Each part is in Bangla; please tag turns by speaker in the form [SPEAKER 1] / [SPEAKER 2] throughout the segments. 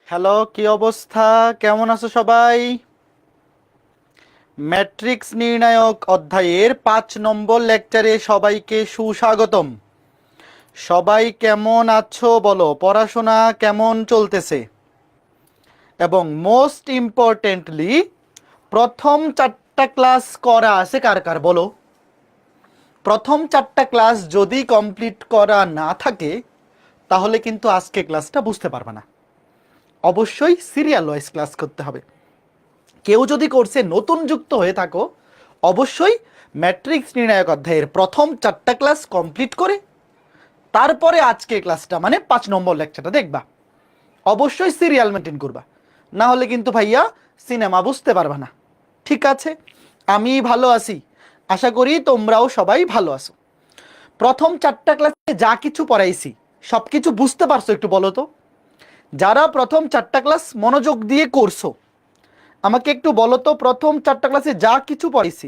[SPEAKER 1] হ্যালো, কি অবস্থা? কেমন আছো সবাই? ম্যাট্রিক্স নির্ণায়ক অধ্যায়ের 5 নম্বর লেকচারে সবাইকে সুস্বাগতম। সবাই কেমন আছো বলো? পড়াশোনা কেমন চলতেছে? এবং মোস্ট ইম্পর্টেন্টলি প্রথম 4টা ক্লাস করা আছে কার কার বলো? প্রথম 4টা ক্লাস যদি কমপ্লিট করা না থাকে তাহলে কিন্তু আজকে ক্লাসটা বুঝতে পারবে না। অবশ্যই সিরিয়াল ওয়াইজ ক্লাস করতে হবে। কেউ যদি কোর্সে নতুন যুক্ত হয়ে থাকো অবশ্যই ম্যাট্রিক্স নির্ণায়ক অধ্যায়ের প্রথম 4টা ক্লাস কমপ্লিট করে তারপরে আজকে ক্লাসটা মানে 5 নম্বর লেকচারটা দেখবা। অবশ্যই সিরিয়াল মেনটেন করবা, না হলে কিন্তু ভাইয়া সিনেমা বুঝতে পারবা না। ঠিক আছে, আমি ভালো আছি, আশা করি তোমরাও সবাই ভালো আছো। প্রথম 4টা ক্লাসে যা কিছু পড়াইছি সব কিছু বুঝতে পারছো? একটু বলো তো, যারা প্রথম 4টা ক্লাস মনোযোগ দিয়ে করছো আমাকে একটু বলো তো, প্রথম 4টা ক্লাসে যা কিছু পড়াইছি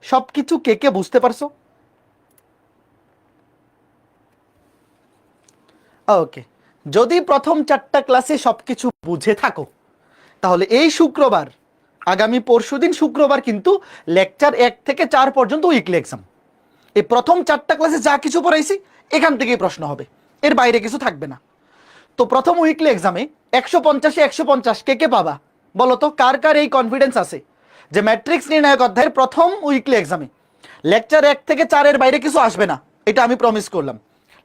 [SPEAKER 1] সব কিছু কে কে বুঝতে পারছো? ওকে, যদি প্রথম 4টা ক্লাসে সব কিছু বুঝে থাকো তাহলে এই শুক্রবার, আগামী পরশুদিন শুক্রবার কিন্তু লেকচার 1 থেকে 4 পর্যন্ত উইকলি এক্সাম। এই প্রথম 4টা ক্লাসে যা কিছু পড়াইছি এখান থেকেই প্রশ্ন হবে, এর বাইরে কিছু থাকবে না। তো প্রথম উইকলি এক্সামে 150-এ 150 কে কে পাবা বলো তো? কার কার এই কনফিডেন্স আছে যে ম্যাট্রিক্স নির্ণায়ক অধ্যায়ের প্রথম উইকলি এক্সামে লেকচার 1 থেকে 4-এর বাইরে কিছু আসবে না? এটা আমি প্রমিস করলাম,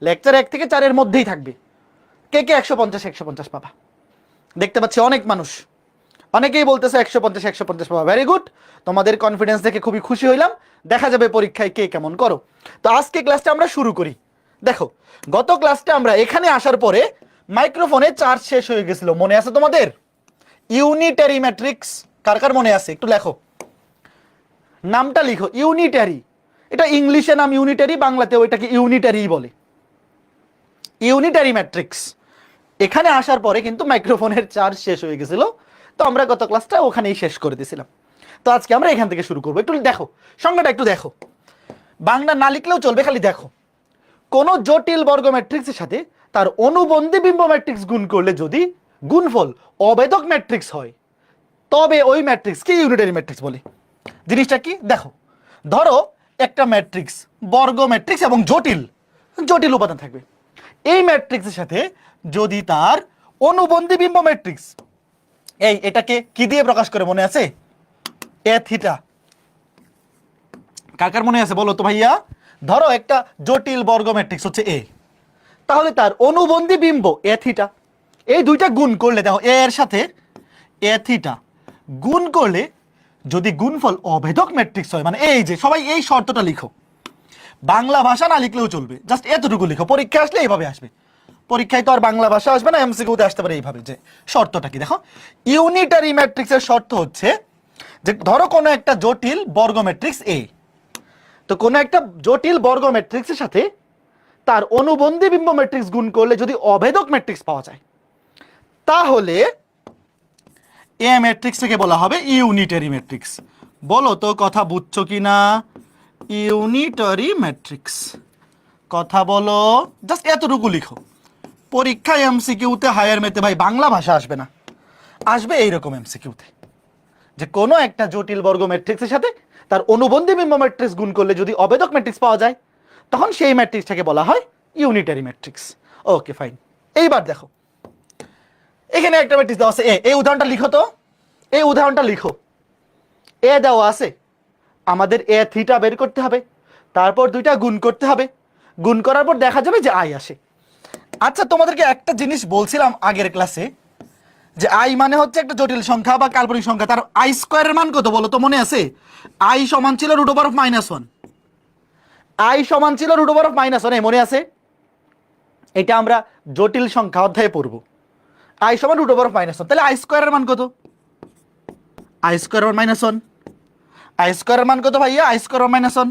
[SPEAKER 1] লেকচার 1 থেকে 4-এর মধ্যেই থাকবে। কে কে 150-150 পাবা? দেখতে পাচ্ছি অনেক মানুষ, অনেকেই বলতেছে 150-150 পাবা। ভেরি গুড, তোমাদের কনফিডেন্স দেখে খুবই খুশি হইলাম। দেখা যাবে পরীক্ষায় কে কেমন করো। তো আজকে ক্লাসটা আমরা শুরু করি। দেখো, গত ক্লাসটা আমরা এখানে আসার পরে মাইক্রোফোনে চার্জ শেষ হয়ে গেছিল, মনে আছে তোমাদের? ইউনিটারি ম্যাট্রিক্স কার কার মনে আছে? একটু লেখো, নামটা লিখো, ইউনিটারি। এটা ইংলিশে নাম ইউনিটারি, বাংলাতেও এটাকে ইউনিটারি বলে, ইউনিটারি ম্যাট্রিক্স। এখানে আসার পরে কিন্তু মাইক্রোফোনের চার্জ শেষ হয়ে গেছিল, তো আমরা গত ক্লাসটা ওখানেই শেষ করে দিয়েছিলাম। তো আজকে আমরা এখান থেকে শুরু করবো। একটু দেখো, সংজ্ঞাটা একটু দেখো, বাংলা না লিখলেও চলবে, খালি দেখো। কোন জটিল বর্গ ম্যাট্রিক্সের সাথে তার অনুবন্ধী বিম্ব ম্যাট্রিক্স গুণ করলে যদি গুণফল অভেদক ম্যাট্রিক্স হয় তবে ওই ম্যাট্রিক্সকে ইউনিটারি ম্যাট্রিক্স বলে। জিনিসটা কি দেখো, ধরো একটা ম্যাট্রিক্স বর্গ ম্যাট্রিক্স এবং জটিল জটিল উপাদান থাকবে। এই ম্যাট্রিক্সের সাথে যদি তার অনুবন্ধী বিম্ব ম্যাট্রিক্স, এটাকে কি দিয়ে প্রকাশ করে মনে আছে? এ থিটা। কার কার মনে আছে বলো তো ভাইয়া? ধরো একটা জটিল বর্গ ম্যাট্রিক্স হচ্ছে এ, তাহলে তার অনুবন্ধী বিম্ব এ থিটা। এই দুইটা গুণ করলে দেখো, এ এর সাথে এ থিটা গুণ করলে যদি গুণফল অভেদক ম্যাট্রিক্স হয়, মানে এই যে সবাই এই শর্তটা লিখো, বাংলা ভাষা না লিখলেও চলবে, জাস্ট এতটুকু লিখো, পরীক্ষা আসলে এইভাবে আসবে। পরীক্ষায় তো আর বাংলা ভাষা আসবে না, এমসিকিউতে আসতে পারে এইভাবে। যে শর্তটা কি দেখো, ইউনিটারি ম্যাট্রিক্সের শর্ত হচ্ছে যে ধরো কোনো একটা জটিল বর্গ ম্যাট্রিক্স এ, তো কোনো একটা জটিল বর্গ ম্যাট্রিক্সের সাথে তার অনুবন্ধী বিম্ব ম্যাট্রিক্স গুণ করলে যদি অভেদক ম্যাট্রিক্স পাওয়া যায় তাহলে এ ম্যাট্রিক্সটাকে বলা হবে ইউনিটারি ম্যাট্রিক্স। বলো তো কথা বুঝছো কি না? ইউনিটারি ম্যাট্রিক্স, কথা বলো, জাস্ট এতটুকু লিখো। পরীক্ষায় এমসিকিউতে হায়ার মেতে ভাই বাংলা ভাষা আসবে না, আসবে এইরকম এমসিকিউতে যে কোনো একটা জটিল বর্গ ম্যাট্রিক্সের সাথে তার অনুবন্ধী বিম্ব ম্যাট্রিক্স গুণ করলে যদি অভেদক ম্যাট্রিক্স পাওয়া যায় তখন সেই ম্যাট্রিক্সটাকে বলা হয় ইউনিটারি ম্যাট্রিক্স। ওকে ফাইন, এইবার দেখো এখানে একটা ম্যাট্রিক্স দেওয়া আছে এ, এই উদাহরণটা লিখো তো, এই উদাহরণটা লিখো। এ দেওয়া আছে, আমাদের এ থিটা বের করতে হবে, তারপর দুইটা গুণ করতে হবে, গুণ করার পর দেখা যাবে যে আই আসে। আচ্ছা, তোমাদেরকে একটা জিনিস বলছিলাম আগের ক্লাসে, যে আই মানে হচ্ছে একটা জটিল সংখ্যা বা কাল্পনিক সংখ্যা, তার আই স্কোয়ারের মান কত বলো তো? মনে আছে? আই সমান ছিল √(-1)। আই সমান ছিল √(-1), মনে আছে? এটা আমরা জটিল সংখ্যা অধ্যায়ে পড়বো। আই সমান √(-1), তাহলে আই স্কোয়ারের মান কত? I square -1। আই স্কোয়ারের মান কত ভাইয়া? I square -1।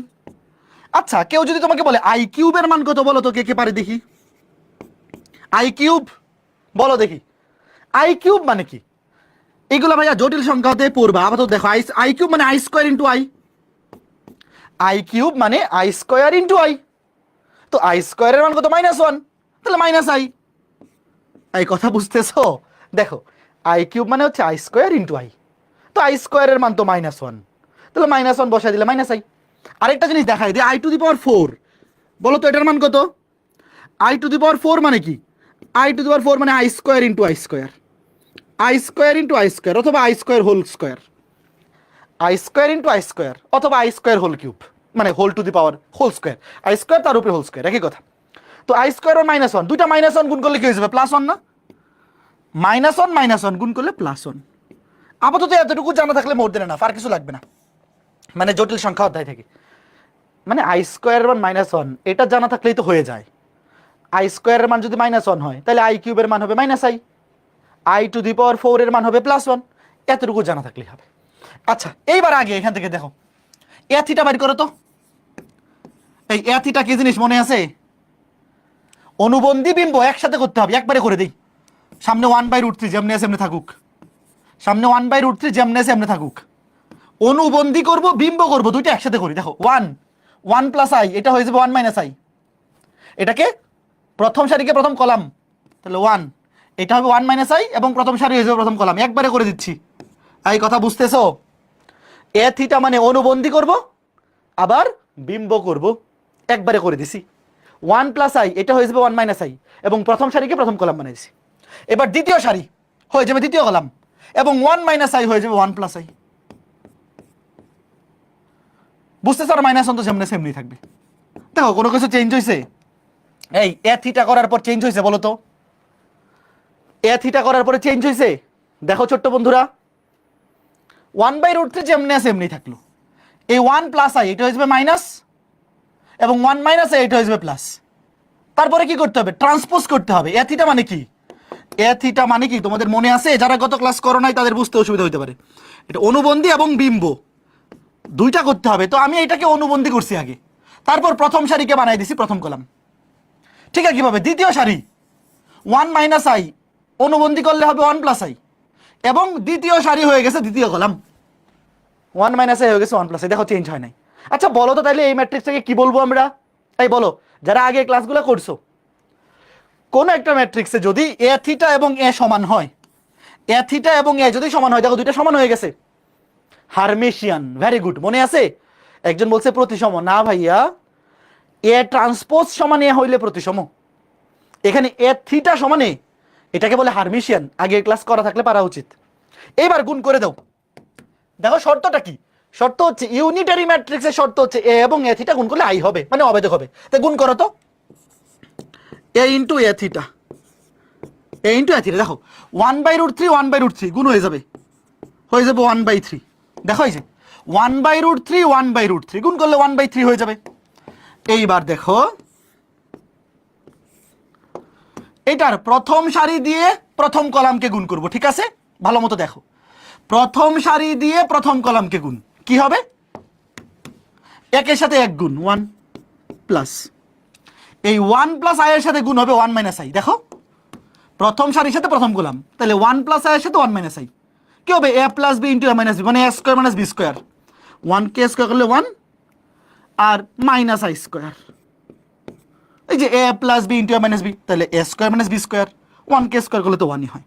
[SPEAKER 1] আচ্ছা, কেউ যদি তোমাকে বলে আই কিউবের মান কত বলো তো, কে কে পারে দেখি? আই কিউব বলো দেখি, আই কিউব মানে কি? এগুলো ভাইয়া জটিল সংখ্যা হতে পড়বা। আপাতত দেখো, আই কিউব মানে I square into I, I cube মানে আই স্কোয়ার ইন্টু আই। তো আই স্কোয়ারের মান কত? -1, তাহলে মাইনাস আই। এই কথা বুঝতেছো? দেখো আই কিউব মানে হচ্ছে আই স্কোয়ার ইন্টু আই, তো আই স্কোয়ারের মান তো -1, তাহলে -1 বসাই দিলে -i। আরেকটা জিনিস দেখাই দিই, আই টু দি পাওয়ার 4, বলো তো এটার মান কত? আই টু দি পাওয়ার 4 মানে কি? আই টু দি পাওয়ার 4 মানে I square into I square, I square into I square, অথবা I square whole square, I square into I square, অথবা আই স্কোয়ার হোল কিউব, মানে whole to the power whole square, I square তার উপরে হোল স্কোয়ার, একই কথা। তো আই স্কোয়ার আর -1, দুইটা -1 গুণ করলে কি হয়ে যাবে? +1 না? -1 গুণ করলে +1। আপাতত এতটুকু জানা থাকলে মোর দেন এনাফ, আর কিছু লাগবে না, মানে জটিল সংখ্যা অধ্যায় থেকে। মানে আই স্কোয়ারের মান -1 এটা জানা থাকলেই তো হয়ে যায়। আই স্কোয়ারের মান যদি -1 হয় তাহলে আই কিউবের মান হবে -i, I two the power 4 এর মান হবে +1, এতটুকু জানা থাকলেই হবে। আচ্ছা এইবার আগে এখান থেকে দেখো এ থিটা বের করো তো। এই এ থিটা কি জিনিস মনে আছে? অনুবন্ধী বিম্ব একসাথে করতে হবে, একবারে করে দিই। সামনে 1/√3 যেমনি আছে এমনি থাকুক, সামনে 1/√3 যেমনি আছে এমনি থাকুক। অনুবন্ধী করব বিম্ব করব দুইটা একসাথে করি। দেখো 1 প্লাস আই, এটা হয়ে যাবে 1 - i, এটাকে প্রথম সারিকে প্রথম কলাম, তাহলে 1, এটা হবে 1 - i এবং প্রথম সারি হয়ে যাবে প্রথম কলাম, একবারে করে দিচ্ছি। এই কথা বুঝতেছো? এ থিটা মানে অনুবন্ধী করব আবার বিম্ব করব, একবারে করে দিছি। 1 প্লাস আই, এটা হয়ে যাবে 1 - i এবং প্রথম সারিকে প্রথম কলাম বানাইছি। এবার দ্বিতীয় সারি হয়ে যাবে দ্বিতীয় কলাম এবং 1 - i হয়ে যাবে 1 প্লাস আই। বুঝতেছ? আর -1 তো সামনে সেমনি থাকবে। দেখো কোনো কিছু চেঞ্জ হয়েছে? এই এ থিটা করার পর চেঞ্জ হয়েছে বলো তো? এ থিটা করার পরে চেঞ্জ হয়েছে? দেখো ছোট্ট বন্ধুরা, 1/√3 যেমনি আছে এমনি থাকলো। এই 1 প্লাস আই এটা হয়ে যাবে মাইনাস এবং 1 - i এটা হয়ে যাবে প্লাস। তারপরে কি করতে হবে? ট্রান্সপোজ করতে হবে। এ থিটা মানে কি? এ থিটা মানে কি তোমাদের মনে আছে? যারা গত ক্লাস করো নাই তাদের বুঝতে অসুবিধা হতে পারে। এটা অনুবন্ধী এবং বিম্ব দুইটা করতে হবে, তো আমি এটাকে অনুবন্ধী করছি আগে, তারপর প্রথম সারিকে বানাই দিছি প্রথম কলাম। ঠিক আছে, কিভাবে? দ্বিতীয় সারি 1 - i অনুবন্ধী করলে হবে 1 প্লাস আই এবং দ্বিতীয় সারি হয়ে গেছে দ্বিতীয় কলাম, 1 - i হয়ে গেছে 1 প্লাস আই। দেখো চেঞ্জ হয় নাই। আচ্ছা বলো তো তাহলে এই ম্যাট্রিক্সটাকে কি বলবো আমরা? এই বলো, যারা আগে ক্লাসগুলো করছো, কোন একটা ম্যাট্রিক্সে যদি এ থিটা এবং এ সমান হয়, এ থিটা এবং এ যদি সমান হয়, দেখো দুইটা সমান হয়ে গেছে, হারমেশিয়ান। ভেরি গুড, মনে আছে? একজন বলছে প্রতিসম, না ভাইয়া, এ ট্রান্সপোজ সমান এ হইলে প্রতিসম, এখানে এ থিটা সমানে, এটাকে বলে হারমেশিয়ান। আগে ক্লাস করা থাকলে পারা উচিত। এইবার গুণ করে দাও। দেখো শর্তটা কি? শর্ত হচ্ছে ইউনিটারি ম্যাট্রিক্সের শর্ত হচ্ছে এ এবং এ থিটা গুণ করলে আই হবে, মানে অবেদক হবে। তাই গুণ করো তো, এ ইন্টু এ থিটা, এ ইন্টু এ থিটা। দেখো 1/√3 1/√3 গুণ হয়ে যাবে 1/3। দেখো এই যে 1/√3 1/√3 গুণ করলে 1/3 হয়ে যাবে। এইবার দেখো এটার প্রথম সারি দিয়ে প্রথম কলামকে গুণ করব, ঠিক আছে? ভালো মতো দেখো, প্রথম সারি দিয়ে প্রথম কলামকে গুণ, কি হবে? একের সাথে এক গুণ 1 প্লাস, এই 1 প্লাস আই এর সাথে গুণ হবে 1 - i। দেখো প্রথম সারির সাথে প্রথম কলাম, তাহলে 1 প্লাস আই এর সাথে 1 - i কি হবে? a plus B into a minus B, মানে a square minus B square. 1 কে স্কোয়ার করলে 1 আর মাইনাস আই স্কোয়ার, এই যে a plus B into a minus B, তাহলে a square minus B square. 1 কে স্কোয়ার করলে তো 1ই হয়।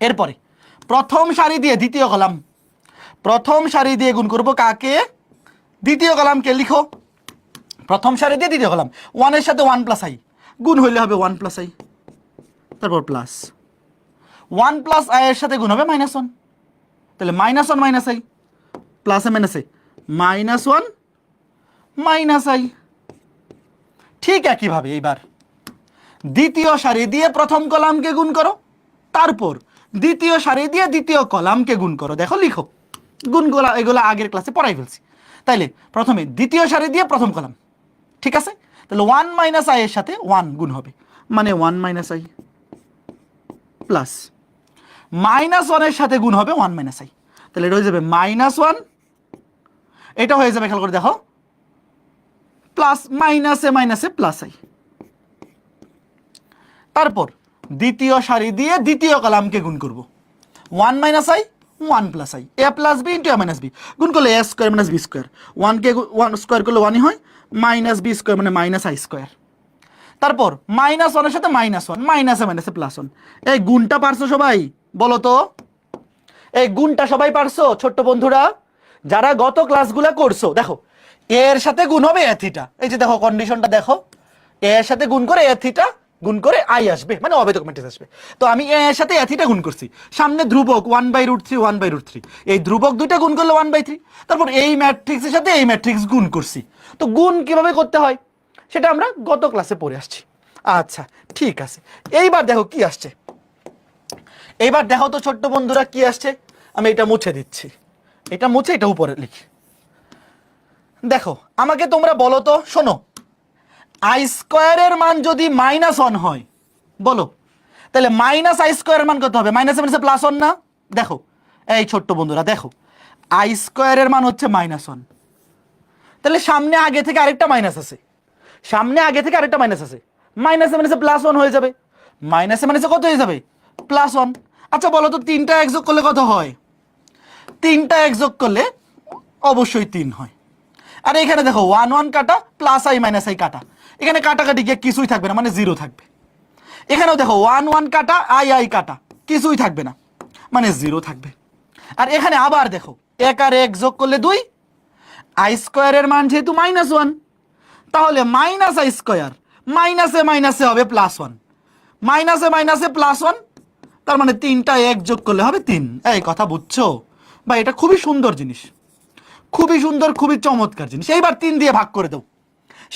[SPEAKER 1] এরপরে প্রথম সারি দিয়ে দ্বিতীয় কলাম, প্রথম সারি দিয়ে গুণ করব কাকে? দ্বিতীয় কলামকে। লিখো প্রথম সারি দিয়ে দ্বিতীয় কলাম, 1 এর সাথে 1 প্লাস আই গুণ হইলে হবে 1 প্লাস আই, তারপর প্লাস 1 প্লাস আই এর সাথে গুণ হবে -1, তাহলে -1 - i প্লাস এ মাইনাসে -1 - i। ঠিক একইভাবে এইবার দ্বিতীয় সারি দিয়ে প্রথম কলামকে গুণ করো, তারপর দ্বিতীয় সারি দিয়ে দ্বিতীয় কলামকে গুণ করো। দেখো লিখো, গুণগুলা এগুলো আগের ক্লাসে পড়াই ফেলছি। তাইলে প্রথমে দ্বিতীয় সারি দিয়ে প্রথম কলাম, ঠিক আছে? তাহলে 1 - i এর সাথে 1 গুণ হবে, মানে 1 - i প্লাস -1 এর সাথে গুণ হবে 1 - i, তাহলে এটা হয়ে যাবে -1, এটা হয়ে যাবে খেয়াল করে দেখো প্লাস মাইনাসে প্লাস আই। তারপর দ্বিতীয় সারি দিয়ে দ্বিতীয় কলামকে গুণ করব, 1 - i 1 plus I, A plus B into A minus B, গুণ করলে A square minus B square. 1 কে 1 স্কোয়ার করলে 1ই হয়, মাইনাস বি স্কোয়ার মানে মাইনাস আই স্কোয়ার। তারপর -1 এর সাথে -1, মাইনাসে মাইনাসে +1। এই গুণটা পারছো সবাই? বলো তো, এই গুণটা সবাই পারছো ছোট্ট বন্ধুরা যারা গত ক্লাসগুলো করছো? দেখো এ এর সাথে গুণ হবে এ থিটা, এই যে দেখো কন্ডিশনটা দেখো, এ এর সাথে গুণ করে এ থিটা গুণ করে আই আসবে, মানে অবেদক ম্যাট্রিক্স আসবে। তো আমি এ এর সাথে এ থিটা গুণ করছি, সামনে ধ্রুবক 1/√3 1/√3, এই ধ্রুবক দুইটা গুণ করলে 1/3। তারপর এই ম্যাট্রিক্সের সাথে এই ম্যাট্রিক্স গুণ করছি। তো গুণ কিভাবে করতে হয় সেটা আমরা গত ক্লাসে পড়ে আসছি। আচ্ছা ঠিক আছে, এইবার দেখো কি আসছে। এইবার দেখো তো ছোট্ট বন্ধুরা কি আসছে, আমি এটা মুছে দিচ্ছি, এটা মুছে এটা উপরে লিখি। দেখো আমাকে তোমরা বলো তো, শোনো, i² মান যদি -1 হয়, বলো তাহলে -i² মান কত হবে? মাইনাসে মাইনাসে +1 না? দেখো এই ছোট্ট বন্ধুরা দেখো, i² মান হচ্ছে -1, তাহলে সামনে আগে থেকে আরেকটা মাইনাস আছে, সামনে আগে থেকে আরেকটা মাইনাস আছে, মাইনাসে মাইনাসে +1 হয়ে যাবে, মাইনাসে মাইনাসে কত হয়ে যাবে? +1। আচ্ছা বলো তো 3টা এক যোগ করলে কত হয়? 3টা এক যোগ করলে অবশ্যই 3 হয়। আর এখানে দেখো 1 1 কাটা, +i - i কাটা, এখানে কাটাকাটি গিয়ে কিছুই থাকবে না, মানে 0 থাকবে। এখানেও দেখো 1 1 কাটা, i কাটা, কিছুই থাকবে না, মানে 0 থাকবে। আর এখানে আবার দেখো 1 আর 1 যোগ করলে 2, i² এর মান যেহেতু -1, তাহলে -i², মাইনাসে মাইনাসে হবে +1, মাইনাসে মাইনাসে +1, তার মানে 3টা 1 যোগ করলে হবে 3। এই কথা বুঝছো? বা এটা খুবই সুন্দর জিনিস, খুবই সুন্দর, খুবই চমৎকার জিনিস। এইবার 3 দিয়ে ভাগ করে দাও,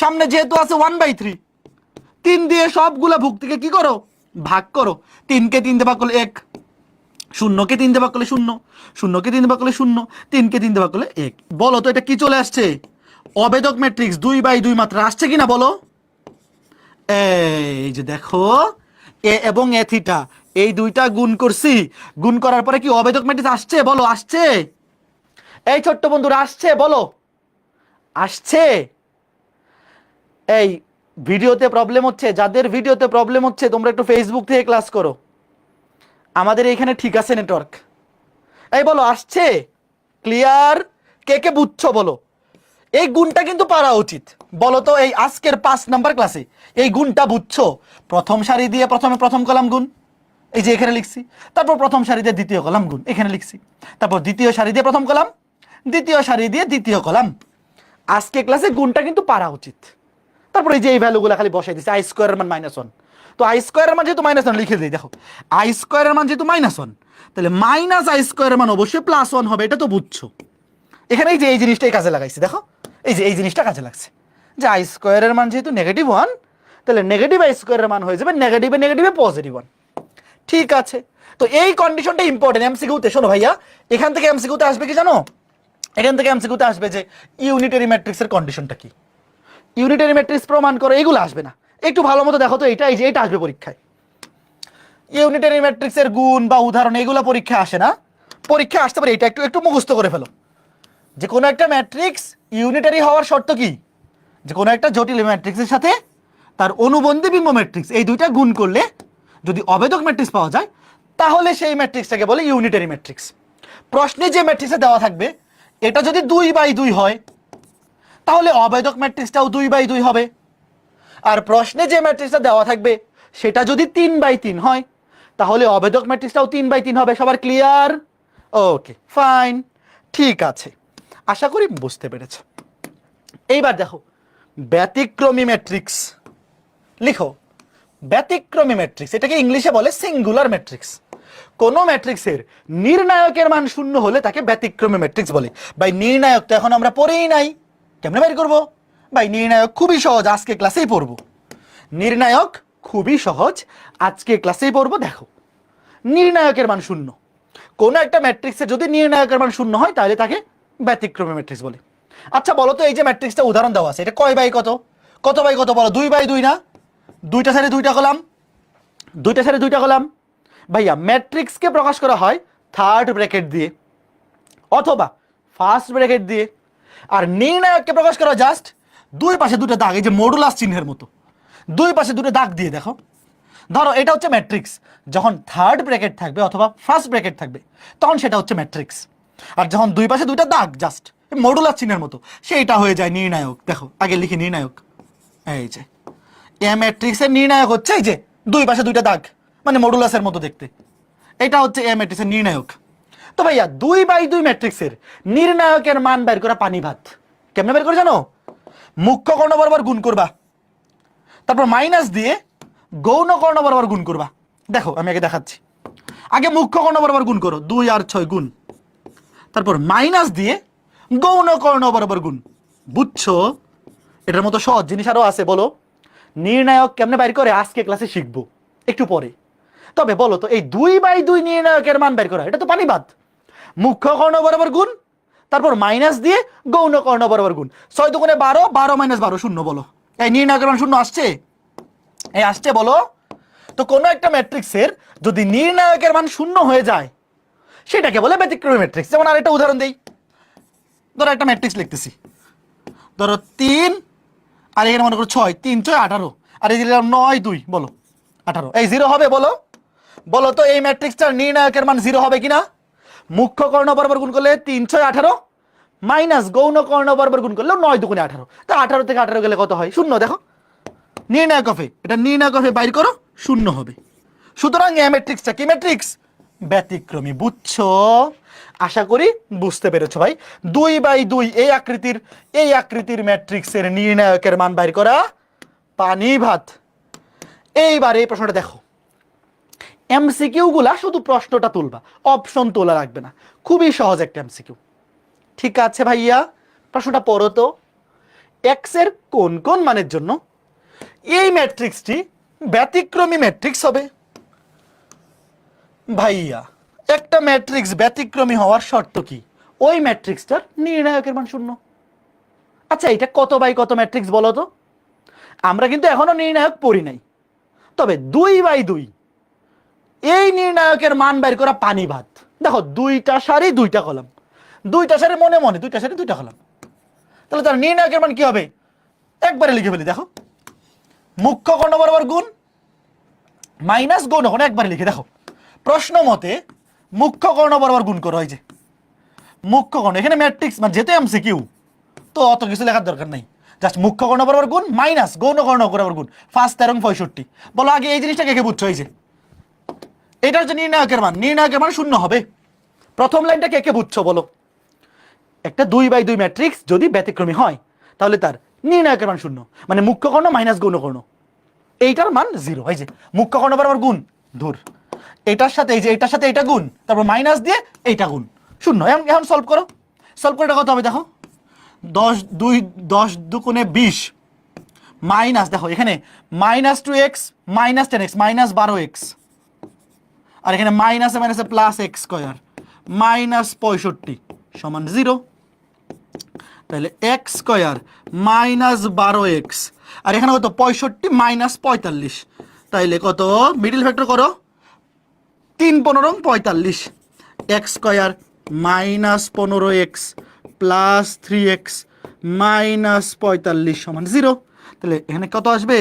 [SPEAKER 1] সামনে যেহেতু আছে 1/3, 3 দিয়ে সবগুলা ভুগ থেকে কি করো? ভাগ করো। 3কে 3 দিয়ে ভাগ করলে 1, 0কে 3 দিয়ে ভাগ করলে 0, 0কে 3 দিয়ে ভাগ করলে 0, 3কে 3 দিয়ে ভাগ করলে 1। বলো তো এটা কি চলে আসছে? অবেদক ম্যাট্রিক্স 2/2 মাত্রা আসছে কিনা বলো? এই যে দেখো, এ এবং এ থিটা এই দুইটা গুণ করছি, গুণ করার পরে কি অবেদক ম্যাট্রিক্স আসছে? বলো আসছে? এই ছোট্ট বন্ধুরা আসছে? বলো আসছে? এই ভিডিওতে প্রবলেম হচ্ছে, যাদের ভিডিওতে প্রবলেম হচ্ছে তোমরা একটু ফেসবুক থেকে ক্লাস করো, আমাদের এইখানে ঠিক আছে নেটওয়ার্ক। এই বলো আসছে? ক্লিয়ার? কে কে বুঝছো বলো? এই গুণটা কিন্তু পারা উচিত। বলো তো এই আজকের 5 নাম্বার ক্লাসে এই গুণটা বুঝছো? প্রথম সারি দিয়ে প্রথমে প্রথম কলাম গুণ, এই যে এখানে লিখছি, তারপর প্রথম সারি দিয়ে দ্বিতীয় কলাম গুণ, এখানে লিখছি, তারপর দ্বিতীয় সারি দিয়ে প্রথম কলাম, দ্বিতীয় সারি দিয়ে দ্বিতীয় কলাম। আজকে ক্লাসে গুণটা কিন্তু পারা উচিত। তারপর এই যে এই ভ্যালুগুলো খালি বসাই দিচ্ছি, i² এর মান -1, তো i² এর মান যেহেতু -1 লিখে দিই। দেখো i² এর মান যেহেতু -1, তাহলে -i² এর মান অবশ্যই +1 হবে, এটা তো বুঝছো। এখানে এই যে এই জিনিসটাই কাজে লাগাইছি, দেখো এই যে এই জিনিসটা কাজে লাগছে, যে i² এর মান যেহেতু -1, তাহলে নেগেটিভ i² এর মান হয়ে যাবে নেগেটিভে নেগেটিভে +1। ঠিক আছে, তো এই কন্ডিশনটা ইম্পর্টেন্ট এমসিকিউতে। শোনো ভাইয়া, এখান থেকে এমসিকিউতে আসবে কি জানো? এখান থেকে এমসিকিউতে আসবে যে ইউনিটারি ম্যাট্রিক্সের কন্ডিশনটা কি, ইউনিটারি ম্যাট্রিক্স প্রমাণ করো, এগুলো আসবে না। একটু ভালো মতো দেখো তো, এইটা এই যে এটা আসবে পরীক্ষায়। ইউনিটারি ম্যাট্রিক্সের গুণ বা উদাহরণ এগুলো পরীক্ষা আসে না, পরীক্ষা আসতে পারে এটা একটু একটু মুখস্থ করে ফেলো, যে কোনো একটা ম্যাট্রিক্স ইউনিটারি হওয়ার শর্ত কি? যে কোনো একটা জটিল ম্যাট্রিক্সের সাথে তার অনুবন্ধী বিম্ব ম্যাট্রিক্স এই দুইটা গুণ করলে যদি অবেদক ম্যাট্রিক্স পাওয়া যায়, তাহলে সেই ম্যাট্রিক্সটাকে বলে ইউনিটারি ম্যাট্রিক্স। প্রশ্নে যে ম্যাট্রিক্সে দেওয়া থাকবে এটা যদি 2/2 হয়, তাহলে অবেদক ম্যাট্রিক্সটাও 2/2 হবে। আর প্রশ্নে যে ম্যাট্রিক্সটা দেওয়া থাকবে সেটা যদি 3/3 হয়, তাহলে অবেদক ম্যাট্রিক্সটাও 3/3 হবে। সবার ক্লিয়ার? ওকে ফাইন, ঠিক আছে, আশা করি বুঝতে পেরেছ। এইবার দেখো ব্যতিক্রমী ম্যাট্রিক্স লিখো। ব্যতিক্রমী ম্যাট্রিক্স এটাকে ইংলিশে বলে সিঙ্গুলার ম্যাট্রিক্স। কোন ম্যাট্রিক্সের নির্ণায়কের মান 0 হলে তাকে ব্যতিক্রমী ম্যাট্রিক্স বলে। ভাই নির্ণায়ক তো এখন আমরা পড়েই নাই, কেমনে বের করব? ভাই নির্ণায়ক খুবই সহজ, আজকে ক্লাসেই পড়ব। নির্ণায়ক খুবই সহজ, আজকে ক্লাসেই পড়ব। দেখো নির্ণায়কের মান 0, কোন একটা ম্যাট্রিক্সের যদি নির্ণায়কের মান 0 হয় তাহলে তাকে ব্যতিক্রমী ম্যাট্রিক্স বলে। আচ্ছা বলো তো এই যে ম্যাট্রিক্সটা উদাহরণ দেওয়া আছে এটা কয় বাই কত, কত বাই কত বলো? 2/2 না? দুইটা সাইডে দুইটা কলাম, দুইটা সাইডে দুইটা কলাম। ভাইয়া ম্যাট্রিক্সকে প্রকাশ করা হয় থার্ড ব্র্যাকেট দিয়ে অথবা ফার্স্ট ব্র্যাকেট দিয়ে, আর নির্ণায়ককে প্রকাশ করা জাস্ট দুই পাশে দুটো দাগ, এই যে মডুলাস চিহ্নের মতো দুই পাশে দুটো দাগ দিয়ে। দেখো ধরো এটা হচ্ছে ম্যাট্রিক্স, যখন থার্ড ব্র্যাকেট থাকবে অথবা ফার্স্ট ব্র্যাকেট থাকবে তখন সেটা হচ্ছে ম্যাট্রিক্স, আর যখন দুই পাশে দুইটা দাগ জাস্ট মডুলাস চিহ্নের মতো সেইটা হয়ে যায় নির্ণায়ক। দেখো আগে লিখি নির্ণায়ক, এই যে এ ম্যাট্রিক্সের নির্ণায়ক হচ্ছে এই যে দুই পাশে দুইটা দাগ, মানে মডুলাসের মতো দেখতে, এটা হচ্ছে এ ম্যাট্রিক্সের নির্ণায়ক। তো ভাইয়া 2/2 ম্যাট্রিক্সের নির্ণায়কের মান বের করা পানি ভাত। কেমনে বের করে জানো? মুখ্য কর্ণ বরাবর গুণ করবা, তারপর মাইনাস দিয়ে গৌণ কর্ণ বরাবর গুণ করবা। দেখো আমি আগে দেখাচ্ছি। আগে মুখ্য কর্ণ বরাবর গুণ করো, 2 আর 6 গুণ, তারপর মাইনাস দিয়ে গৌণ কর্ণ বরাবর গুণ। বুঝছো? এটার মতো সহজ জিনিস আরো আছে, বলো। নির্ণায়ক কেমনে বাইর করে আজকে ক্লাসে শিখবো একটু পরে। তবে বলো তো এই 2/2 নির্ণায়কের মান বের করা, এটা তো পানিবাদ। মুখ্য কর্ণ বরাবর গুণ, তারপর মাইনাস দিয়ে গৌণ কর্ণ বরাবর গুণ। 6 দুগুণে 12, 12 - 12 শূন্য। বলো এই নির্ণায়কের মান শূন্য আসছে? এই আসছে বলো। তো কোনো একটা ম্যাট্রিক্সের যদি নির্ণায়কের মান শূন্য হয়ে যায় সেটাকে বলে ব্যতিক্রমী ম্যাট্রিক্স। যেমন আরেকটা উদাহরণ দেই, ধরো একটা ম্যাট্রিক্স লিখতেছি, ধরো 3 আর এখানে মনে করো 6, 3 6 18, আর এই দিলাম 9 2, বলো 18, এই 0 হবে? বলো বলো তো এই ম্যাট্রিক্সটার নির্ণায়কের মান 0 হবে কিনা? মুখ্য কর্ণ বরাবর গুণ করলে 3 6 18, মাইনাস গৌণ কর্ণ বরাবর গুণ করলে 9 2 18। তো 18 থেকে 18 গেলে কত হয়? শূন্য। দেখো নির্ণায়ক হবে, এটা নির্ণায়ক হবে বাইর করো, শূন্য হবে। সুতরাং এই ম্যাট্রিক্সটা কি ম্যাট্রিক্স? ব্যতিক্রমী। বুঝছো? আশা করি বুঝতে পেরেছো ভাই। 2/2 এই আকৃতির ম্যাট্রিক্সের নির্ণায়কের মান বাইর করা পানি ভাত। এইবার এই প্রশ্নটা দেখো, এমসিকিউ গুলা শুধু প্রশ্নটা তুলবা, অপশন তোলা লাগবে না। খুবই সহজ একটা এমসিকিউ। ঠিক আছে ভাইয়া, প্রশ্নটা পড়ো তো। এক্স এর কোন কোন মানের জন্য এই ম্যাট্রিক্সটি ব্যতিক্রমী ম্যাট্রিক্স হবে? ভাইয়া একটা ম্যাট্রিক্স ব্যতিক্রমী হওয়ার শর্ত কি? ওই ম্যাট্রিক্সটার নির্ণায়কের মান শূন্য। আচ্ছা এটা কত বাই কত ম্যাট্রিক্স বলো তো? আমরা কিন্তু এখনো নির্ণায়ক পড়ি নাই, তবে 2/2 এই নির্ণায়কের মান বের করা পানি ভাত। দেখো দুইটা সারি দুইটা কলাম, দুইটা সারি মনে মনে দুইটা সারি দুইটা কলাম, তাহলে তার নির্ণায়কের মান কি হবে? একবারে লিখে ফেলি। দেখো মুখ্য কর্ণ বরাবর গুণ মাইনাস গৌণ কর্ণ, একবারে লিখে দেখো। প্রশ্ন মতে মুখ্য কর্ণ বরাবর গুণ করো। হয় যে মুখ্য কর্ণ, এখানে ম্যাট্রিক্স মানে যেতে এমসিকিউ, তো অত কিছু লেখার দরকার নাই। জাস্ট মুখ্য কর্ণ বরাবর গুণ মাইনাস গৌণ কর্ণ বরাবর গুণ, 5 13 65। বলো আগে এই জিনিসটা কে বুঝছো? এই যে এটা হচ্ছে নির্ণায়কের মান, নির্ণায়কের মান শূন্য হবে। প্রথম লাইনটা কে বুঝছো বলো? একটা 2/2 ম্যাট্রিক্স যদি ব্যতিক্রমী হয় তাহলে তার নির্ণায়কের মান শূন্য, মানে মুখ্য কর্ণ মাইনাস গৌণ কর্ণ, এইটার মান 0। হয় যে মুখ্য কর্ণ বরাবর গুণ, ধুর এটার সাথে এই যে এটার সাথে এটা গুণ, তারপর মাইনাস দিয়ে এইটা গুণ, শূন্য। এখন সলভ করো, সলভ করে কত হবে? দেখো 10 দুগুণে 20 মাইনাস, দেখো এখানে -2x -10x -12x, আর এখানে মাইনাসে মাইনাসে প্লাস x স্কয়ার -65 সমান 0। তাহলে x স্কয়ার -12x, আর এখানে কত 65 -45, তাইলে কত? মিডল ফ্যাক্টর করো, 3 15 45, x square -15x plus 3x -45 সমান 0। তাহলে এখানে কত আসবে?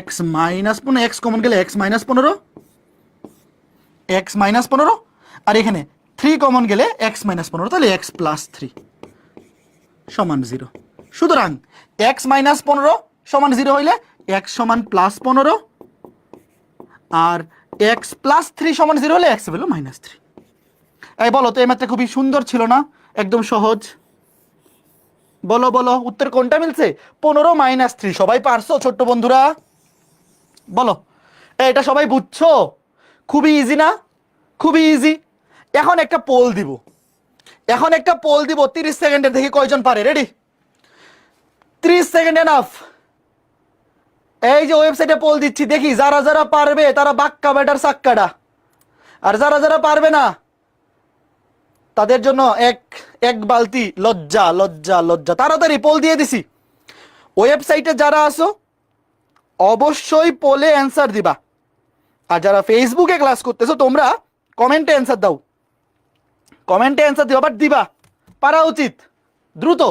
[SPEAKER 1] x -15, x কমন গেলে x -15, x -15, আর এখানে 3 কমন গেলে x -15, তাহলে x প্লাস 3 সমান 0। সুতরাং x -15 সমান 0 হইলে x সমান +15, আর x প্লাস 3 সমান 0 হলে x হলো -3। এই বলো তো এই ম্যাথটা খুবই সুন্দর ছিল না? একদম সহজ। বলো বলো উত্তর কোনটা মিলছে? 15 - 3। সবাই পারছো ছোট্ট বন্ধুরা? বলো এটা সবাই বুঝছো? খুবই ইজি না? খুবই ইজি। এখন একটা পোল দিব, 30 সেকেন্ডের, দেখি কয়জন পারে। রেডি? 30 second enough. এই যে ওয়েবসাইটে পোল দিচ্ছি, দেখি যারা যারা পারবে তারা বাক্কা ব্যাটার সাক্কাটা, আর যারা যারা পারবে না তাদের জন্য এক বালতি লজ্জা লজ্জা লজ্জা। তাড়াতাড়ি পোল দিয়ে দিছি। ওয়েবসাইটে যারা আসো অবশ্যই পোলে অ্যান্সার দিবা, আর যারা ফেসবুকে ক্লাস করতেছো তোমরা কমেন্টে অ্যান্সার দাও, কমেন্টে অ্যান্সার দিবা, বাট দিবা, পারা উচিত। দ্রুত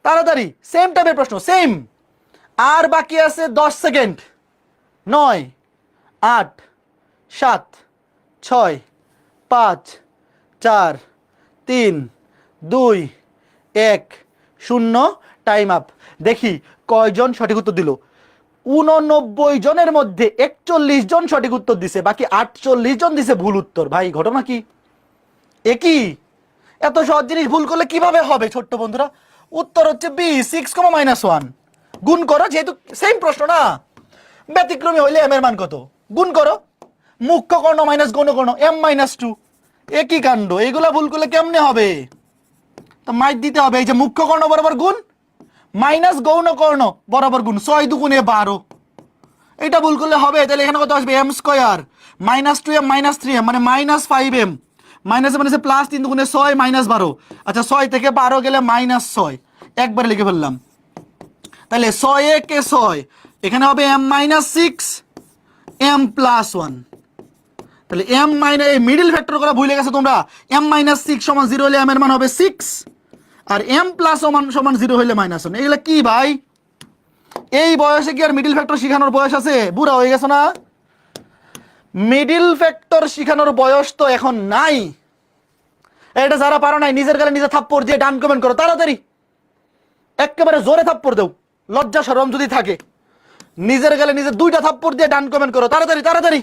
[SPEAKER 1] তাড়াতাড়ি, সেম টাইপের প্রশ্ন, সেম। আর বাকি আছে 10 সেকেন্ড। 9 8 7 6 5 4 3 2 1 0। Time up. দেখি কয়জন সঠিক উত্তর দিল। 89 জনের মধ্যে 41 জন সঠিক উত্তর দিছে, বাকি 48 জন দিছে ভুল উত্তর। ভাই ঘটনা কি একই? এত সহজ জিনিস ভুল করলে কিভাবে হবে ছোট্ট বন্ধুরা? উত্তর হচ্ছে বি, 6, গুণ করো, যেহেতু সেম প্রশ্ন না। ব্যতিক্রমী হইলে এম এর মান কত? গুণ করো, মুখ্য কর্ণ মাইনাস গৌণ কর্ণ m-2। একই কাণ্ড, এইগুলা ভুল করলে কেমনে হবে? তো মাইট দিতে হবে, এই যে মুখ্য কর্ণ বরাবর গুণ মাইনাস গৌণ কর্ণ বরাবর গুণ, 6×2=12। এটা ভুল করলে হবে। তাহলে এখানে কত আসবে? m² -2m -3m মানে -5m, মাইনাসে মানে প্লাস 3×6 -12। আচ্ছা 6 থেকে 12 গেলে -6, একবারে লিখে ফেললাম। তাহলে 6 কে 6, এখানে হবে m-6 m+1। তাহলে এই মিডল ফ্যাক্টর করা ভুলে গেছো তোমরা। m-6 = 0 হলে m এর মান হবে 6, আর m+1 = 0 হলে -1। এগুলা কি ভাই? এই বয়সে কি আর মিডল ফ্যাক্টর শিখানোর বয়স আছে? বুড়া হয়ে গেছো না? মিডল ফ্যাক্টর শিখানোর বয়স তো এখন নাই। এটা যারা পারো নাই, নিজের গালে নিজে থাপ্পড় দিয়ে ডান কমেন্ট করো তাড়াতাড়ি, একেবারে জোরে থাপ্পড় দাও, লজ্জা শরম যদি থাকে। নিজের গালে নিজে 2টা থাপ্পড় দিয়ে ডান কমেন্ট করো তাড়াতাড়ি তাড়াতাড়ি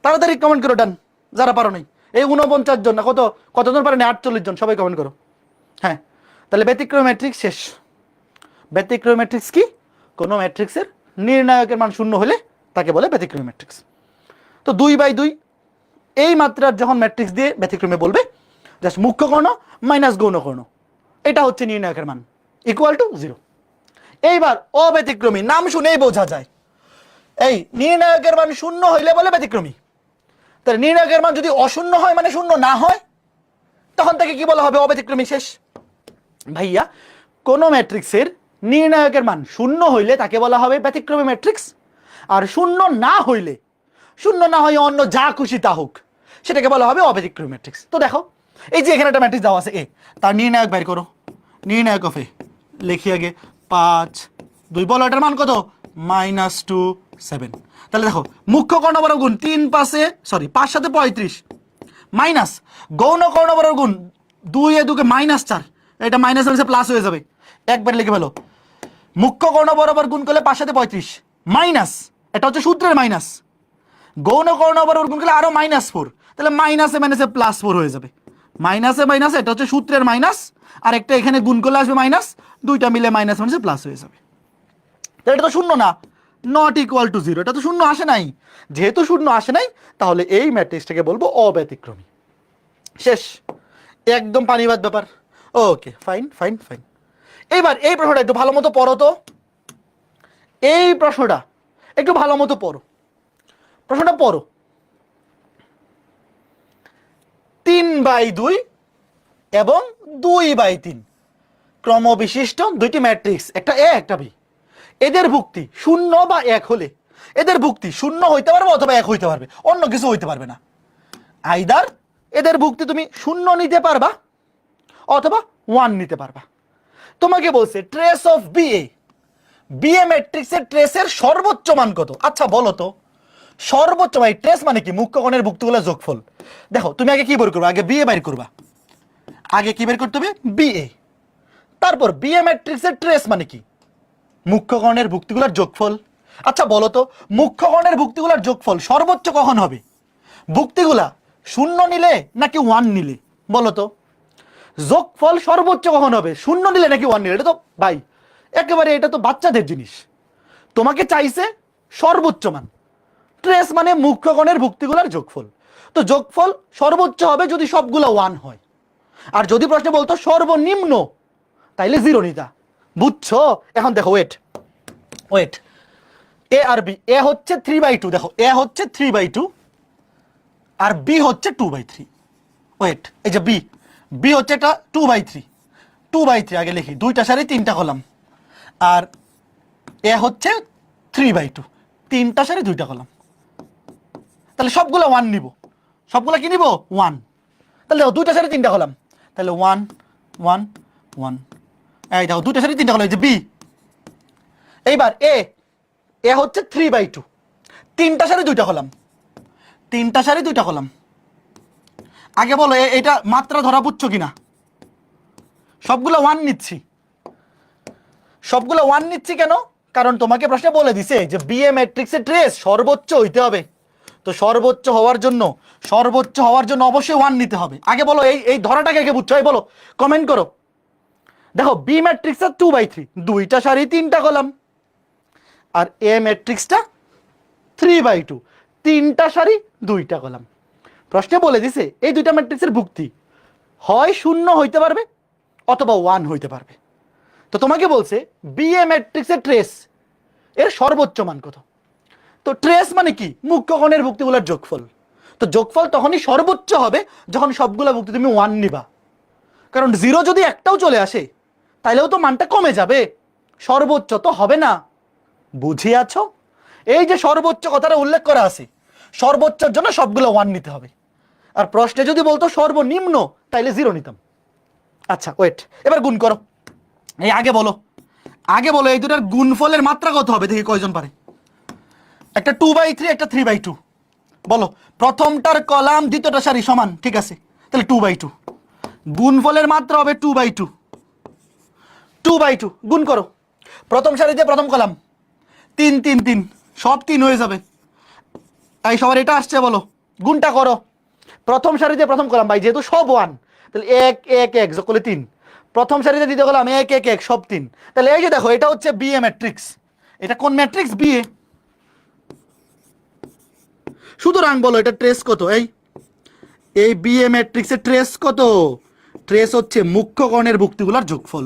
[SPEAKER 1] তাড়াতাড়ি কমেন্ট করো ডান, যারা পারো নাই। এই 49 জন না কতজন পারে না? 48 জন, সবাই কমেন্ট করো। হ্যাঁ, তাহলে ব্যতিক্রম ম্যাট্রিক্স শেষ। ব্যতিক্রম ম্যাট্রিক্স কি? কোনো ম্যাট্রিক্সের নির্ণায়কের মান 0 হলে তাকে বলে ব্যতিক্রম ম্যাট্রিক্স। তো 2/2 এই মাত্রার যখন ম্যাট্রিক্স দিয়ে ব্যতিক্রমে বলবে জাস্ট মুখ্য কর্ণ মাইনাস গৌণ কর্ণ, এটা হচ্ছে নির্ণায়কের মান =0। এইবার অব্যতিক্রমী, নাম শুনেই বোঝা যায় এই নির্ণায়কের মান 0 হইলে বলে ব্যতিক্রমী। তাহলে নির্ণায়কের মান যদি অশূন্য হয়, মানে 0 না হয়, তখন তাকে কি বলা হবে? অব্যতিক্রমী। শেষ ভাইয়া। কোন ম্যাট্রিক্সের নির্ণায়কের মান 0 হইলে তাকে বলা হবে ব্যতিক্রমী ম্যাট্রিক্স, আর 0 না হইলে, 0 না হয় অন্য যা খুশি তা হোক, সেটাকে বলা হবে অব্যতিক্রমী ম্যাট্রিক্স। তো দেখো, এই যে এখানে একটা ম্যাট্রিক্স দেওয়া আছে এ, তার নির্ণায়ক বের করো। নির্ণায়ক অফ এ লিখি আগে 5, 2, বলো এটার মান কত? -2, 7। তাহলে দেখো মুখ্য কর্ণ বরাবর গুণ 3 5 5 7 35 মাইনাস গৌণ কর্ণ বরাবর গুণ 2 এ 2 কে -4, এটা মাইনাস হলে প্লাস হয়ে যাবে, একবার লিখে ফেলো। মুখ্য কর্ণ বরাবর গুণ করলে 5 7 35 মাইনাস, এটা হচ্ছে সূত্রের মাইনাস। গৌণ কর্ণ বরাবর গুণ করলে আরো -4, তাহলে মাইনাসে মাইনাসে +4 হয়ে যাবে। মাইনাসে মাইনাসে, এটা হচ্ছে সূত্রের মাইনাস, আর একটা এখানে গুণ করলে আসবে মাইনাস, দুইটা মিলে মাইনাস মাইনাসে প্লাস হয়ে যাবে। তাহলে এটা তো 0 না, =0, এটা তো 0 আসে নাই। যেহেতু 0 আসে নাই, তাহলে এই ম্যাট্রিক্সটাকে বলবো অব্যতিক্রমী। শেষ, একদম পানিবাদ ব্যাপার। ওকে, ফাইন ফাইন ফাইন। এইবার এই প্রশ্নটা একটু ভালো মতো পড়ো তো। এই প্রশ্নটা একটু ভালো মতো পড়ো, প্রশ্নটা পড়ো। 3/2 এবং 2/3 ক্রমবিশিষ্ট দুইটি ম্যাট্রিক্স, একটা এ একটা বি। এদের ভুক্তি 0 বা 1 হলে, এদের ভুক্তি 0 হইতে পারবে অথবা 1 হইতে পারবে, অন্য কিছু হইতে পারবে না। আইদার এদের ভুক্তি তুমি 0 নিতে পারবা অথবা 1 নিতে পারবা। তোমাকে বলছে ট্রেস অফ বিএ, বিএ ম্যাট্রিক্সের ট্রেসের সর্বোচ্চ মান কত? আচ্ছা বলো তো, সর্বোচ্চ মান, ট্রেস মানে কি? মুখ্য কোণের ভুক্তিগুলোর যোগফল। দেখো তুমি আগে কি বের করবা? আগে বিএ বের করবা। আগে কি বের করতে হবে? বিএ। তারপর বিএ ম্যাট্রিক্সের ট্রেস মানে কি? মুখ্য কোণের ভুক্তিগুলোর যোগফল। আচ্ছা বলো তো, মুখ্য কোণের ভুক্তিগুলোর যোগফল সর্বোচ্চ কখন হবে? ভুক্তিগুলা 0 নিলে নাকি 1 নিলে? বলো তো, যোগফল সর্বোচ্চ কখন হবে? 0 নিলে নাকি 1 নিলে? এটা তো ভাই একেবারে, এটা তো বাচ্চাদের জিনিস। তোমাকে চাইছে সর্বোচ্চ মান, ট্রেস মানে মুখ্য কোণের ভুক্তিগুলোর যোগফল। তো যোগফল সর্বোচ্চ হবে যদি সবগুলো 1 হয়, আর যদি প্রশ্নে বলতো সর্বনিম্ন, তাইলে 0 নিতা। বুঝছো? এখন দেখো, ওয়েট ওয়েট, এ আর বি, এ হচ্ছে 3/2, দেখো এ হচ্ছে 3/2 আর বি হচ্ছে 2/3। ওয়েট, এই যে বি, বি হচ্ছে এটা 2/3, 2/3 আগে লিখি, দুইটা সারি 3টা কলাম, আর এ হচ্ছে 3/2, 3টা সারি 2টা কলাম। তাহলে সবগুলো 1 নিব, সবগুলো কি নিব? 1। তাহলে দেখো 2টা সারি 3টা কলাম, তাহলে 1 1 1। এই দেখো 2টা সারি 3টা কলাম, এই যে বি। এইবার এ, এ হচ্ছে 3/2, 3টা সারি 2টা কলাম, 3টা সারি 2টা কলাম। আগে বলো এটা মাত্রা ধরা বুঝছো কিনা? সবগুলো 1 নিচ্ছি, সবগুলো 1 নিচ্ছি কেন? কারণ তোমাকে প্রশ্নে বলে দিছে যে বিএ ম্যাট্রিক্সের ট্রেস সর্বোচ্চ হইতে হবে। তো সর্বোচ্চ হওয়ার জন্য অবশ্যই 1 নিতে হবে। আগে বলো এই ধরাটাকে আগে বুঝছো, এই বলো, কমেন্ট করো। দেখো বি ম্যাট্রিক্সের 2/3, দুইটা সারি তিনটা কলাম, আর এ ম্যাট্রিক্সটা 3/2, তিনটা সারি দুইটা কলাম। প্রশ্নে বলে দিছে এই দুইটা ম্যাট্রিক্সের ভুক্তি হয় 0 হইতে পারবে অথবা 1 হইতে পারবে। তো তোমাকে বলছে বিএ ম্যাট্রিক্সের ট্রেস এর সর্বোচ্চ মান কত। তো ট্রেস মানে কি? মুখ্য কোণের ভুক্তিগুলোর যোগফল। তো যোগফল তখনই সর্বোচ্চ হবে যখন সবগুলা ভুক্তি তুমি 1 নিবা, কারণ 0 যদি একটাও চলে আসে তাইলেও তো মানটা কমে যাবে, সর্বোচ্চ তো হবে না। বুঝে আছো? এই যে সর্বোচ্চ কথাটা উল্লেখ করা আছে, সর্বোচ্চের জন্য সবগুলো 1 নিতে হবে। আর প্রশ্নে যদি বলতো সর্বনিম্ন, তাইলে 0 নিতাম। আচ্ছা ওয়েট, এবার গুণ করো। এই আগে বলো এই দুটার গুণফলের মাত্রা কত হবে, দেখি কয়জন পারে। একটা 2/3, একটা 3/2। বলো, প্রথমটার কলাম দ্বিতীয়টা সারি সমান, ঠিক আছে, তাহলে 2/2। গুণফলের মাত্রা হবে 2/2। 2/2 গুণ করো। প্রথম সারিতে প্রথম কলাম 3 3 3, সব 3 হয়ে যাবে। তাই সবার এটা আসছে, বলো গুণটা করো। প্রথম সারিতে প্রথম কলাম ভাই, যেহেতু সব 1, তাহলে 1 1 1 যোগ করলে 3। প্রথম সারিতে দ্বিতীয় কলাম 1 1 1, সব 3। তাহলে এই যে দেখো, এটা হচ্ছে বিএ ম্যাট্রিক্স। এটা কোন ম্যাট্রিক্স? বিএ। সুতরাং বলো এটা ট্রেস কত? এই বিএ ম্যাট্রিক্সের ট্রেস কত? ট্রেস হচ্ছে মুখ্য কোণের ভুক্তিগুলোর যোগফল।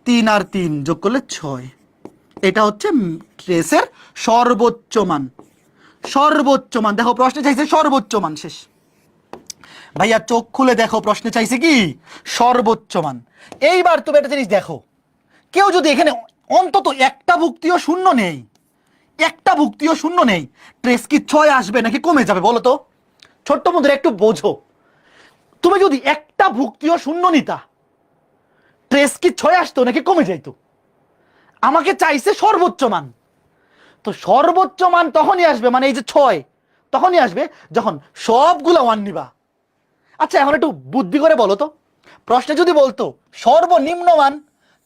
[SPEAKER 1] 3 আর 3 যোগ করলে 6। এটা হচ্ছে ট্রেসের সর্বোচ্চ মান। সর্বোচ্চ মান দেখো, প্রশ্নে চাইছে সর্বোচ্চ মান। শেষ ভাইয়া, চোখ খুলে দেখো, প্রশ্নে চাইছে কি? সর্বোচ্চ মান। এইবার তুমি একটা জিনিস দেখো, কেউ যদি এখানে অন্তত একটা ভুক্তিও শূন্য নেই, ট্রেস কি 6 আসবে নাকি কমে যাবে বলো তো? ছোট্ট বন্ধুরা একটু বোঝো, তুমি যদি একটা ভুক্তিও শূন্য নিতা, ট্রেস কি 6 আসতো নাকি কমে যাইতো? আমাকে চাইছে সর্বোচ্চ মান। তো সর্বোচ্চ মান তখনই আসবে, মানে এই যে 6 তখনই আসবে যখন সবগুলো 1 নিবা। আচ্ছা এখন একটু বুদ্ধি করে বলো তো, প্রশ্নে যদি বলতো সর্বনিম্ন মান,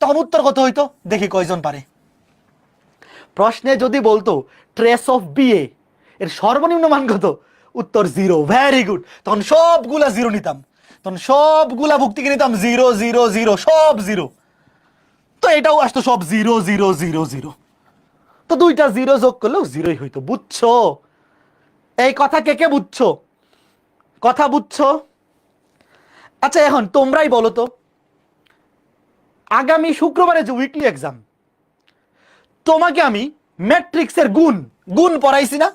[SPEAKER 1] তখন উত্তর কত হইতো, দেখি কয়জন পারে। প্রশ্নে যদি বলতো ট্রেস অফ বিএ এর সর্বনিম্ন মান কত, উত্তর 0। Very good. তখন সবগুলা 0 নিতাম, তখন সবগুলা ভুক্তিকে নিতাম 0 0 0, সব 0। তো এটাও আসতো সব 0 0 0 0। তো দুইটা 0 যোগ করলেও 0ই হইতো। বুঝছো এই কথা? কে বুঝছো? কথা বুঝছো? আচ্ছা এখন তোমরাই বলো তো, আগামী শুক্রবারে যে উইকলি এক্সাম, তোমাকে আমি ম্যাট্রিক্সের গুণ পড়াইছি না?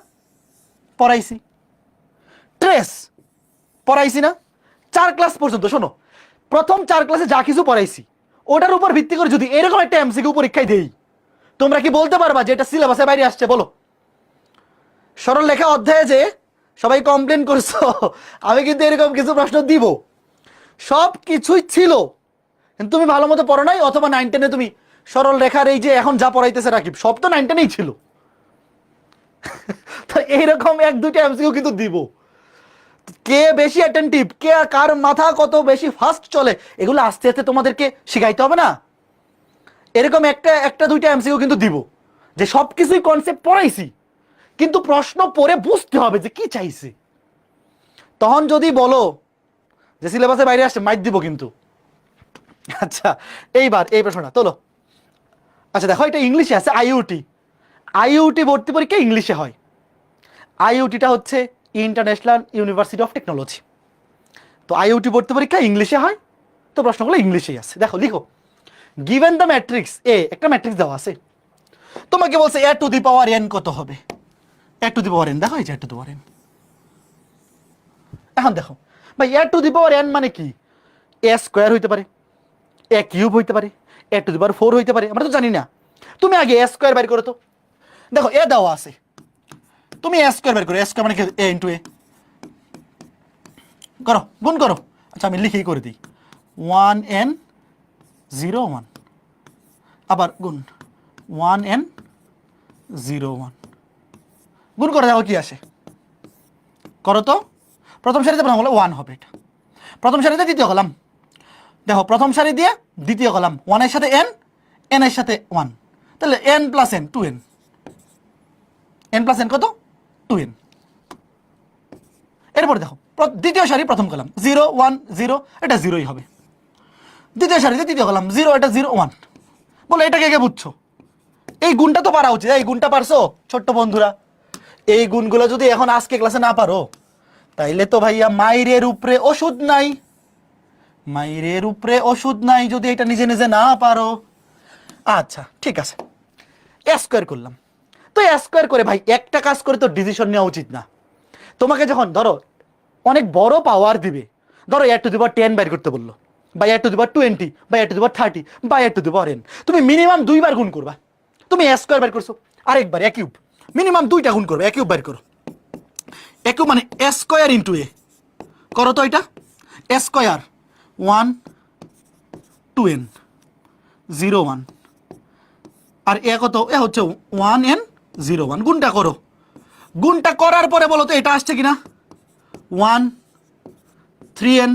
[SPEAKER 1] পড়াইছি। ট্রেস পড়াইছি না? 4 ক্লাস পর্যন্ত। শোনো, প্রথম 4 ক্লাসে যা কিছু পড়াইছি ওটার উপর ভিত্তি করে যদি এরকম একটা এমসিকিউ পরীক্ষায় দেই, তোমরা কি বলতে পারবা যে এটা সিলেবাসের বাইরে আসছে? বলো। সরল লেখা অধ্যায়ে যে সবাই কমপ্লেন করছো, আমি কিন্তু এরকম কিছু প্রশ্ন দিব, সব কিছুই ছিল, কিন্তু তুমি ভালো মতো পড়ো নাই, অথবা 9 10-এ তুমি সরল রেখার এই যে এখন যা পড়াইতেছে রাকিব, সব তো 9 10-এই ছিল। তো এইরকম 1-2টা এমসিকিউ কিন্তু দিব। কে বেশি অ্যাটেন্টিভ, কে কার মাথা কত বেশি ফাস্ট চলে, এগুলো আস্তে আস্তে তোমাদেরকে শিখাইতে হবে না? এরকম একটা 2টা এমসিকিউ কিন্তু দিব, যে সব কিছুই কনসেপ্ট পড়াইছি, কিন্তু প্রশ্ন পড়ে বুঝতে হবে যে কি চাইছে। তখন যদি বলো যে সিলেবাসের বাইরে আসছে, মাইট দিব কিন্তু। আচ্ছা এইবার এই প্রশ্নটা তোলো। আচ্ছা দেখো, এটা ইংলিশে আছে, আইইউটি ভর্তি পরীক্ষা ইংলিশে হয়। আইইউটিটা হচ্ছে ইন্টারন্যাশনাল ইউনিভার্সিটি অফ টেকনোলজি। তো আইইউটি ভর্তি পরীক্ষা ইংলিশে হয়, তো প্রশ্নগুলো ইংলিশেই আছে। দেখো লিখো, গিভেন দ্য ম্যাট্রিক্স এ, একটা ম্যাট্রিক্স দেওয়া আছে, তোমাকে বলছে a two the power n কত হবে। a two the power n, দেখো এই যে a two the power n। এখন দেখো ভাই, a two the power n মানে কি? a স্কোয়ার হইতে পারে, a কিউব হইতে পারে, a টু দি পাওয়ার 4 হইতে পারে, আমরা তো জানি না। তুমি আগে a স্কোয়ার বের করো তো। দেখো a দেওয়া আছে, তুমি a স্কোয়ার বের করো। a স্কোয়ার মানে কি? a ইন্টু a করো, গুণ করো। আচ্ছা আমি লিখেই করে দিই, 1n 0 1, আবার গুণ 1n 0 1, গুণ করে দেখো কি আসে, করো তো। প্রথম সারিতে প্রথম কলাম 1 হবে, এটা প্রথম সারিতে দ্বিতীয় কলাম। দেখো প্রথম সারি দিয়ে দ্বিতীয় কলাম, 1 এর সাথে n, n এর সাথে 1, তাহলে n plus n 2n, n plus n কত 2n। এরপর দেখো দ্বিতীয় সারি প্রথম কলাম 0 1 0, এটা 0ই হবে। দ্বিতীয় সারিতে তৃতীয় কলাম 0, এটা 0 1। বলো এটাকে কে বুঝছো? এই গুণটা তো পারা উচিত। এই গুণটা পারছো ছোট্ট বন্ধুরা? এই গুণগুলো যদি এখন আজকে ক্লাসে না পারো তাইলে তো ভাইয়া মাইরের উপরে ওষুধ নাই, মাইরের উপরে ওষুধ নাই যদি এটা নিজে নিজে না পারো। আচ্ছা ঠিক আছে, স্কোয়ার করলাম। তো স্কোয়ার করে ভাই একটা কাজ করে তো ডিসিশন নেওয়া উচিত না? তোমাকে যখন ধরো অনেক বড় পাওয়ার দিবে, ধরো এর টু দি পাওয়ার 10 বাইর করতে বললো, বা এর টু দি পাওয়ার 20, বা এর টু দি পাওয়ার 30, বা এর টু দি পাওয়ার n, তুমি মিনিমাম 2বার গুণ করবা। তুমি স্কোয়ার বাইর করছো, আরেকবার এ কিউব, মিনিমাম 2টা গুণ করবে। এ কিউব বাইর করো, এ কিউব মানে স্কোয়ার ইন্টু এ করো তো, এটা স্কোয়ার 1 2n 0 1, আর এ কত, এ হচ্ছে 1n 0 1। গুণটা করো, গুণটা করার পরে বলো তো এটা আসছে কিনা 1 3n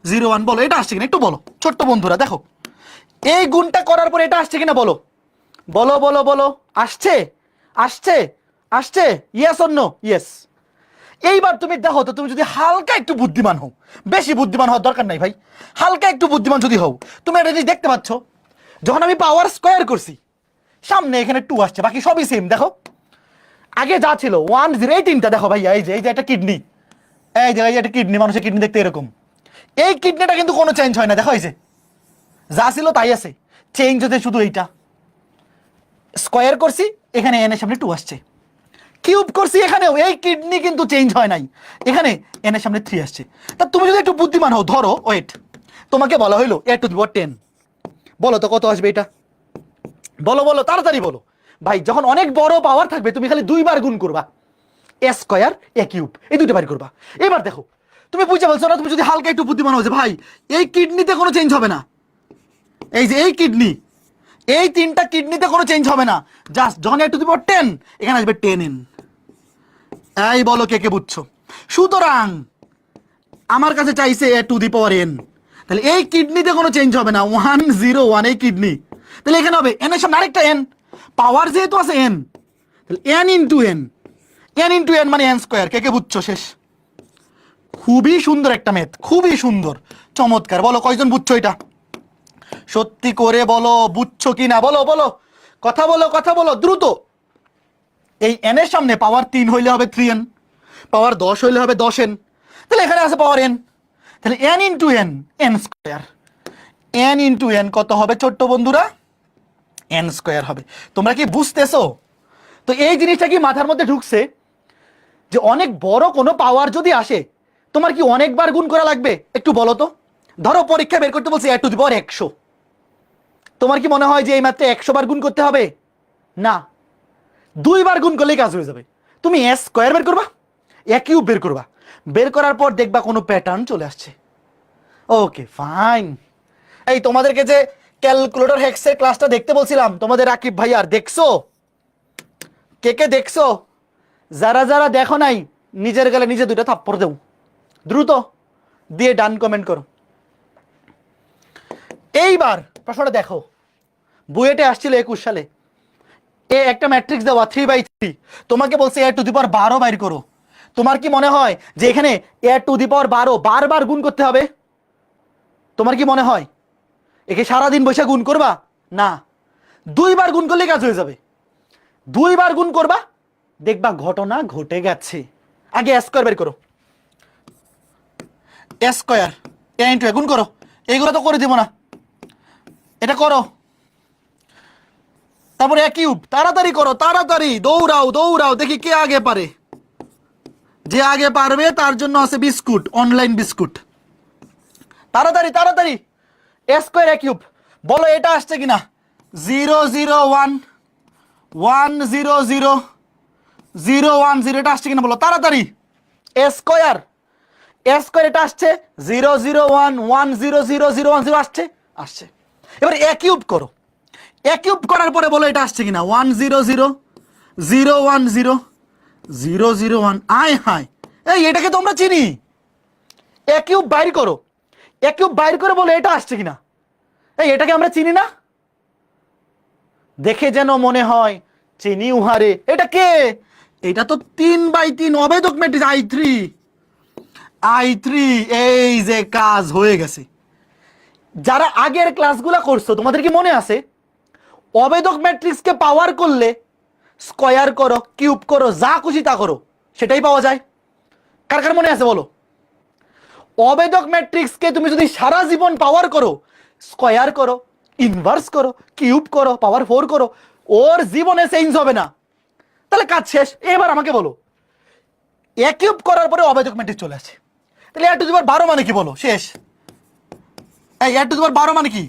[SPEAKER 1] 0 1। বলো এটা আসছে কিনা, একটু বলো ছোট্ট বন্ধুরা। দেখো এই গুণটা করার পরে এটা আসছে কিনা বলো, বলো বলো বলো। আসছে আসছে আসছে, ইয়েস অর নো? ইয়েস। এইবার তুমি দেখো তো, তুমি যদি হালকা একটু বুদ্ধিমান হও, বেশি বুদ্ধিমান হওয়ার দরকার নাই ভাই, হালকা একটু বুদ্ধিমান যদি হও, তুমি এটা যদি দেখতে পাচ্ছ, যখন আমি পাওয়ার স্কোয়ার করছি সামনে এখানে 2 আসছে, বাকি সবই সেম। দেখো আগে যা ছিল 1 0, এই তিনটা দেখো ভাইয়া, এই যে একটা কিডনি, এই যে একটা কিডনি, মানুষের কিডনি দেখতে এরকম। এই কিডনিটা কিন্তু কোনো চেঞ্জ হয় না, দেখো এই যে যা ছিল তাই আছে, চেঞ্জ হতে শুধু এইটা। স্কোয়ার করছি, এখানে n এর সামনে 2 আসছে। কিউব করছি, এখানেও এই কিডনি কিন্তু চেঞ্জ হয় নাই, এখানে n এর সামনে 3 আসছে। তা তুমি যদি একটু বুদ্ধিমান হও, ধরো ওয়েট, তোমাকে বলা হইলো a টু দি পাওয়ার 10, বলো তো কত আসবে এটা? বলো বলো তাড়াতাড়ি বলো। ভাই যখন অনেক বড় পাওয়ার থাকবে তুমি খালি 2বার গুণ করবা, এ স্কোয়ার এ কিউব, এই দুটো বার করবা। এবার দেখো তুমি বুঝে বলছো না, তুমি যদি হালকা একটু বুদ্ধিমান হও যে ভাই এই কিডনিতে কোনো চেঞ্জ হবে না, এই যে এই কিডনি, এই 3টা কিডনিতে কোনো চেঞ্জ হবে না, জাস্ট যখন এ টু দি পাওয়ার 10 এখানে আসবে 10n। এই বলো কে কে বুঝছো? সুতরাং আমার কাছে চাইছে এ টু দি পাওয়ার n, তাহলে এই কিডনিতে কোনো চেঞ্জ হবে না, 1 0 1 এই কিডনি, তাহলে এখানে হবে n এর সামনে আরেকটা n, পাওয়ার যেহেতু আছে n, তাহলে n into n, n into n মানে n স্কোয়ার। কে কে বুঝছো? শেষ। খুবই সুন্দর একটা ম্যাথ, খুবই সুন্দর, চমৎকার। বলো কয়জন বুঝছো এটা? সত্যি করে বলো বুঝছো কি না, বলো বলো, কথা বলো কথা বলো দ্রুত। এই n এর সামনে পাওয়ার 3 হইলে হবে 3n, পাওয়ার 10 হইলে হবে 10n, তাহলে এখানে আছে পাওয়ার n, তাহলে n into n, n square. n into n কত হবে ছোট্ট বন্ধুরা? n স্কোয়ার হবে। তোমরা কি বুঝতেছো? তো এই জিনিসটা কি মাথার মধ্যে ঢুকছে যে অনেক বড় কোনো পাওয়ার যদি আসে তোমার কি অনেকবার গুণ করা লাগবে? একটু বলো তো। ধরো পরীক্ষা বের করতে বলছি এ টু দি পাওয়ার 100, তোমার কি মনে হয় যে এই মাত্র 100 বার গুণ করতে হবে? না, 2বার গুণ করলেই কাজ হয়ে যাবে। তুমি এ স্কোয়ার বের করবা, এ কিউব বের করবা, বের করার পর দেখবা কোনো প্যাটার্ন চলে আসছে। Okay fine. এই তোমাদেরকে যে ক্যালকুলেটর হেক্সের ক্লাসটা দেখতে বলছিলাম তোমাদের রাকিব ভাই, আর দেখছো? কে কে দেখছো? যারা যারা দেখো নাই নিজের গেলে নিজে 2টা থাপ্পড় দেও, দ্রুত দিয়ে ডান কমেন্ট করো। এইবার প্রশ্নটা দেখো, বুয়েটে আসছিল 21 সালে, এ একটা ম্যাট্রিক্স দেওয়া 3/3, তোমাকে বলছে এ টু দি পাওয়ার 12 বাইর করো। তোমার কি মনে হয় যে এখানে এ টু দি পাওয়ার 12 বারবার গুণ করতে হবে? তোমার কি মনে হয় একে সারাদিন বসে গুণ করবা? না, 2বার গুণ করলে কাজ হয়ে যাবে। 2বার গুণ করবা, দেখবা ঘটনা ঘটে গেছে। আগে স্কোয়ার বের করো, স্কোয়ার এ ইন্টু এ গুণ করো, এইগুলো তো করে দিব না, এটা করো। তারপরে এ কিউব, তাড়াতাড়ি করো, তাড়াতাড়ি দৌড়াও দৌড়াও, দেখি কে আগে পারে। যে আগে পারবে তার জন্য আছে বিস্কুট, অনলাইন বিস্কুট। তাড়াতাড়ি তাড়াতাড়ি, এ স্কোয়ার এ কিউব, বলো এটা আসছে কিনা? 0 0 1 1 0 0 0 1 0, এটা আসছে কিনা বলো তাড়াতাড়ি। এ স্কোয়ার, এ স্কোয়ার এটা আসছে 0 0 1 1 0 0 0 1 0 আসছে, আসছে। এবার এ কিউব করো, এ কিউব করার পরে বলো এটা আসছে কিনা? 1 0 0 0 1 0 0 0 1। আয় হায়, এই এটাকে তোমরা চিনি। এ কিউব বাইর করো, এ কিউব বাইর করে বলো এটা আসছে কিনা? এই এটাকে আমরা চিনি না? দেখে যেন মনে হয় চিনি উহারে। এটা কে? এটা তো 3/3 অবেদক ম্যাট্রিক্স I3। এই যে কাজ হয়ে গেছে। যারা আগের ক্লাসগুলো করছো তোমাদের কি মনে আছে অবেদক ম্যাট্রিক্সকে পাওয়ার করলে স্কয়ার করো, কিউব করো, যা খুশি তা করো, সেটাই পাওয়া যায়? কার কার মনে আছে বলো? অবেদক ম্যাট্রিক্সকে তুমি যদি সারা জীবন পাওয়ার করো, স্কয়ার করো, ইনভার্স করো, কিউব করো, পাওয়ার 4 করো, ওর জীবনে চেঞ্জ হবে না। তাহলে কাজ শেষ। এবার আমাকে বলো এ কিউব করার পরে অবেদক ম্যাট্রিক্স চলে আসে, তাহলে এ টু দি পাওয়ার 12 মানে কি? বলো শেষ। এই এ টু দি পাওয়ার 12 মানে কি?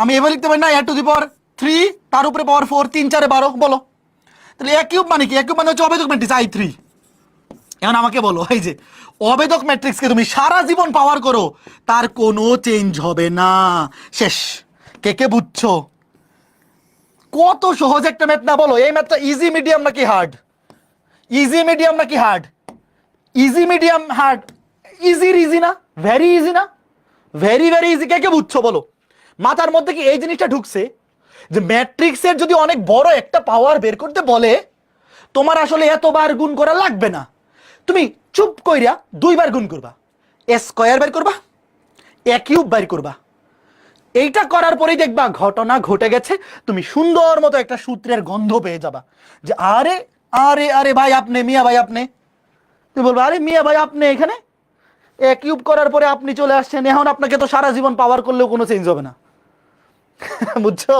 [SPEAKER 1] আমি এবার লিখতে পারি না এ টু দি পাওয়ার 3 তার উপরে পাওয়ার 4, 3 4 12। বলো তাহলে এ কিউব মানে কি? এ কিউব মানে হচ্ছে অবেদক ম্যাট্রিক্স I3। এখন আমাকে বলো এই যে অবেদক ম্যাট্রিক্সকে তুমি সারা জীবন পাওয়ার করো, তার কোনো চেঞ্জ হবে না। শেষ। কে কে বুঝছো? কত সহজ একটা ম্যাথ না বলো? এই ম্যাথটা ইজি মিডিয়াম নাকি হার্ড? ইজি মিডিয়াম নাকি হার্ড? Easy medium hard? ইজির ইজি না? ভেরি ইজি না? Very very easy. কে কে বুঝছো বলো? মাথার মধ্যে কি এই জিনিসটা ঢুকছে যে ম্যাট্রিক্সের যদি অনেক বড় একটা পাওয়ার বের করতে বলে তোমার আসলে এতবার গুণ করা লাগবে না, তুমি চুপ কইরা 2বার গুণ করবা, এ স্কয়ার বের করবা, এ কিউব বের করবা। এইটা করার পরেই দেখবা ঘটনা ঘটে গেছে। তুমি সুন্দর মতো একটা সূত্রের গন্ধ পেয়ে যাবা যে আরে আরে আরে ভাই আপনি, মিয়া ভাই আপনি। তুমি বলবা আরে মিয়া ভাই আপনি এখানে এ কিউব করার পরে আপনি চলে আসছেন, এখন আপনাকে তো সারা জীবন পাওয়ার করলেও কোনো চেঞ্জ হবে না। বুঝছো?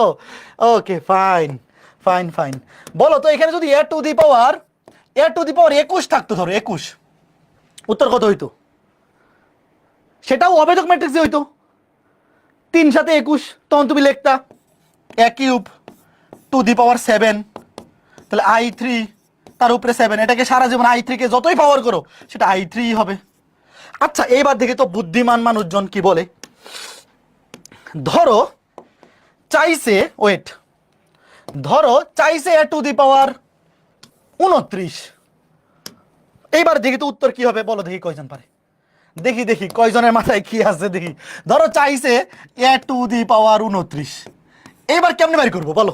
[SPEAKER 1] ওকে ফাইন ফাইন ফাইন। বলো তো এখানে যদি এ টু দি পাওয়ার 21 থাকতো, ধরো 21, উত্তর কত হইতো? সেটাও অবেদক ম্যাট্রিক্সে হইতো। 3 সাথে 21, তখন তুমি লিখতা এ কিউব টু দি পাওয়ার 7, তাহলে I3 তার উপরে 7। এটাকে সারা জীবন I3 কে যতই পাওয়ার করো সেটা I3 হবে। আচ্ছা এইবার দেখি তো বুদ্ধিমান মানুষজন কি বলে। ধরো চাইছে এ টু দি পাওয়ার 29। এইবার দেখি তো উত্তর কি হবে, বলো দেখি কয়জন পারে। দেখি দেখি কয়জনের মাথায় কি আছে দেখি। ধরো চাইছে এ টু দি পাওয়ার 29, এইবার কেমনে বের করবো বলো?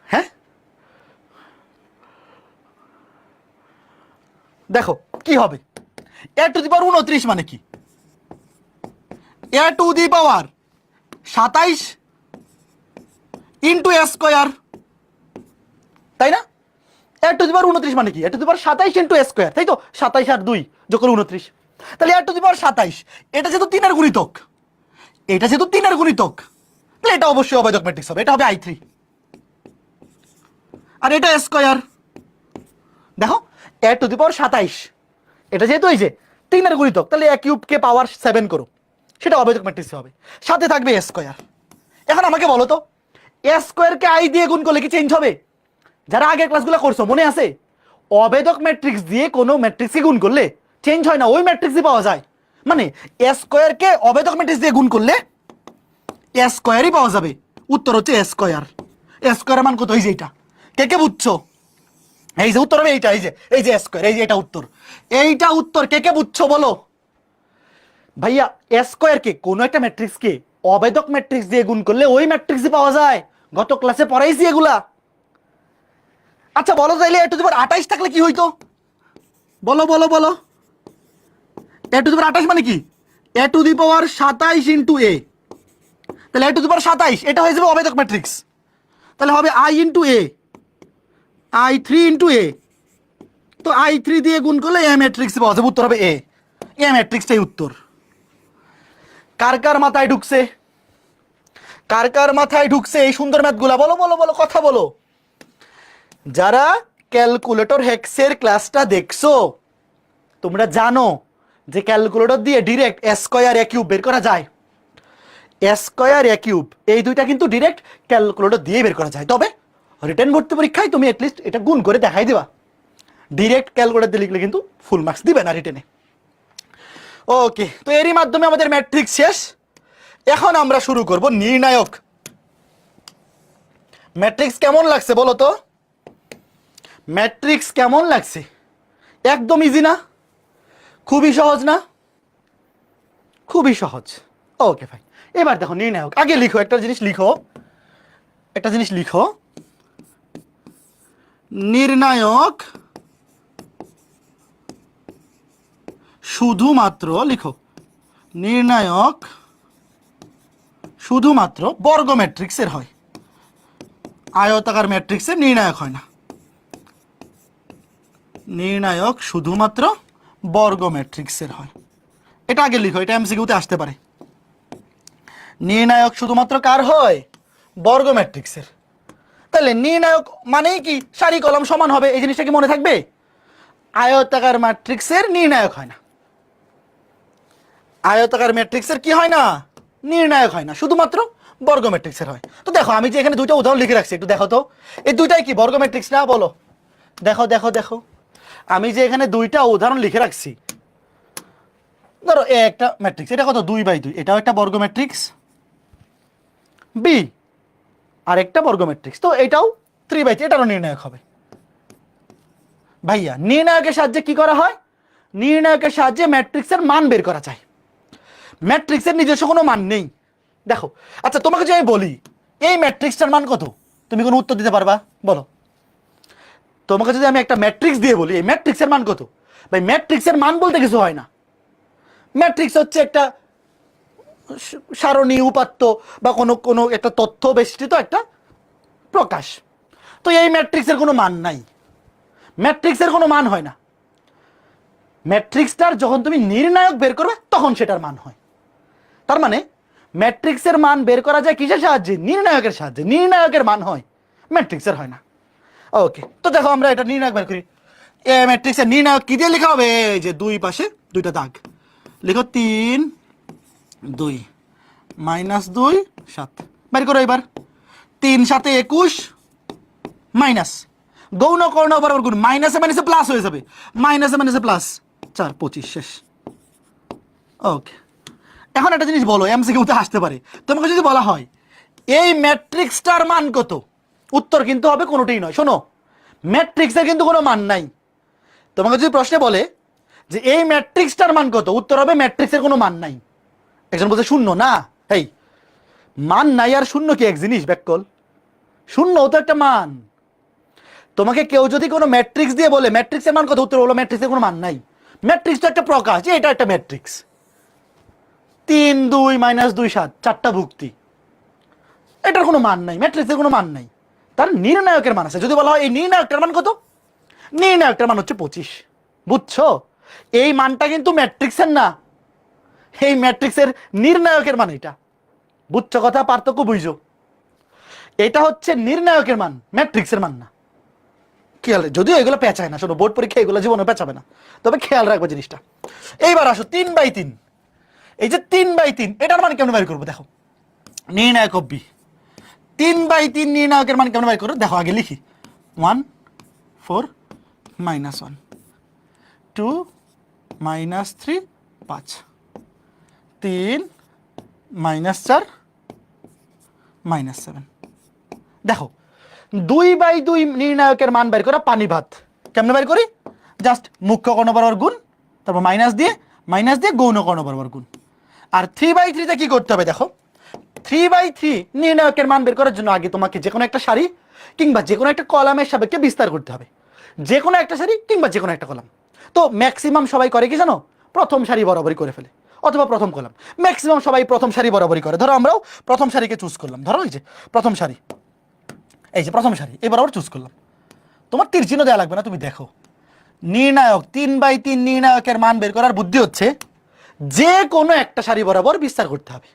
[SPEAKER 1] হ্যাঁ দেখো কি হবে। এ টু দি পাওয়ার 29 মানে কি? A to the power 27 into A square, তাই না? এ টু দি পাওয়ার 29 মানে কি? A to the power 27 into A square, তাই তো? 27 আর 2 যোগ করে 29। তাহলে এ টু দি পাওয়ার 27, এটা যেহেতু 3 এর গুণিতক, তাহলে এটা অবশ্যই অবেদক ম্যাট্রিক্স হবে। এটা হবে I3। আর এটা স্কয়ার, দেখো এ টু দি পাওয়ার 27, এটা যেহেতু এই যে 3 এর গুণিতক, তাহলে এ কিউব কে পাওয়ার 7 করো, সেটা অবেদক ম্যাট্রিক্স হবে। সাথে থাকবে এ স্কয়ার। এখন আমাকে বলো তো এ স্কয়ার কে I দিয়ে গুণ করলে কি চেঞ্জ হবে? যারা আগের ক্লাসগুলো করছো মনে আছে অবেদক ম্যাট্রিক্স দিয়ে কোনো ম্যাট্রিক্সকে গুণ করলে চেঞ্জ হয় না, ওই ম্যাট্রিক্সই পাওয়া যায়। মানে এ স্কয়ার কে অবেদক ম্যাট্রিক্স দিয়ে গুণ করলে এ স্কয়ারই পাওয়া যাবে। উত্তর হচ্ছে এ স্কয়ার। এ স্কয়ারের মান কত? এই যে এটা। কে কে বুঝছো? এই যে উত্তর হবে এইটা, এই যে স্কয়ার, এই যে এটা উত্তর। এইটা উত্তর। কে কে বুঝছো বলো? ভাইয়া এ স্কয়ার কে কোনো একটা ম্যাট্রিক্স কে অবেদক ম্যাট্রিক্স দিয়ে গুণ করলে ওই ম্যাট্রিক্সই পাওয়া যায়। গত ক্লাসে পড়াইছি এগুলা। আচ্ছা বলো তাইলে এ টু দি পাওয়ার 28 থাকলে কি হইতো? বলো বলো বলো। এ টু দি পাওয়ার 28 মানে কি? A to the power 27 into এ, তাহলে এ টু দি পাওয়ার 27 এটা হয়ে যাবে অবেদক ম্যাট্রিক্স। তাহলে হবে I into A, I3 into A. তো I3 দিয়ে গুণ করলে এ ম্যাট্রিক্স পাওয়া যাবে। উত্তর হবে এ। এ ম্যাট্রিক্সটাই উত্তর। কার কার মাথায় ঢুকছে? কার কার মাথায় ঢুকছে এই সুন্দর ম্যাথগুলা? বলো বলো বলো, কথা বলো। যারা ক্যালকুলেটর হেক্সের ক্লাসটা দেখছো তোমরা জানো যে ক্যালকুলেটর দিয়ে ডিরেক্ট এ স্কয়ার এ কিউব বের করা যায়। এ স্কয়ার এ কিউব এই দুইটা কিন্তু ডিরেক্ট ক্যালকুলেটর দিয়ে বের করা যায়। তবে রিটেন ভর্তি পরীক্ষায় তুমি অ্যাটলিস্ট এটা গুণ করে দেখাই দিবা। ডিরেক্ট ক্যালকুলেটর দিয়ে লিখলে কিন্তু ফুল মার্কস দিবে না রিটেনে। ওকে, তো এরই মাধ্যমে আমাদের ম্যাট্রিক্স শেষ। এখন আমরা শুরু করব নির্ণায়ক। ম্যাট্রিক্স কেমন লাগছে বলো তো? ম্যাট্রিক্স কেমন লাগছে? একদম ইজি না? খুবই সহজ না? খুবই সহজ। Okay fine. এবার দেখো নির্ণায়ক। আগে লিখো একটা জিনিস লিখো, একটা জিনিস লিখো, নির্ণায়ক শুধুমাত্র লিখো, নির্ণায়ক শুধুমাত্র বর্গ ম্যাট্রিক্সের হয়, আয়তাকার ম্যাট্রিক্সের নির্ণায়ক হয় না। নির্ণায়ক শুধুমাত্র বর্গ ম্যাট্রিক্সের হয়, এটা আগে লিখো, এটা এমসিকিউতে আসতে পারে। নির্ণায়ক শুধুমাত্র কার হয়? বর্গ ম্যাট্রিক্সের। তাহলে নির্ণায়ক মানেই কি সারি কলাম সমান হবে, এই জিনিসটা কি মনে থাকবে? আয়তাকার ম্যাট্রিক্সের নির্ণায়ক হয় না, আয়তাকার ম্যাট্রিক্সের কি হয় না? নির্ণায়ক হয় না, শুধুমাত্র বর্গ ম্যাট্রিক্সের হয়। তো দেখো আমি যে এখানে দুইটা উদাহরণ লিখে রাখছি, একটু দেখো তো এই দুইটাই কি বর্গ ম্যাট্রিক্স না? বলো, দেখো দেখো দেখো, আমি যে এখানে দুইটা উদাহরণ লিখে রাখছি, ধরো এ একটা ম্যাট্রিক্স, এটা কত 2/2, এটাও একটা বর্গ ম্যাট্রিক্স, বি আর একটা বর্গ ম্যাট্রিক্স, তো এটাও 3/3, এটারও নির্ণায়ক হবে। ভাইয়া নির্ণায়কের সাহায্যে কি করা হয়? নির্ণায়কের সাহায্যে ম্যাট্রিক্সের মান বের করা যায়। ম্যাট্রিক্সের নিজস্ব কোনো মান নেই। দেখো আচ্ছা তোমাকে যদি আমি বলি এই ম্যাট্রিক্সটার মান কত, তুমি কোনো উত্তর দিতে পারবা? বলো, তোমাকে যদি আমি একটা ম্যাট্রিক্স দিয়ে বলি এই ম্যাট্রিক্সের মান কত, ভাই ম্যাট্রিক্সের মান বলতে কিছু হয় না। ম্যাট্রিক্স হচ্ছে একটা সারণী, উপাত্ত বা কোনো কোনো একটা তথ্য বেষ্টিত একটা প্রকাশ। তো এই ম্যাট্রিক্সের কোনো মান নাই, ম্যাট্রিক্সের কোনো মান হয় না। ম্যাট্রিক্সটার যখন তুমি নির্ণায়ক বের করবে তখন সেটার মান হয়। তার মানে ম্যাট্রিক্সের মান বের করা যায় কিসের সাহায্যে? নির্ণায়কের সাহায্যে। নির্ণায়কের মান হয়, ম্যাট্রিক্সের হয় না। ওকে, তো দেখো আমরা এটা নির্ণায়ক বের করি। এ ম্যাট্রিক্সের নির্ণায়ক কি দিয়ে লেখা হবে? এই যে দুই পাশে দুইটা দাগ লিখো, 3 2 -2 7 বের করো এবার। 3 7 21 মাইনাস গৌণ কর্ণ বরাবর গুণ, মাইনাসে মাইনাসে প্লাস হয়ে যাবে, মাইনাসে মাইনাসে প্লাস, 4 25 শেষ। ওকে, এখন একটা জিনিস বলো, এমসিকিউতে আসতে পারে, তোমাকে যদি বলা হয় এই ম্যাট্রিক্সটার মান কত, উত্তর কিন্তু হবে কোনোটাই নয়। শোনো, ম্যাট্রিক্সের কিন্তু কোনো মান নাই। তোমাকে যদি প্রশ্নে বলে যে এই ম্যাট্রিক্সটার মান কত, উত্তর হবে ম্যাট্রিক্সের কোনো মান নাই। একজন বলছে শূন্য, না, এই মান নাই আর শূন্য কি এক জিনিস? ব্যাককল, শূন্য তো একটা মান। তোমাকে কেউ যদি কোনো ম্যাট্রিক্স দিয়ে বলে ম্যাট্রিক্সের মান কত, উত্তর হলো ম্যাট্রিক্সের কোনো মান নাই। ম্যাট্রিক্স তো একটা প্রকাশ, যে এটা একটা ম্যাট্রিক্স। 3 2 -2 7 চারটা ভুক্তি, এটার কোনো মান নাই, ম্যাট্রিক্সের কোনো মান নাই। তার নির্ণায়কের মান আছে। যদি বলা হয় এই নির্ণায়কটার মান কত, নির্ণায়কটার মান হচ্ছে 25। বুঝছো? এই মানটা কিন্তু ম্যাট্রিক্সের না, এই ম্যাট্রিক্সের নির্ণায়কের মান এটা। বুঝছো কথা? পার্থক্য বুঝছো? এটা হচ্ছে নির্ণায়কের মান, ম্যাট্রিক্সের মান না। খেয়াল, যদিও এগুলো পেঁচায় না, শোনো বোর্ড পরীক্ষা এগুলো জীবনে পেঁচাবে না, তবে খেয়াল রাখবো জিনিসটা। এইবার আসো 3/3, এই যে 3/3 এটার মান কেমন বের করবো? দেখো নির্ণায়ক বি, 3/3 নির্ণায়কের মান কেমন বের করবো? দেখো আগে লিখি, 1 4 -1 2 -3 5 3 -4 -7। দেখো 2/2 নির্ণায়কের মান বের করা পানি ভাত। কেমনে বের করি? জাস্ট মুখ্য কর্ণ বরাবর গুণ, তারপর মাইনাস দিয়ে গৌণ কর্ণ বরাবর গুণ। আর 3/3 তে কি করতে হবে? দেখো 3/3 নির্ণায়কের মান বের করার জন্য আগে তোমাকে যে কোনো একটা সারি কিংবা যে কোনো একটা কলামের সাপেক্ষে বিস্তার করতে হবে, যে কোনো একটা সারি কিংবা যে কোনো একটা কলাম। তো ম্যাক্সিমাম সবাই করে কি জানো? প্রথম সারি বরাবরই করে ফেলে, অথবা প্রথম কলাম। ম্যাক্সিমাম সবাই প্রথম সারি বরাবরই করে। ধরো আমরাও প্রথম সারিকে চুজ করলাম, ধরো এই যে প্রথম সারি, এই যে প্রথম সারি এই বরাবর চুজ করলাম। তোমার তীর চিহ্ন দেওয়া লাগবে না, তুমি দেখো নির্ণায়ক 3/3 নির্ণায়কের মান বের করার বুদ্ধি হচ্ছে যে কোনো একটা সারি বরাবর বিস্তার করতে হবে।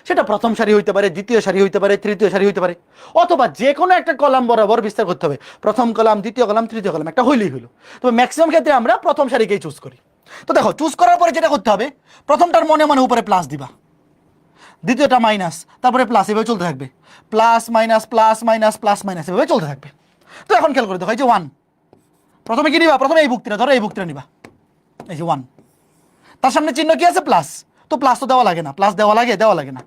[SPEAKER 1] সেটা প্রথম সারি হইতে পারে, দ্বিতীয় সারি হইতে পারে, তৃতীয় সারি হইতে পারে, অথবা যে কোনো একটা কলাম বরাবর বিস্তার করতে হবে। প্রথম কলাম, দ্বিতীয় কলাম, তৃতীয় কলাম, একটা হইলেই হইলো। তবে ম্যাক্সিমাম ক্ষেত্রে আমরা প্রথম সারিকেই চুজ করি। তো দেখো চুজ করার পরে যেটা করতে হবে, প্রথমটার মনে মনে উপরে প্লাস দিবা, দ্বিতীয়টা মাইনাস, তারপরে প্লাস, এভাবে চলতে থাকবে। Plus minus plus minus plus minus এভাবে চলতে থাকবে। তো এখন খেয়াল করে দেখো, এই যে 1, প্রথমে কি নিবা? প্রথমে এই ভুক্তিটা ধরো, এই ভুক্তিটা নিবা, এই যে 1, তার সামনে চিহ্ন কি আছে? প্লাস। তো প্লাস তো দেওয়া লাগে না, প্লাস দেওয়া লাগে না।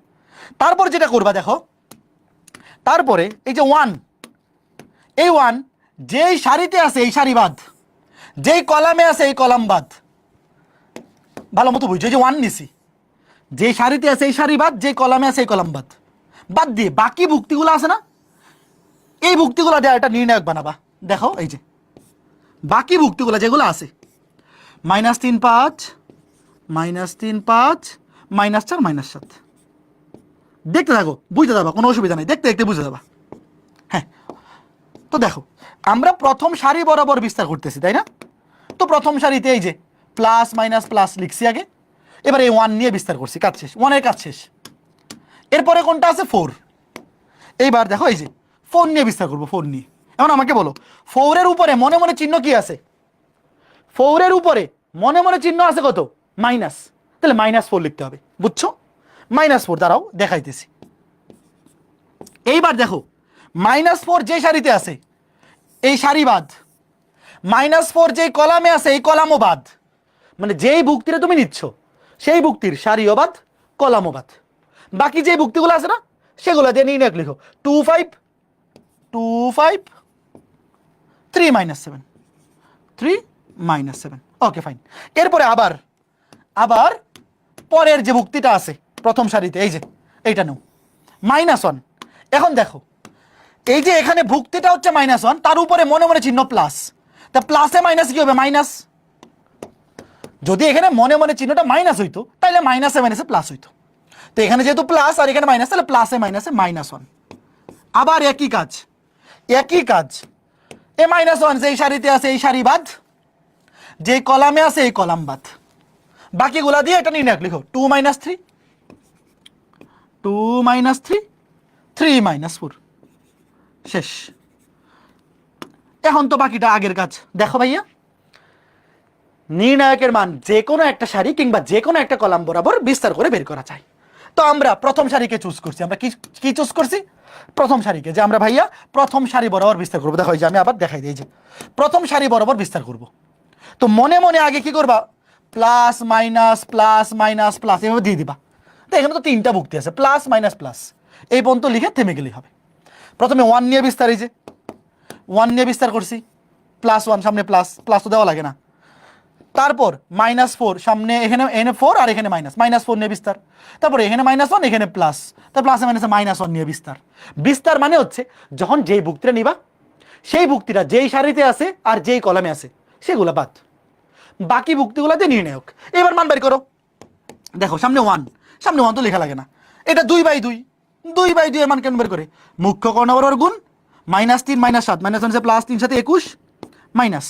[SPEAKER 1] তারপর যেটা করবা দেখো, তারপরে এই যে 1, এই 1 যেই সারিতে আছে এই সারি বাদ, যেই কলামে আছে এই কলাম বাদ। ভালো মতো বুঝছো, এই যে 1 নিছি, যেই সারিতে আছে এই সারি বাদ, যেই কলামে আছে এই কলাম বাদ, বাদ দিয়ে বাকি ভুক্তিগুলো আছে না, এই ভুক্তিগুলো দেওয়া এটা নির্ণায়ক বানাবা। দেখো এই যে বাকি ভুক্তিগুলো যেগুলো আছে -3 5 -3 5 -4 -7, দেখতে থাকো, বুঝতে যাবা, কোনো অসুবিধা নেই, দেখতে দেখতে বুঝে যাবা। হ্যাঁ, তো দেখো আমরা প্রথম সারি বরাবর বিস্তার করতেছি, তাই না? তো প্রথম সারিতে এই যে প্লাস মাইনাস প্লাস লিখছি আগে, এবার এই 1 নিয়ে বিস্তার করছি, কাজ শেষ, 1 এর কাজ শেষ। এরপরে কোনটা আছে 4, এইবার দেখো এই যে 4 নিয়ে বিস্তার করবো, 4 নিয়ে। এখন আমাকে বলো 4 এর উপরে মনে মনে চিহ্ন কি আছে? 4 এর উপরে মনে মনে চিহ্ন আছে কত? মাইনাস, তাহলে -4 লিখতে হবে, বুঝছো? -4, দাঁড়াও দেখাইতেছি। এইবার দেখো -4 যে সারিতে আছে এই সারি বাদ, -4 যে কলামে আছে এই কলামও বাদ, মানে যেই ভুক্তিটা তুমি নিচ্ছ সেই ভুক্তির সারিও বাদ কলামও বাদ। বাকি যে ভুক্তিগুলো আছে না সেগুলো দিয়ে নির্ণায়ক লিখো, 2 5 2 5 3 -7 3 -7, ওকে ফাইন। এরপরে আবার আবার পরের যে ভুক্তিটা আছে প্রথম সারিতে এই যে এইটা নাও, -1। এখন দেখো এই যে এখানে ভুক্তিটা হচ্ছে -1, তার উপরে মনে মনে চিহ্ন প্লাস, তা প্লাসে মাইনাস কি হবে? মাইনাস। যদি এখানে মনে মনে চিহ্নটা মাইনাস হইতো তাহলে মাইনাসে মাইনাসে প্লাস হইতো, তো এখানে যেহেতু প্লাস আর এখানে মাইনাস, তাহলে প্লাসে মাইনাসে -1। আবার একই কাজ এ -1 যে সারিতে আছে এই সারি বাদ, যে কলামে আছে এই কলাম বাদ, বাকিগুলা দিয়ে এটা নির্ণায়ক লিখো, 2 -3 2 -3 3 -4, শেষ। এখন তো বাকিটা আগের কাজ। দেখো ভাইয়া, নির্ণায়কের মান যে কোনো একটা সারি কিংবা যে কোনো একটা কলাম বরাবর বিস্তার করে বের করা যায়। তো আমরা প্রথম সারিকে চুজ করছি, আমরা কি চুজ করছি? প্রথম সারিকে, যে আমরা ভাইয়া প্রথম সারি বরাবর বিস্তার করবো। দেখো এই যে আমি আবার দেখাই দিই, যে প্রথম সারি বরাবর বিস্তার করব। তো মনে মনে আগে কি করবা? Plus minus plus minus plus এভাবে দিয়ে দিবা। তো এখানে তো 3টা ভুক্তি আছে, প্লাস মাইনাস প্লাস, এই পর্যন্ত লিখে থেমে গেলেই হবে। প্রথমে 1 নিয়ে বিস্তার, এই যে 1 নিয়ে বিস্তার করছি, +1 সামনে প্লাস, প্লাস তো দেওয়া লাগে না। তারপর -4 সামনে, এখানে 4 আর এখানে -4 নিয়ে বিস্তার, তারপর এখানে -1 এখানে প্লাস, তার প্লাসে মাইনাসে -1 নিয়ে বিস্তার। বিস্তার মানে হচ্ছে যখন যেই ভুক্তিটা নিবা সেই ভুক্তিটা যেই সারিতে আছে আর যেই কলামে আছে সেগুলো বাদ, বাকি ভুক্তিগুলোতে নির্ণায়ক। এবার মান বের করো। দেখো সামনে 1 তো লেখা লাগে না, এটা 2/2 2/2 এর মান কেন বের করে? মুখ্য কর্ণ বরাবর গুণ -3 -7 -1 +3 সাথে 21 মাইনাস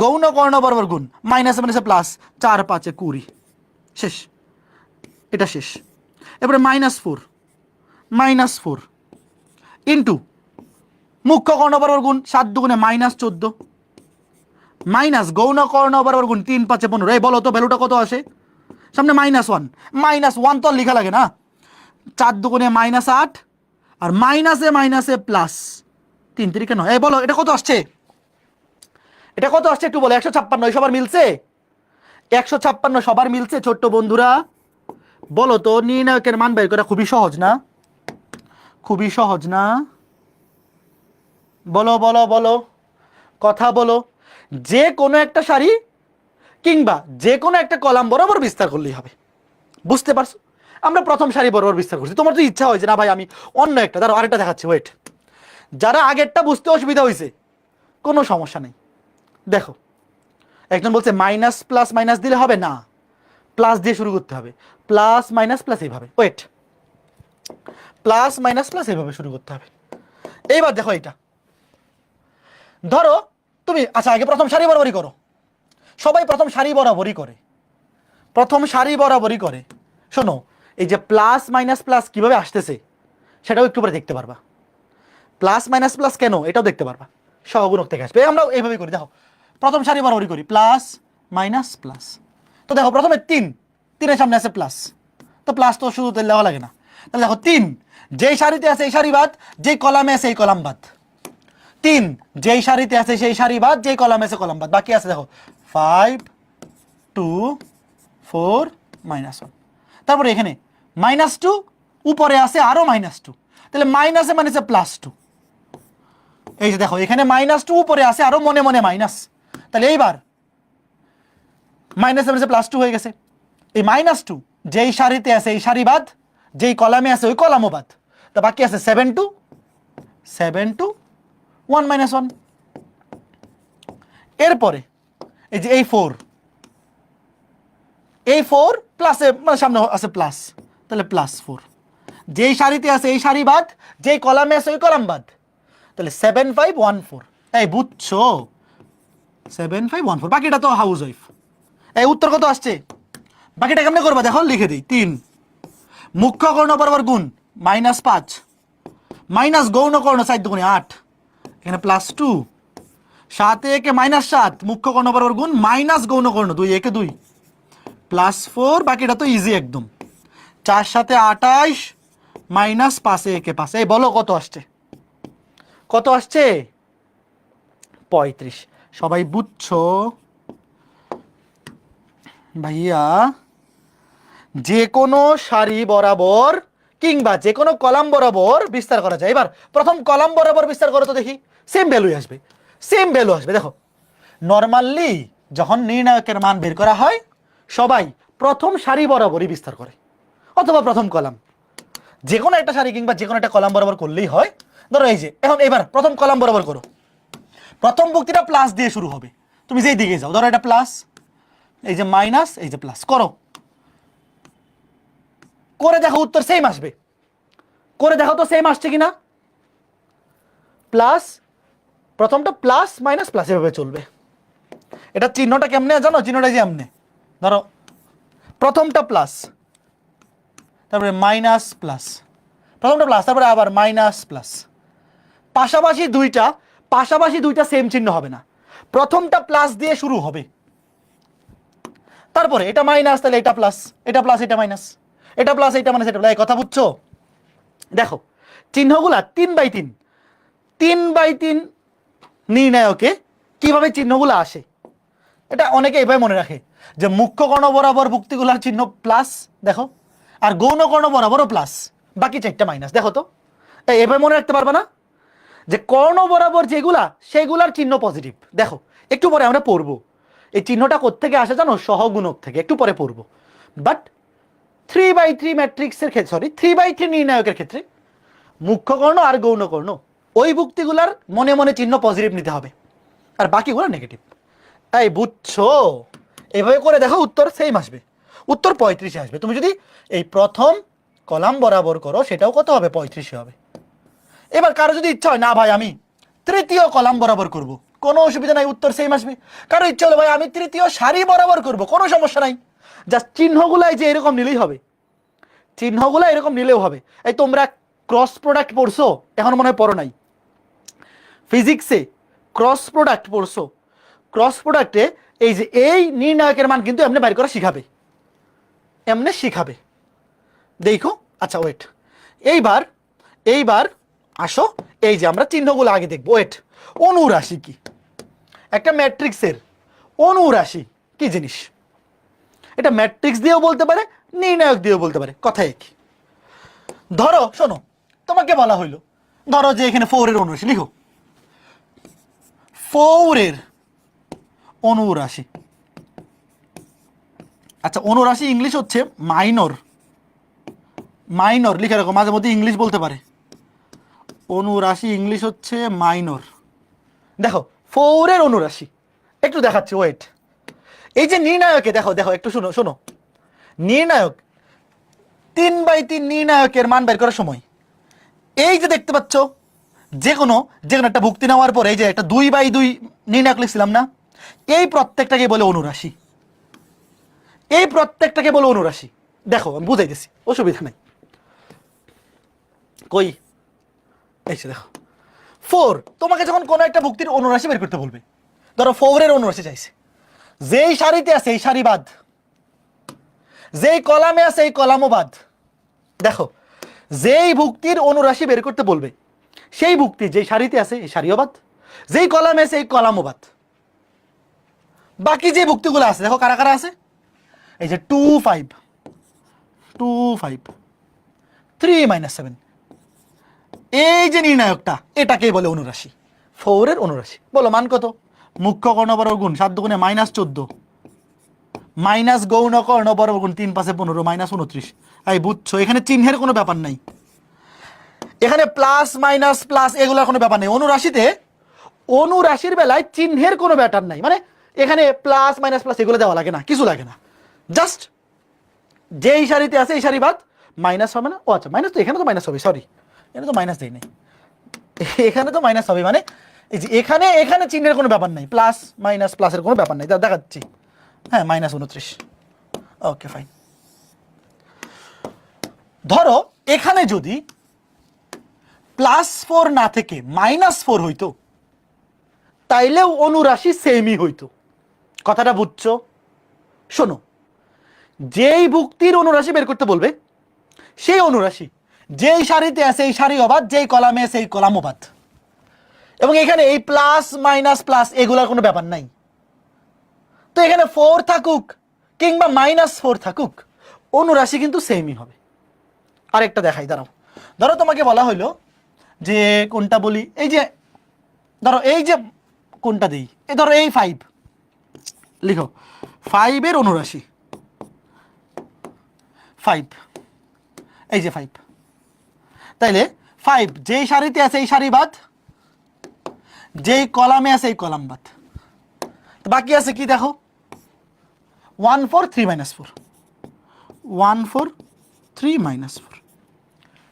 [SPEAKER 1] গৌণ কর্ণ বরাবর গুণ -1 প্লাস 4 5 20, শেষ, এটা শেষ। এরপরে -4 ইন্টু মুখ্য কর্ণ বরাবর গুণ 7 2 -14 মাইনাস গৌণ কর্ণ বরাবর গুণ 3 5 15। এই বলো তো ভ্যালুটা কত আসে? সামনে -1 তো লেখা লাগে না, 4 2 -8 আর মাইনাসে প্লাস 3 3 9। এই বলো এটা কত আসছে? এটা কত আসছে একটু বলো। 156 সবার মিলছে? 156 সবার মিলছে? ছোট্ট বন্ধুরা বলো তো, নির্ণায়কের মান বের করা খুবই সহজ না? খুবই সহজ না? বলো বলো বলো, কথা বলো। যে কোনো একটা সারি কিংবা যে কোনো একটা কলাম বরাবর বিস্তার করলেই হবে, বুঝতে পারছো? আমরা প্রথম সারি বরাবর বিস্তার করছি, তোমার তো ইচ্ছা হয় যে না ভাই আমি অন্য একটা, ধরো আরেকটা দেখাচ্ছি, ওয়েট। যারা আগেরটা বুঝতে অসুবিধা হয়েছে কোনো সমস্যা নেই। দেখো একজন বলছে মাইনাস প্লাস মাইনাস দিলে হবে না, প্লাস দিয়ে শুরু করতে হবে, প্লাস মাইনাস প্লাস এইভাবে, ওয়েট, প্লাস মাইনাস প্লাস এইভাবে শুরু করতে হবে। এইবার দেখো এটা ধরো তুমি, আচ্ছা আগে প্রথম সারি বরাবরই করো, সবাই প্রথম সারি বরাবরই করে, প্রথম সারি বরাবরই করে। শোনো এই যে প্লাস মাইনাস প্লাস কিভাবে আসতেছে সেটাও একটু পরে দেখতে পারবা, প্লাস মাইনাস প্লাস কেন এটাও দেখতে পারবা, সহগুণক থেকে আসবে। আমরা এইভাবেই করি, দেখো প্রথম সারি বরাবরই করি, প্লাস মাইনাস প্লাস। তো দেখো প্রথমে 3 সামনে আছে প্লাস, তো প্লাস তো শুধু দেওয়া লাগে না, তাহলে দেখো 3 যেই সারিতে আছে এই সারি বাদ, যেই কলামে আছে এই কলাম বাদ, 3 যেই সারিতে আছে সেই সারি বাদ, যেই কলামে আছে কলাম বাদ, বাকি আছে দেখো 5 2 4 -1। তারপরে এখানে -2 উপরে আছে আরো -2, তাহলে মাইনাসে মাইনাসে +2। এই যে দেখো এখানে -2 উপরে আছে আরো মনে মনে মাইনাস, তাহলে এইবার মাইনাসে মাইনাসে +2 হয়ে গেছে। এই -2 যেই সারিতে আছে এই সারি বাদ, যেই কলামে আছে ওই কলামও বাদ, তো বাকি আছে 7 2 1 মাইনাস 1। এরপরে এই যে এই 4 প্লাসে মানে সামনে আছে প্লাস, তাহলে +4। যেই সারিতে আছে এই সারি বাদ, যেই কলামে আছে ওই কলাম বাদ, তাহলে 7514। এই বুঝছো? 7514, বাকিটা তো হাউস ওয়াইফ। এই উত্তর কত আসছে? বাকিটা কেমনে করবা দেখো, লিখে দিই। 3 মুখ্য কর্ণ বরাবর গুণ -5 মাইনাস গৌণ কর্ণ 4 দুগুণে 8, এখানে +2 7 একে -7 মুখ্য কর্ণ বরাবর গুণ মাইনাস গৌণ কর্ণ 2 একে 2 +4, বাকিটা তো ইজি একদম। 4 7 28 মাইনাস 5 একে 5। এই বলো কত আসছে? কত আসছে? 35। সবাই বুঝছো? ভাইয়া যে কোনো সারি বরাবর কিংবা যে কোনো কলাম বরাবর বিস্তার করা যায়। এবার প্রথম কলাম বরাবর বিস্তার করো তো দেখি, সেম ভ্যালু আসবে, সেম ভ্যালু আসবে। দেখো নর্মালি যখন নির্ণায়কের মান বের করা হয় সবাই প্রথম সারি বরাবরই বিস্তার করে, অথবা প্রথম কলাম। যে কোনো একটা সারি কিংবা যে কোনো একটা কলাম বরাবর করলেই হয়। ধরো এই যে এখন এবার প্রথম কলাম বরাবর করো। প্রথম ভুক্তিটা প্লাস দিয়ে শুরু হবে, তুমি যেই দিকে যাও। ধরো এটা প্লাস, এই যে মাইনাস, এই যে প্লাস। করো, করে দেখো উত্তর সেম আসবে। করে দেখো তো সেম আসছে কিনা। প্লাস, প্রথমটা প্লাস মাইনাস প্লাস, এভাবে চলবে। এটা চিহ্নটা কেমনে জানো? চিহ্নটা যে এমনে, ধরো প্রথমটা প্লাস, তারপরে মাইনাস প্লাস, প্রথমটা প্লাস, তারপরে আবার মাইনাস প্লাস। পাশাপাশি দুইটা সেম চিহ্ন হবে না। প্রথমটা প্লাস দিয়ে শুরু হবে, তারপরে এটা মাইনাস, তাহলে এটা প্লাস, এটা প্লাস, এটা মাইনাস, এটা প্লাস, এটা মাইনাস, এটা প্লাস। এই কথা বুঝছো? দেখো চিহ্নগুলা 3/3, 3/3 নির্ণায়কে কিভাবে চিহ্নগুলো আসে এটা অনেকে এভাবে মনে রাখে যে মুখ্য কর্ণ বরাবর ভুক্তিগুলার চিহ্ন প্লাস, দেখো, আর গৌণ কর্ণ বরাবরও প্লাস, বাকি 4টা মাইনাস। দেখো তো, এভাবে মনে রাখতে পারবে না যে কর্ণ বরাবর যেগুলা সেগুলার চিহ্ন পজিটিভ। দেখো একটু পরে আমরা পড়বো এই চিহ্নটা কোত্থেকে আসে জানো? সহগুণক থেকে, একটু পরে পড়বো। বাট 3/3 ম্যাট্রিক্সের ক্ষেত্রে, সরি 3/3 নির্ণায়কের ক্ষেত্রে মুখ্য কর্ণ আর গৌণ কর্ণ ওই ভুক্তিগুলার মনে মনে চিহ্ন পজিটিভ নিতে হবে, আর বাকিগুলো নেগেটিভ। এই বুঝছো? এভাবে করে দেখো উত্তর সেম আসবে, উত্তর 35 আসবে। তুমি যদি এই প্রথম কলাম বরাবর করো সেটাও কত হবে? 35 হবে। এবার কারো যদি ইচ্ছা হয় না ভাই আমি তৃতীয় কলাম বরাবর করব, কোনো অসুবিধা নাই, উত্তর সেম আসবে। কারো ইচ্ছা হলো ভাই আমি তৃতীয় সারি বরাবর করব, কোনো সমস্যা নাই, জাস্ট চিহ্নগুলাই যে এরকম নিলেই হবে, চিহ্নগুলো এরকম নিলেও হবে। এই তোমরা ক্রস প্রোডাক্ট পড়ছো? এখন মনে হয় পড়ো নাই। ফিজিক্সে ক্রস প্রোডাক্ট পড়ছো? ক্রস প্রোডাক্টে এই যে এই নির্ণায়কের মান কিন্তু এমনি বাইর করা শিখাবে, এমনি শিখাবে। দেখো, আচ্ছা ওয়েট, এইবার আসো, এই যে আমরা চিহ্নগুলো আগে দেখবো। ওয়েট, অনুরাশি কি? একটা ম্যাট্রিক্সের অনুরাশি কি জিনিস? এটা ম্যাট্রিক্স দিয়েও বলতে পারে, নির্ণায়ক দিয়েও বলতে পারে, কথা একই। ধরো শোনো, তোমাকে বলা হইলো ধরো যে এখানে 4 এর অনুরাশি লিখো, 4 এর অনুরাশি। আচ্ছা অনুরাশি ইংলিশ হচ্ছে মাইনর, মাইনর লিখে রাখো, মাঝে মধ্যে ইংলিশ বলতে পারে। অনুরাশি ইংলিশ হচ্ছে মাইনর। দেখো 4 এর অনুরাশি একটু দেখাচ্ছি, ওয়েট। এই যে নির্ণায়কে দেখো, দেখো একটু শোনো শোনো, নির্ণায়ক 3/3 নির্ণায়কের মান বের করার সময় এই যে দেখতে পাচ্ছ, যে কোনো একটা ভুক্তি নেওয়ার পরে এই যে একটা 2/2 নির্ণায়ক লিখছিলাম না, এই প্রত্যেকটাকে বলে অনুরাশি, এই প্রত্যেকটাকে বলে অনুরাশি। দেখো আমি বুঝাইতেছি, অসুবিধা নাই। কই এই দেখো 4, তোমাকে যখন কোনো একটা ভুক্তির অনুরাশি বের করতে বলবে, ধরো 4 এর অনুরাশি চাইছে, যেই সারিতে আছে এই সারি বাদ, যেই কলামে আছে এই কলামও বাদ। দেখো যেই ভুক্তির অনুরাশি বের করতে বলবে সেই ভুক্তি যেই সারিতে আছে এই সারিও বাদ, যেই কলামে আছে এই কলামও বাদ। বাকি যে ভুক্তিগুলো আছে দেখো কারা কারা আছে, এই যে 2 5 2 5 3 - 7, এই যে নির্ণায়কটা এটাকে বলে অনুরাশি, 4 এর অনুরাশি। বলো মান কত? মুখ্য কর্ণ বরাবর গুণ 7 দুগুণে -14, মাইনাস গৌণ কর্ণ বরাবর গুণ 3 5 15 -29। এই বুঝছো, এখানে চিহ্নের কোনো ব্যাপার নাই, এখানে প্লাস মাইনাস প্লাস এগুলোর কোনো ব্যাপার নেই। অনুরাশিতে অনুরাশির বেলায় চিহ্নের কোনো ব্যাটার নাই, মানে এখানে প্লাস মাইনাস প্লাস এগুলো দেওয়া লাগে না, কিছু লাগে না, জাস্ট যেই সারিতে আছে এই সারি বাদ মাইনাস হবে না। ও আচ্ছা, মাইনাস তো এখানে তো মাইনাস হবে, সরি এখানে তো মাইনাস দেই নাই, এখানে তো মাইনাস হবে, মানে এই যে এখানে এখানে চিহ্নের কোনো ব্যাপার নাই, প্লাস মাইনাস প্লাসের কোনো ব্যাপার নাই, দেখাচ্ছি। হ্যাঁ, -29। Okay fine. ধরো এখানে যদি +4 না থেকে -4 হইতো, তাইলেও অনুরাশি সেমই হইতো। কথাটা বুঝছো? শোনো, যেই ভুক্তির অনুরাশি বের করতে বলবে সেই অনুরাশি যেই সারিতে আছে এই সারি অবাধ, যেই কলামে আছে এই কলাম অবাধ, এবং এখানে এই প্লাস মাইনাস প্লাস এগুলার কোনো ব্যাপার নাই। তো এখানে 4 থাকুক কিংবা -4 থাকুক, অনুরাশি কিন্তু সেমই হবে। আরেকটা দেখাই, দাঁড়াও। ধরো তোমাকে বলা হইলো যে কোনটা বলি, এই যে ধরো এই যে কোনটা দেই, এই ধরো এই 5 লিখো, 5 এর অনুরাশি 5, এই যে 5, তাইলে 5 যেই সারিতে আছে এই সারি বাদ, যেই কলামে আছে এই কলাম বাদ, বাকি আছে কি দেখো, 1 4 3 -4, 1 4 3 -4,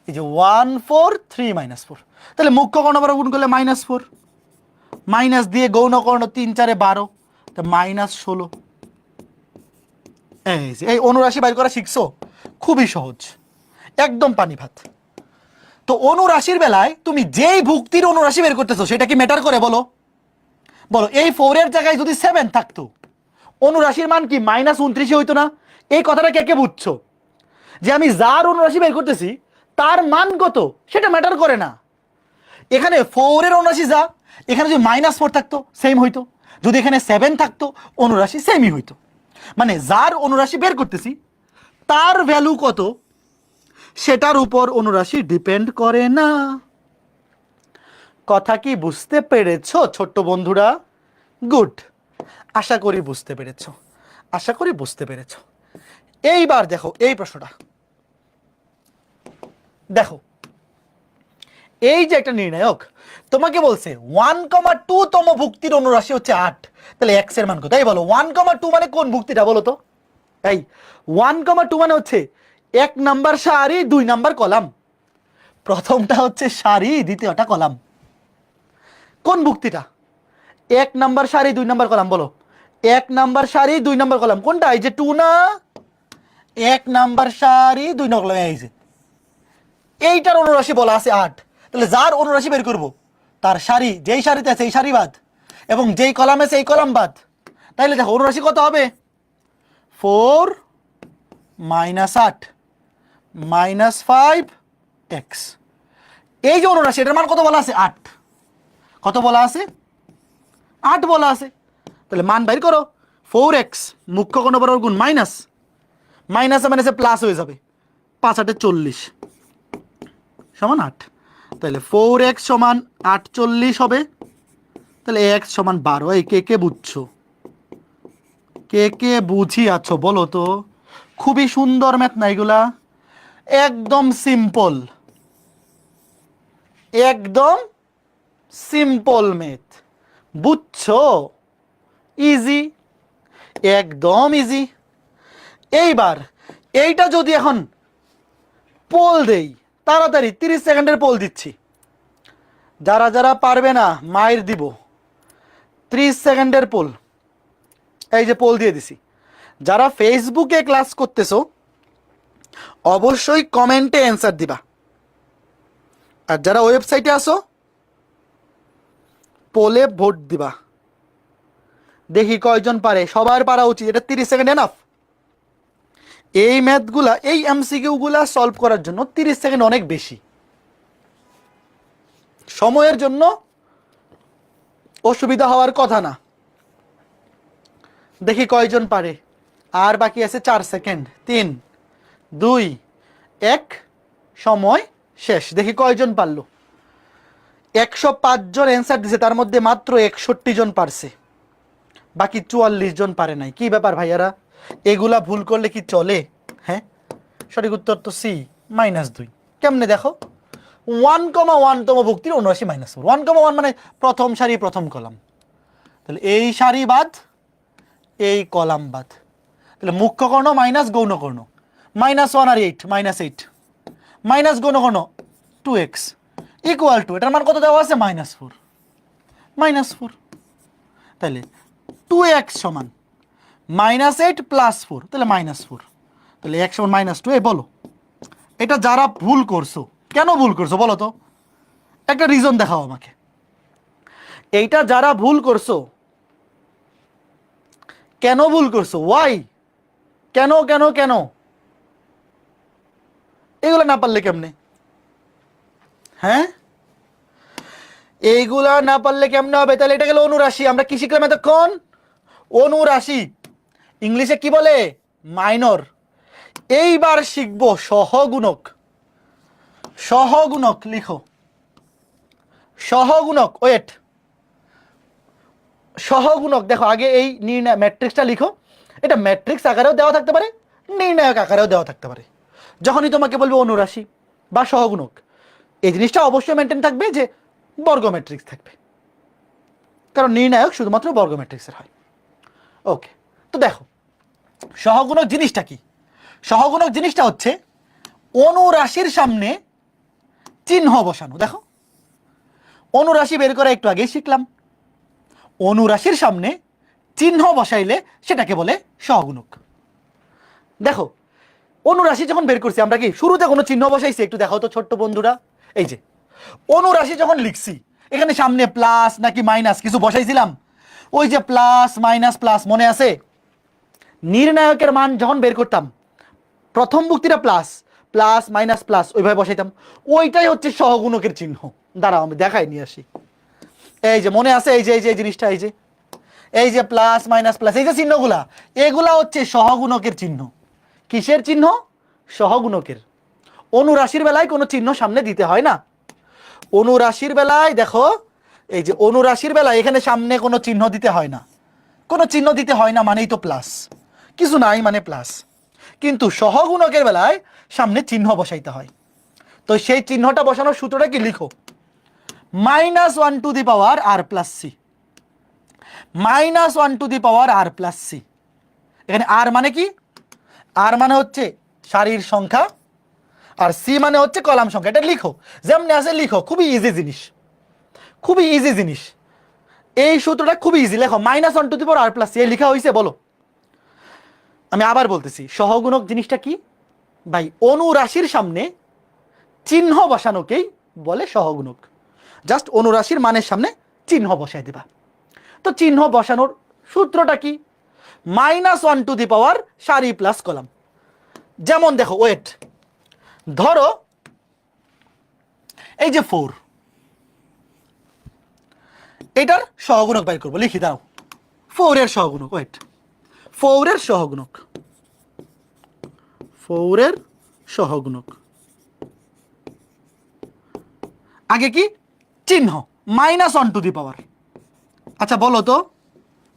[SPEAKER 1] এই যে 1 4 3 -4, তাহলে মুখ্য কর্ণ বরাবর গুণ করলে -4, মাইনাস দিয়ে গৌণ কর্ণ 3 4 12, তা -16। এই অনুরাশি বাইর করা শিখছো, খুবই সহজ, একদম পানি ভাত। তো অনুরাশির বেলায় তুমি যেই ভুক্তির অনুরাশি বের করতেছো সেটা কি ম্যাটার করে বলো? বলো, এই 4 এর জায়গায় যদি 7 থাকতো, অনুরাশির মান কি -29 হইতো না? এই কথাটা কে কে বুঝছো? যে আমি যার অনুরাশি বের করতেছি তার মান কত সেটা ম্যাটার করে না। এখানে 4 এর অনুরাশি যা, এখানে যদি -4 থাকতো সেম হইতো, যদি এখানে 7 থাকতো অনুরাশি সেমই হইতো। মানে যার অনুরাশি বের করতেছি তার ভ্যালু কত সেটার উপর অনুরাশি ডিপেন্ড করে না। কথা কি বুঝতে পেরেছো ছোট্ট বন্ধুরা? গুড, আশা করি বুঝতে পেরেছো, আশা করি বুঝতে পেরেছো। এইবার দেখো এই প্রশ্নটা, দেখো এই যে একটা নির্ণায়ক তোমাকে বলছে 1,2 তম ভুক্তির অনুরাশি হচ্ছে 8, তাহলে x এর মান কত? এই বলো 1,2 মানে কোন ভুক্তিটা বলো তো? এই 1,2 মানে হচ্ছে 1 নাম্বার সারি 2 নাম্বার কলাম, প্রথমটা হচ্ছে সারি দ্বিতীয়টা কলাম। কোন ভুক্তিটা? 1 নাম্বার সারি 2 নাম্বার কলাম, বলো 1 নাম্বার সারি 2 নাম্বার কলাম কোনটা? এই যে 2 না, 1 নাম্বার সারি 2 নাম্বার কলাম, এই যে এইটার অনুরাশি বলা আছে 8। তাহলে যার অনুরাশি বের করব তার সারি যেই সারিতে আছে এই সারি বাদ এবং যেই কলামে আছে এই কলাম বাদ, তাইলে দেখো অনুরাশি কত হবে? 4 -8 -5x। এই যে অনুরাশি এটার মান কত বলা আছে? 8। কত বলা আছে? 8 বলা আছে। তাহলে মান বাইর করো, 4x মুখ্য কোণ বরাবর গুণ মাইনাস মাইনাসে মাইনাসে প্লাস হয়ে যাবে, 5 8 40 সমান 8। তাহলে 4x সমান 48 হবে, তাহলে x সমান 12। এই কে কে বুঝছো? কে কে বুঝি আছো বলো তো? খুবই সুন্দর ম্যাথ না এগুলা, একদম সিম্পল, একদম সিম্পল ম্যাথ, বুঝছো? ইজি, একদম ইজি। এইবার এইটা যদি এখন পোল দেই, তাড়াতাড়ি 30 সেকেন্ডের পোল দিচ্ছি, যারা যারা পারবে না মায়ের দিব। 30 সেকেন্ডের পোল, এই যে পোল দিয়ে দিছি। যারা ফেসবুকে ক্লাস করতেছো অবশ্যই কমেন্টে অ্যান্সার দিবা, আর যারা ওয়েবসাইটে আসো পোলে ভোট দিবা। দেখি কয়জন পারে, সবার পারা উচিত, এটা 30 সেকেন্ড এনাফ। এই ম্যাথগুলা, এই এমসিকিউ গুলা সলভ করার জন্য 30 সেকেন্ড অনেক বেশি, সময়ের জন্য অসুবিধা হওয়ার কথা না। দেখি কয়জন পারে, আর বাকি আছে 4 সেকেন্ড, 3 2 1, সময় শেষ। দেখি কয়জন পারলো। 105 জন অ্যান্সার দিছে, তার মধ্যে মাত্র 61 জন পারছে, বাকি 44 জন পারে নাই। কি ব্যাপার ভাইয়ারা, এগুলা ভুল করলে কি চলে? হ্যাঁ, সঠিক উত্তর তো সি -2। কেমনে দেখো, 1,1তম ভুক্তির অনুরাশি -4। 1,1 মানে প্রথম সারি প্রথম কলাম, তাহলে এই সারি বাদ এই কলাম বাদ, তাহলে মুখ্য কর্ণ মাইনাস গৌণ কর্ণ, -1 আর 8 -8 মাইনাস গৌণ কর্ণ 2x ইকুয়াল টু এটার মান কত দেওয়া আছে -4 তাহলে 2x সমান -8 + 4 তাহলে -4, তাহলে x সমান -2। বলো এটা যারা ভুল করছো কেন ভুল করছো বলো তো, একটা রিজন দেখাও আমাকে। এইটা যারা ভুল করছো কেন ভুল করছো, ওয়াই, কেন কেন কেন এগুলো না পারলে কেমনে? হ্যাঁ এইগুলা না পারলে কেমনে হবে? তাহলে এটা গেল অনুরাশি। আমরা কি শিখলাম এতক্ষণ? অনুরাশি, ইংলিশে কি বলে? মাইনর। এইবার শিখবো সহগুণক। সহগুণক লিখো, সহগুণক। ওয়েট, সহগুণক দেখো আগে এই নির্ণয় ম্যাট্রিক্সটা লিখো। এটা ম্যাট্রিক্স আকারেও দেওয়া থাকতে পারে, নির্ণায়ক আকারেও দেওয়া থাকতে পারে। যখনই তোমাকে বলবে অনুরাশি বা সহগুণক, এই জিনিসটা অবশ্যই মেনটেন থাকবে যে বর্গ ম্যাট্রিক্স থাকবে, কারণ নির্ণায়ক শুধুমাত্র বর্গ ম্যাট্রিক্সের হয়। ওকে, তো দেখো সহগুণক জিনিসটা কি? সহগুণক জিনিসটা হচ্ছে অনুরাশির সামনে চিহ্ন বসানো। দেখো অনুরাশি বের করা একটু আগে শিখলাম, অনুরাশির সামনে চিহ্ন বসাইলে সেটাকে বলে সহগুণক। দেখো অনুরাশি যখন বের করছি আমরা কি শুরুতে কোনো চিহ্ন বসাইছি? একটু দেখাও তো ছোট্ট বন্ধুরা। এই যে অনুরাশি যখন লিখছি এখানে সামনে প্লাস নাকি মাইনাস কিছু বসাইছিলাম? ওই যে প্লাস মাইনাস প্লাস, মনে আছে? নির্ণায়কের মান যখন বের করতাম প্রথম ভুক্তিটা প্লাস প্লাস মাইনাস প্লাস ওইভাবে বসাইতাম, ওইটাই হচ্ছে সহগুণকের চিহ্ন। দাঁড়াও আমি দেখাই নিয়ে আসি। এই যে মনে আছে, এই যে এই জিনিসটা, এই যে প্লাস মাইনাস প্লাস, এই যে চিহ্নগুলা, এগুলা হচ্ছে সহগুণকের চিহ্ন। কিসের চিহ্ন? সহগুণকের। অনুরাশির বেলায় কোনো চিহ্ন সামনে দিতে হয় না। অনুরাশির বেলায় দেখো, এই যে অনুরাশির বেলায় এখানে সামনে কোনো চিহ্ন দিতে হয় না। কোনো চিহ্ন দিতে হয় না মানেই তো প্লাস, কিছু নাই মানে প্লাস। কিন্তু সহগুণকের বেলায় সামনে চিহ্ন বসাইতে হয়। তো সেই চিহ্নটা বসানোর সূত্রটা কি লিখো? -1 to the power r plus C. -1 to the power r plus C. এখানে r মানে কি? r মানে হচ্ছে সারির সংখ্যা, আর সি মানে হচ্ছে কলাম সংখ্যা। এটা লিখো যেমনি আছে লিখো, খুবই ইজি জিনিস, খুবই ইজি জিনিস। এই সূত্রটা খুবই ইজি, লেখো -1 to the power r plus C. লেখা হয়েছে? বলো। আমি আবার বলতেছি, সহগুণক জিনিসটা কি ভাই? অনুরাশির সামনে চিহ্ন বসানোকেই বলে সহগুণক। জাস্ট অনুরাশির মানের সামনে চিহ্ন বসাই দিবা। তো চিহ্ন বসানোর সূত্রটা কি? -1 টু দি পাওয়ার সারি প্লাস কলাম। যেমন দেখো, ওয়েট, ধরো এই যে 4, এটার সহগুণক বাইর করবো। লিখি দাও 4 এর সহগুণক। ওয়েট, 4 এর সহগুণক, 4 এর সহগুণক আগে কি চিহ্ন? -1 টু দি পাওয়ার। আচ্ছা বলো তো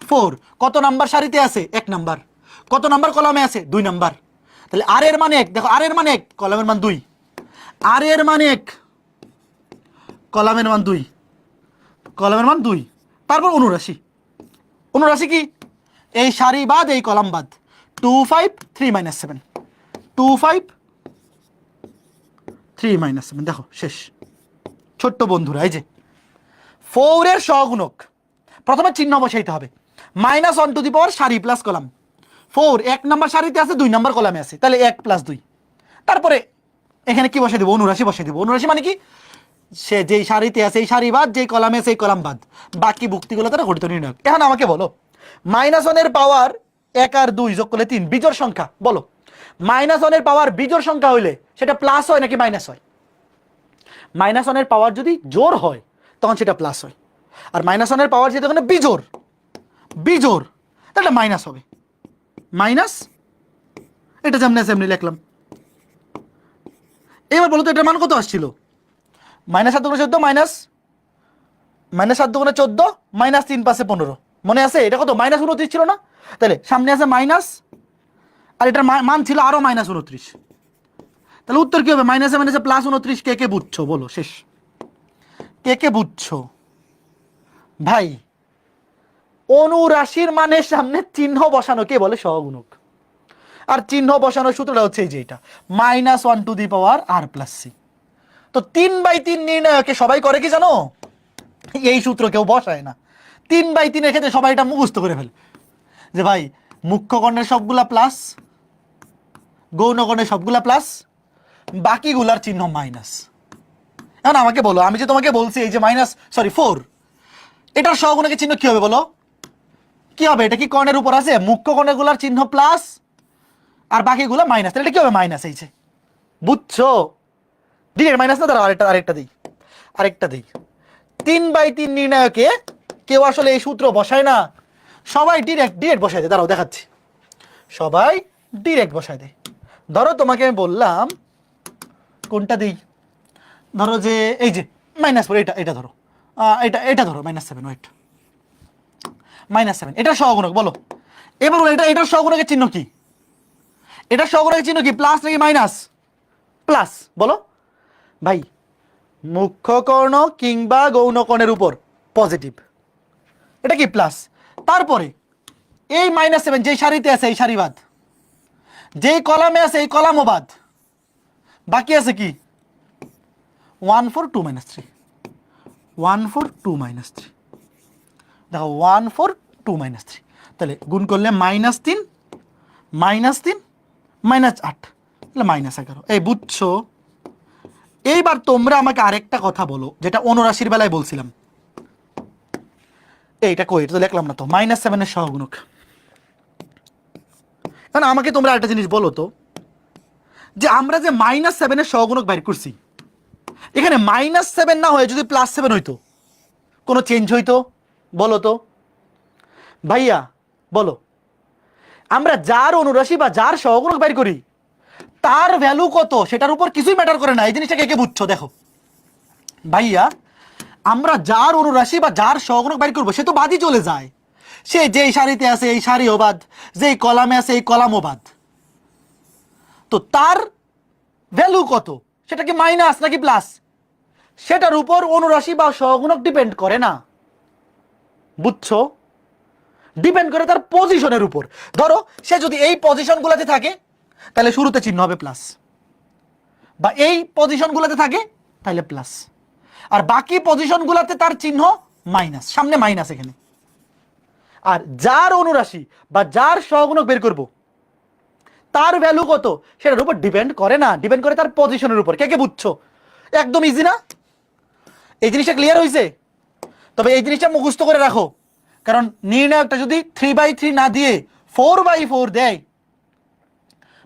[SPEAKER 1] 4 কত নাম্বার সারিতে আছে? 1 নাম্বার। কত নাম্বার কলামে আছে? 2 নাম্বার। তাহলে আর এর মান 1, দেখো আর এর মান 1, কলামের মান 2। আর এর মান 1, কলামের মান 2, কলামের মান 2। তারপর অনুরাশি, অনুরাশি কি? এই সারি বাদ এই কলাম বাদ, 2 5 3 -7, 2 5 3 -7। দেখো শেষ। ছোট্ট বন্ধুরা, এই যে 4 এর সহগুণক প্রথমে চিহ্ন বসাইতে হবে। -1 টু দি পাওয়ার সারি প্লাস কলাম। 4 1 নাম্বার সারিতে আছে, 2 নাম্বার কলামে আছে, তাহলে 1 + 2। তারপরে এখানে কি বসাই দেবো? অনুরাশি বসাই দেবো। অনুরাশি মানে কি? সে যেই সারিতে আছে এই সারি বাদ, যেই কলামে আছে এই কলাম বাদ, বাকি ভুক্তিগুলো তারা গঠিত নির্ণায়ক। এখন আমাকে বলো, -1 এর পাওয়ার 1 আর 2 যোগ করলে 3 বিজোড় সংখ্যা। বলো -1 এর পাওয়ার বিজোড় সংখ্যা হইলে সেটা প্লাস হয় নাকি মাইনাস হয়? -1 এর পাওয়ার যদি জোড় হয় তখন সেটা প্লাস হয়, আর -1 এর পাওয়ার যেহেতু এখানে বিজোড়, বিজোড় তাহলে মাইনাস হবে। মাইনাস, এটা যেমনি আছে এমনি লিখলাম। এবার বলো তো এটার মান কত আসছিল? -7 × 14 মাইনাস -7 × 14 -3 × 5 = 15। মনে আছে? এটা কত? -29 ছিল না? তাহলে সামনে আছে মাইনাস, আর এটার মান ছিল আরো -29। তাহলে উত্তর কি হবে? মাইনাসে মাইনাসে প্লাস 29। কে কে বুঝছো বলো, শেষ। কে কে বুঝছো ভাই? অনুরাশির মানের সামনে চিহ্ন বসানো কে বলে? সহগুণক। আর চিহ্ন বসানোর সূত্রটা হচ্ছে এই যে এটা, -1 to the power R plus C. তো 3/3 নির্ণয়কে সবাই করে কি জানো? এই সূত্র কেউ বসায় না। 3/3 ক্ষেত্রে সবাই এটা মুখস্থ করে ফেলে যে ভাই মুখ্য কর্ণের সবগুলা প্লাস, গৌণ কর্ণের সবগুলা প্লাস, বাকিগুলার চিহ্ন মাইনাস। এখন আমাকে বলো, আমি যে তোমাকে বলছি এই যে -4, এটার সহগুণকের চিহ্ন কি হবে বলো? কি হবে? এটা কি কর্ণের উপর আছে? মুখ্য কর্ণের গুলার চিহ্ন প্লাস আর বাকিগুলো মাইনাস। এটা কি হবে? মাইনাস। এই যে বুঝছো? ডিরেক্ট মাইনাস না, দাঁড়াও আরেকটা দিই। 3/3 নির্ণয়কে কেউ আসলে এই সূত্র বসায় না, সবাই ডিরেক্ট বসায় দেয়। দাঁড়াও দেখাচ্ছি। সবাই ডিরেক্ট বসায় দেয়। ধরো তোমাকে আমি বললাম, কোনটা দিই? ধরো যে এই যে -4, এটা ধরো, এটা ধরো -7, ওয়েট, -7 এটার সহগুণক বলো। এবার বলো এটার সহগুণকের চিহ্ন কি? এটার সহগুণকের চিহ্ন কি? প্লাস নাকি মাইনাস? প্লাস। বলো ভাই, মুখ্য কর্ণ কিংবা গৌণ কর্ণের উপর পজিটিভ, এটা কি প্লাস। তারপরে এই -7 যেই সারিতে আছে এই সারি বাদ, যেই কলামে আছে এই কলামও বাদ, বাকি আছে কি? 1 4 2 -3, 1 4 2 -3। দেখো 1 4 2 -3, তাহলে গুণ করলে -3 -3 -8, তাহলে -11। এই বুঝছো? এইবার তোমরা আমাকে আরেকটা কথা বলো, যেটা অনুরাশির বেলায় বলছিলাম। এইটা কই? এটা তো লিখলাম না তো, -7 এর সহগুণক। কারণ আমাকে তোমরা একটা জিনিস বলো তো, যে আমরা যে -7 এর সহগুণক বাইর করছি, এখানে -7 না হয়ে যদি +7 হইতো, কোনো চেঞ্জ হইতো? বলো তো ভাইয়া, বলো। আমরা যার অনুরাশি বা যার সহগুণক বাইর করি, তার ভ্যালু কত সেটার উপর কিছুই ম্যাটার করে না। এই জিনিসটা কে কে বুঝছো? দেখো ভাইয়া, আমরা যার অনুরাশি বা যার সহগুণক বাইর করবো সে তো বাদই চলে যায়। সে যেই সারিতে আছে এই সারিও বাদ, যেই কলামে আছে এই কলামও বাদ। তো তার ভ্যালু কত, সেটা কি মাইনাস নাকি প্লাস, সেটার উপর অনুরাশি বা সহগুণক ডিপেন্ড করে না। বুঝছো? ডিপেন্ড করে তার পজিশনের উপর। ধরো সে যদি এই পজিশনগুলোতে থাকে তাহলে শুরুতে চিহ্ন হবে প্লাস, বা এই পজিশনগুলোতে থাকে তাহলে প্লাস, আর বাকি পজিশনগুলোতে তার চিহ্ন মাইনাস, সামনে মাইনাস এখানে। আর যার অনুরাশি বা যার সহগুণক বের করব, তার ভ্যালু কত সেটার উপর ডিপেন্ড করে না, ডিপেন্ড করে তার পজিশনের উপর। কে কে বুঝছো? একদম ইজি না? এই জিনিসটা ক্লিয়ার হয়েছে? তবে এই জিনিসটা মুখস্থ করে রাখো, কারণ নির্ণায়কটা যদি 3/3 না দিয়ে 4/4 দেয়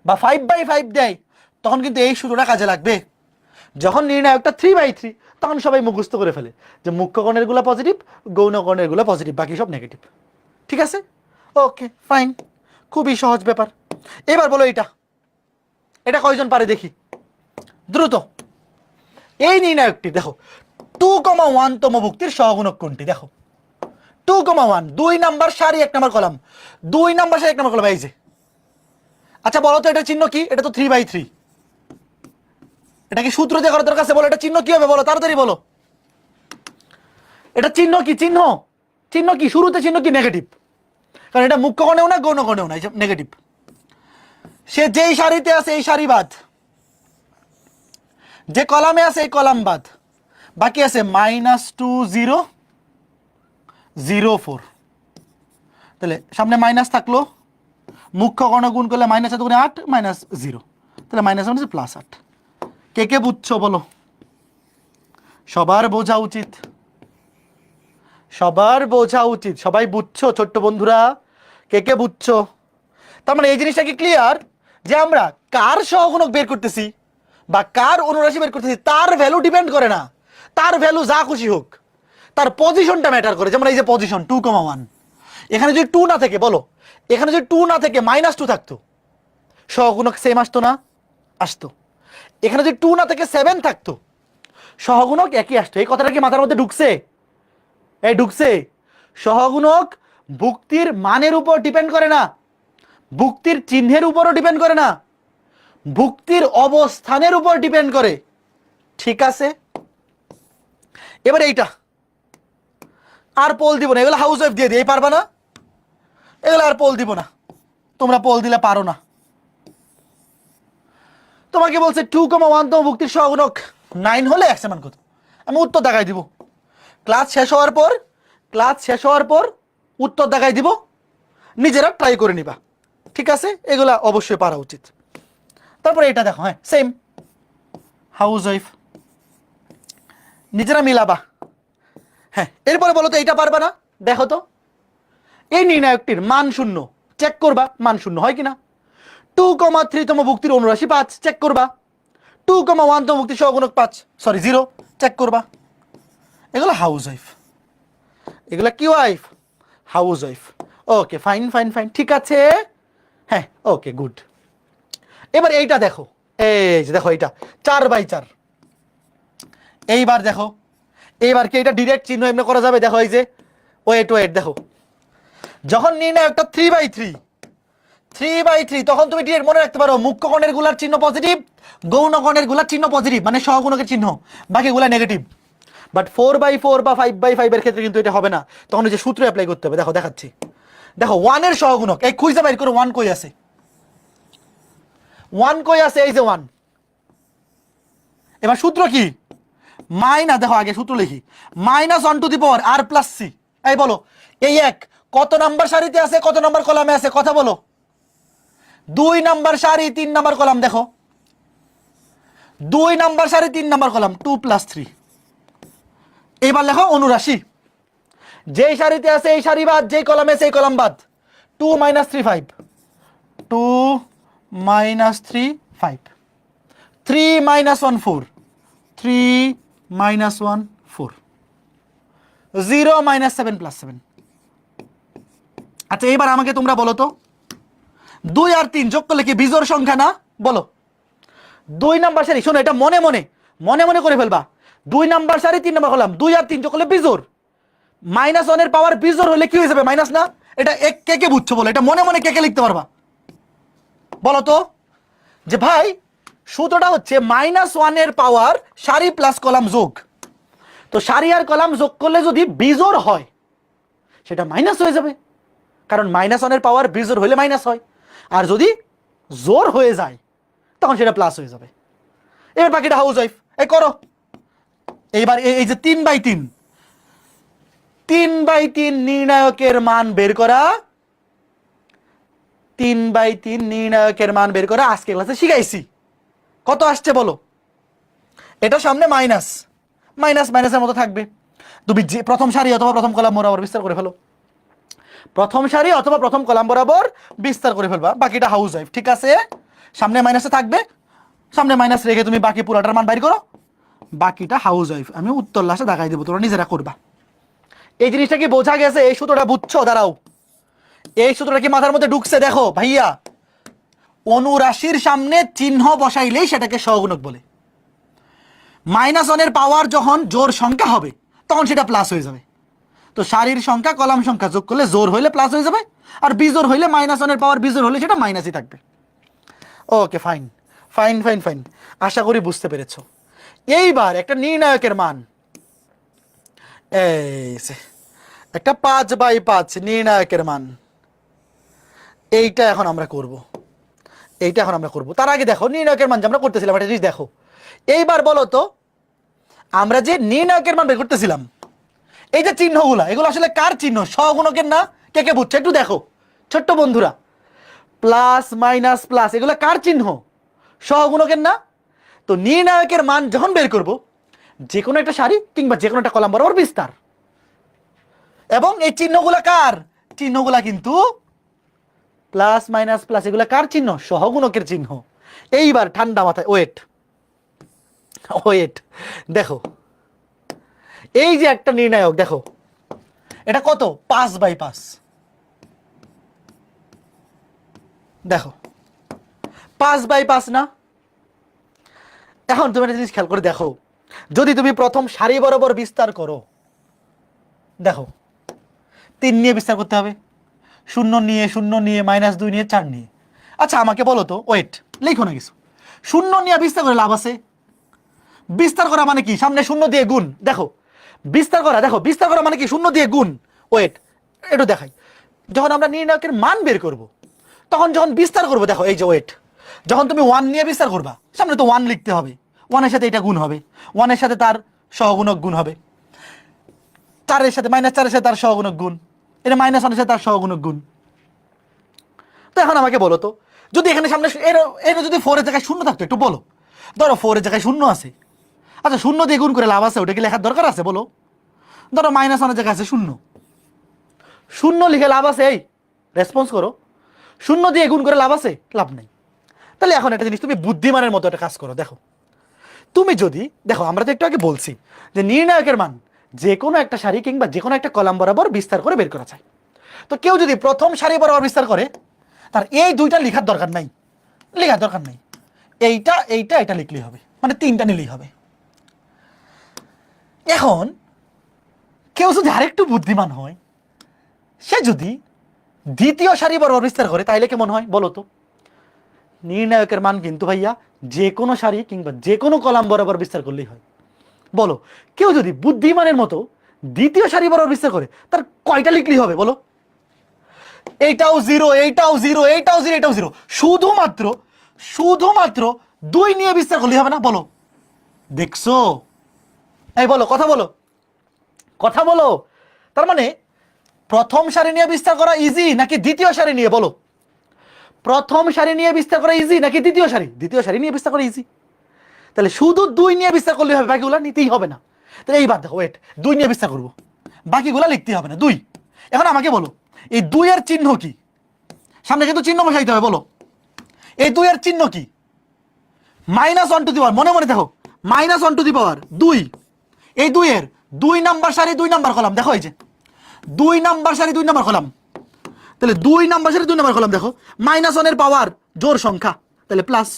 [SPEAKER 1] বা 5/5 দেয়, তখন কিন্তু এই সূত্রটা কাজে লাগবে। যখন নির্ণায়কটা 3/3, তখন সবাই মুখস্থ করে ফেলে যে মুখ্য কর্ণের গুলা পজিটিভ, গৌণ কর্ণের গুলা পজিটিভ, বাকি সব নেগেটিভ। ঠিক আছে, ওকে ফাইন, খুবই সহজ ব্যাপার। এবার বলো এটা কয়জন পারে দেখি দ্রুত। এই নির্ণায়কটি দেখো 2,1 তম ভুক্তির সহগুণক কোনটি? দেখো 2,1, 2 নাম্বার সারি 1 নাম্বার কলাম, 2 নাম্বার সারি 1 নাম্বার কলাম, এই যে। আচ্ছা বলো তো এটা চিহ্ন কি? এটা তো 3/3। এটা কি সূত্র দিয়ে করার দরকার আছে? বলো এটা চিহ্ন কি হবে? বলো তাড়াতাড়ি বলো। এটা চিহ্ন কি? চিহ্ন কি? শুরুতে চিহ্ন কি? নেগেটিভ। কারণ এটা মুখ্য কর্ণেও না, গৌণ কর্ণেও না, নেগেটিভ। সে যেই সারিতে আছে এই সারি বাদ, যে কলামে আছে এই কলাম বাদ, বাকি আছে -2 0 0 4। তাহলে সামনে মাইনাস থাকলো, মুখ্য কর্ণ গুণ করলে -7 গুণে 8 -0, তাহলে -8 কে কে বুঝছো বলো? সবার বোঝা উচিত, সবার বোঝা উচিত। সবাই বুঝছো ছোট্ট বন্ধুরা? কে কে বুঝছো? তার মানে এই জিনিসটা কি ক্লিয়ার, যে আমরা কার সহগুণক বের করতেছি বা কার অনুরাশি বের করতেছি তার ভ্যালু ডিপেন্ড করে না। তার ভ্যালু যা খুশি হোক, তার পজিশনটা ম্যাটার করে। যেমন এই যে পজিশন 2,1, এখানে যদি 2 না থাকে, বলো এখানে যদি 2 না থেকে -2 থাকতো, সহগুণক সেম আসতো না? আসতো। এখানে যদি 2 না থেকে 7 থাকতো, সহগুণক একই আসতো। এই কথাটা কি মাথার মধ্যে ঢুকছে? এই ঢুকছে? সহগুণক ভুক্তির মানের উপর ডিপেন্ড করে না, ভুক্তির চিহ্নের উপরও ডিপেন্ড করে না, ভুক্তির অবস্থানের উপর ডিপেন্ড করে। ঠিক আছে, এবার এইটা আর পোল দিব না, এগুলো হাউস ওয়াইফ দিয়ে দিই, পারবা না, এগুলো আর পোল দিব না, তোমরা পোল দিলে পারো না। তোমাকে বলছে 2,1 তম ভুক্তির সহগুণক 9 হলে x এর মান কত, আমি উত্তর দেখাই দিব। ক্লাস শেষ হওয়ার পর উত্তর দেখাই দিব, নিজেরা ট্রাই করে নিবা। ঠিক আছে, এগুলা অবশ্যই পারা উচিত। তারপরে এটা দেখো, হ্যাঁ সেম হাউস ওয়াইফ, নিজেরা মিলাবা। হ্যাঁ, এরপরে বলো তো এইটা পারবা না, দেখো তো এই নির্ণায়কটির মান শূন্য, চেক করবা মান শূন্য হয় কিনা। 2,3 তম ভুক্তির অনুরাশি 5, চেক করবা। 2,1 তম ভুক্তির সহগুণক 5, সরি 0, চেক করবা। এগুলো হাউস ওয়াইফ, এগুলা কি ওয়াইফ, হাউস ওয়াইফ। ওকে ফাইন ফাইন ফাইন, ঠিক আছে, হ্যাঁ ওকে গুড। এবার এইটা দেখো, এই যে দেখো এইটা 4/4। এইবার দেখো, এইবার কি এটা ডিরেক্ট চিহ্ন এমনি করা যাবে? দেখো এই যে ওয়েট দেখো, যখন নির্ণায়কটা 3/3 তখন তুমি ডিরেক্ট মনে রাখতে পারো মুখ্য কোণের গুলার চিহ্ন পজিটিভ, গৌণ কোণের গুলার চিহ্ন পজিটিভ, মানে সহগুণকের চিহ্ন, বাকিগুলা নেগেটিভ। বাট 4/4 বা 5/5 এর ক্ষেত্রে কিন্তু এটা হবে না, তখন যে সূত্র অ্যাপ্লাই করতে হবে। দেখো দেখাচ্ছি, দেখো 1 এর সহগুণক, এই খুঁজে বাইর করো 1 কই আছে, 1 কই আছে, এই যে 1। এবার সূত্র কি, মাইনাস, দেখো আগে সূত্র লিখি, -1 to the power r plus c। এই বলো এই এক কত নাম্বার সারিতে আছে, কত নাম্বার কলামে আছে, কথা বলো। 2 নাম্বার সারি 3 নাম্বার কলাম, দেখো 2 নাম্বার সারি 3 নাম্বার কলাম, 2 + 3। এবার লেখো অনুরাশি, যেই সারিতে আছে এই সারি বাদ, যেই কলামে আছে এই কলাম বাদ। 2 - 3 5, 2 - 3 5, 3 - 1 4, 3 - 1 4, 0 - 7 + 7। আচ্ছা এবার আমাকে তোমরা বলো তো 2 আর 3 যোগ করলে কি বিজোড় সংখ্যা না? বলো। 2 নাম্বার সারি, শোনো এটা মনে মনে করে ফেলবা। 2 নাম্বার সারি 3 নাম্বার কলাম, 2 আর 3 যোগ করলে বিজোড়। -1 এর পাওয়ার বিজোড় হলে কি হয়ে যাবে, মাইনাস না? এটা এক কে বুঝছো বলো, এটা মনে কে লিখতে পারবা বলো তো? যে ভাই সূত্রটা হচ্ছে -1 এর পাওয়ার সারি প্লাস কলাম যোগ, তো সারি আর কলাম যোগ করলে যদি বিজোড় হয় সেটা মাইনাস হয়ে যাবে, কারণ -1 এর পাওয়ার বিজোড় হলে মাইনাস হয়, আর যদি জোর হয়ে যায় তখন সেটা প্লাস হয়ে যাবে। এবার বাকিটা হাউস ওয়াইফ, এই করো। এইবার এই যে 3/3 নির্ণায়কের মান বের করা, 3/3 নির্ণায়কের মান বের করা আজকে ক্লাসে শিখাইছি। কত আসছে বলো? এটা সামনে মাইনাসের মতো থাকবে, তুমি যে প্রথম সারি অথবা প্রথম কলাম বরাবর বিস্তার করে ফেলো, প্রথম সারি অথবা প্রথম কলাম বরাবর বিস্তার করে ফেলবা, বাকিটা হাউস ওয়াইফ। ঠিক আছে, সামনে মাইনাসে থাকবে, সামনে মাইনাস রেখে তুমি বাকি পুরাটার মান বাইর করো, বাকিটা হাউস ওয়াইফ। আমি উত্তর লাস্টে দেখাই দেবো, তোমরা নিজেরা করবা। এই জিনিসটা কি বোঝা গেছে? এই সূত্রটা বুঝছো? দাঁড়াও, এই সূত্রটা কি মাথার মধ্যে ঢুকছে? দেখো ভাইয়া, অনুরাশির সামনে চিহ্ন বসাইলেই সেটাকে সহগুণক বলে। -1 এর পাওয়ার যখন জোড় সংখ্যা হবে তখন সেটা প্লাস হয়ে যাবে, তো সারির সংখ্যা কলাম সংখ্যা যোগ করলে জোড় হইলে প্লাস হয়ে যাবে, আর বিজোড় হইলে -1 এর পাওয়ার বিজোড় হলে সেটা মাইনাসই থাকবে। Okay fine fine fine fine, আশা করি বুঝতে পেরেছো। এইবার একটা নির্ণায়কের মান, এই একটা 5/5 নির্ণায়কের মান, এইটা এখন আমরা করব, তার আগে দেখো নির্ণায়কের মান যে আমরা করতেছিলাম একটা জিনিস দেখো। এইবার বলো তো, আমরা যে নির্ণায়কের মান বের করতেছিলাম, এই যে চিহ্নগুলা, এগুলো আসলে কার চিহ্ন? সহগুণকের না? কে বুঝছো একটু দেখো ছোট্ট বন্ধুরা, প্লাস মাইনাস প্লাস, এগুলো কার চিহ্ন? সহগুণকের না? তো নির্ণায়কের মান যখন বের করব, যে কোনো একটা সারি কিংবা যে কোনো একটা কলাম বরাবর বিস্তার, এবং এই চিহ্নগুলা কার? চিহ্নগুলা কিন্তু প্লাস মাইনাস প্লাস, এগুলা কার চিহ্ন? সহগুণকের চিহ্ন। এইবার ঠান্ডা মাথায় ওয়েট দেখো, এই যে একটা নির্ণায়ক, দেখো এটা কত? 5/5। দেখো 5/5 না? এখন তুমি একটা জিনিস খেয়াল করে দেখো, যদি তুমি প্রথম সারি বরাবর বিস্তার করো, দেখো 3 নিয়ে বিস্তার করতে হবে, 0 নিয়ে -2 নিয়ে -2 নিয়ে 4 নিয়ে। আচ্ছা আমাকে বলো তো, ওয়েট লিখো না কিছু, শূন্য নিয়ে বিস্তার করে লাভ আছে? বিস্তার করা মানে কি? সামনে শূন্য দিয়ে গুণ। দেখো বিস্তার করা মানে কি? শূন্য দিয়ে গুণ। ওয়েট, একটু দেখাই। যখন আমরা নির্ণায়কের মান বের করব, তখন যখন বিস্তার করবো, দেখো এই যে ওয়েট, যখন তুমি 1 নিয়ে বিস্তার করবা, সামনে তো 1 লিখতে হবে, 1 এর সাথে এটা গুণ হবে, 1 এর সাথে তার সহগুণক গুণ হবে, 4 এর সাথে -4 এর সাথে তার সহগুণক গুণ, এটা -1 এর সাথে তার সহগুণক গুণ। তো এখন আমাকে বলো তো, যদি এখানে সামনে এর যদি 4 এর জায়গায় শূন্য থাকতো, একটু বলো। ধরো 4 এর জায়গায় শূন্য আছে, আচ্ছা শূন্য দিয়ে গুণ করে লাভ আছে? ওটা কি লেখার দরকার আছে বলো? ধরো -1 এর জায়গায় আছে শূন্য, শূন্য লিখে লাভ আছে? এই রেসপন্স করো, শূন্য দিয়ে গুণ করে লাভ আছে? লাভ নেই। তাহলে এখন একটা জিনিস তুমি বুদ্ধিমানের মতো একটা কাজ করো। দেখো তুমি যদি দেখো, আমরা তো একটু আগে বলছি যে নির্ণায়কের মান যে কোনো একটা সারি কিংবা যে কোনো একটা কলাম বরাবর বিস্তার করে বের করা যায়। তো কেউ যদি প্রথম সারি বরাবর বিস্তার করে, তার এই দুইটা লেখার দরকার নাই, এইটা এইটা এটা লিখলেই হবে, মানে 3টা নিলেই হবে। এখন কেউ যদি আরেকটু বুদ্ধিমান হয়, সে যদি দ্বিতীয় সারি বরাবর বিস্তার করে, তাইলে কেমন হয় বলো তো? নির্ণায়কের মান কিন্তু ভাইয়া যে কোনো সারি কিংবা যে কোনো কলাম বরাবর বিস্তার করলেই হয়। বলো, কেউ যদি বুদ্ধিমানের মতো দ্বিতীয় সারি বরাবর বিস্তার করে, তার কয়টা লিখলেই হবে বলো? এইটাও জিরো, এইটাও জিরো, এইটাও জিরো, এটাও জিরো, শুধুমাত্র 2 নিয়ে বিস্তার করলেই হবে না? বলো, দেখছো? এই বলো, কথা বলো। তার মানে প্রথম সারি নিয়ে বিস্তার করা ইজি নাকি দ্বিতীয় সারি নিয়ে? বলো, প্রথম সারি নিয়ে বিস্তার করা ইজি নাকি দ্বিতীয় সারি নিয়ে বিস্তার করা ইজি? তাহলে শুধু 2 নিয়ে বিস্তার করলে হবে, বাকিগুলো নিতেই হবে না। তাহলে এইবার দেখো, ওয়েট, 2 নিয়ে বিস্তার করবো, বাকিগুলো লিখতেই হবে না, 2। এখন আমাকে বলো, এই 2 এর চিহ্ন কি? সামনে কিন্তু চিহ্ন বসাইতে হবে। বলো, এই 2 এর চিহ্ন কি? -1 টু দি পাওয়ার, মনে মনে দেখো, -1 টু দি পাওয়ার 2। এই 2 এর 2 নাম্বার সারি 2 নাম্বার কলাম, দেখো এই যে 2 নাম্বার সারি 2 নাম্বার কলাম। তাহলে 2 নাম্বার সারি 2 নাম্বার কলাম, দেখো -1 এর পাওয়ার জোড় সংখ্যা, তাহলে প্লাস।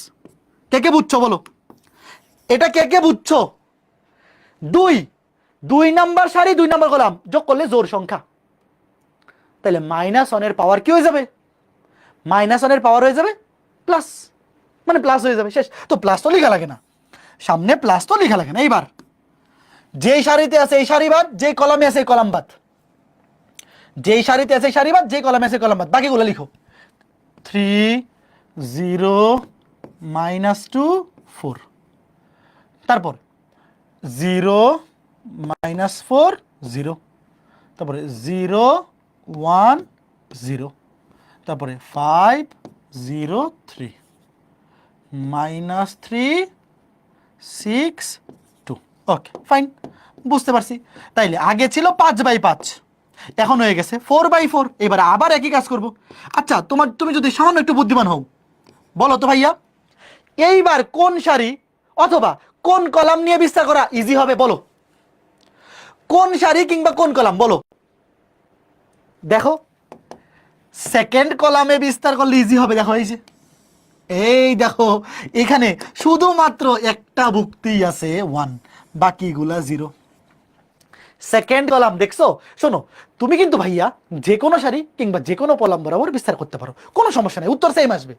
[SPEAKER 1] কে বুঝছো বলো? এটা কে বুঝছো? 2 নাম্বার সারি 2 নাম্বার কলাম যোগ করলে জোড় সংখ্যা, তাহলে -1 এর পাওয়ার কি হয়ে যাবে? -1 এর পাওয়ার হয়ে যাবে প্লাস, মানে প্লাস হয়ে যাবে, শেষ। তো প্লাস তো লেখা লাগে না, সামনে প্লাস তো লেখা লাগে না। এইবার যেই সারিতে আছে এই সারি বাদ, যেই কলামে আছে এই কলাম বাদ, যেই সারিতে আছে এই সারি বাদ, যেই কলামে আছে কলাম বাদ, বাকিগুলো লিখো। 3 0 -2 4, তারপর 0 -4 0, তারপরে 0 1 0, তারপরে 5 0 3 -3 6 2। ওকে ফাইন, বুঝতে পারছি। তাইলে আগে ছিল 5/5, এখন হয়ে গেছে 4/4। এবার আবার একই কাজ করব। আচ্ছা তুমি যদি সামান্য একটু বুদ্ধিমান হও, বলো তো ভাইয়া, এইবার কোন সারি অথবা কোন কলাম নিয়ে বিস্তার করা ইজি হবে? বলো, কোন সারি কিংবা কোন কলাম? বলো, দেখো সেকেন্ড কলামে বিস্তার করলে ইজি হবে। দেখো এই দেখো, এখানে শুধুমাত্র একটা ভুক্তি আছে 1, বাকিগুলা 0। সেকেন্ড কলাম দেখছো? শোনো, তুমি কিন্তু ভাইয়া যে কোনো সারি কিংবা যে কোনো কলাম বরাবর বিস্তার করতে পারো, কোনো সমস্যা নেই, উত্তর সেম আসবে।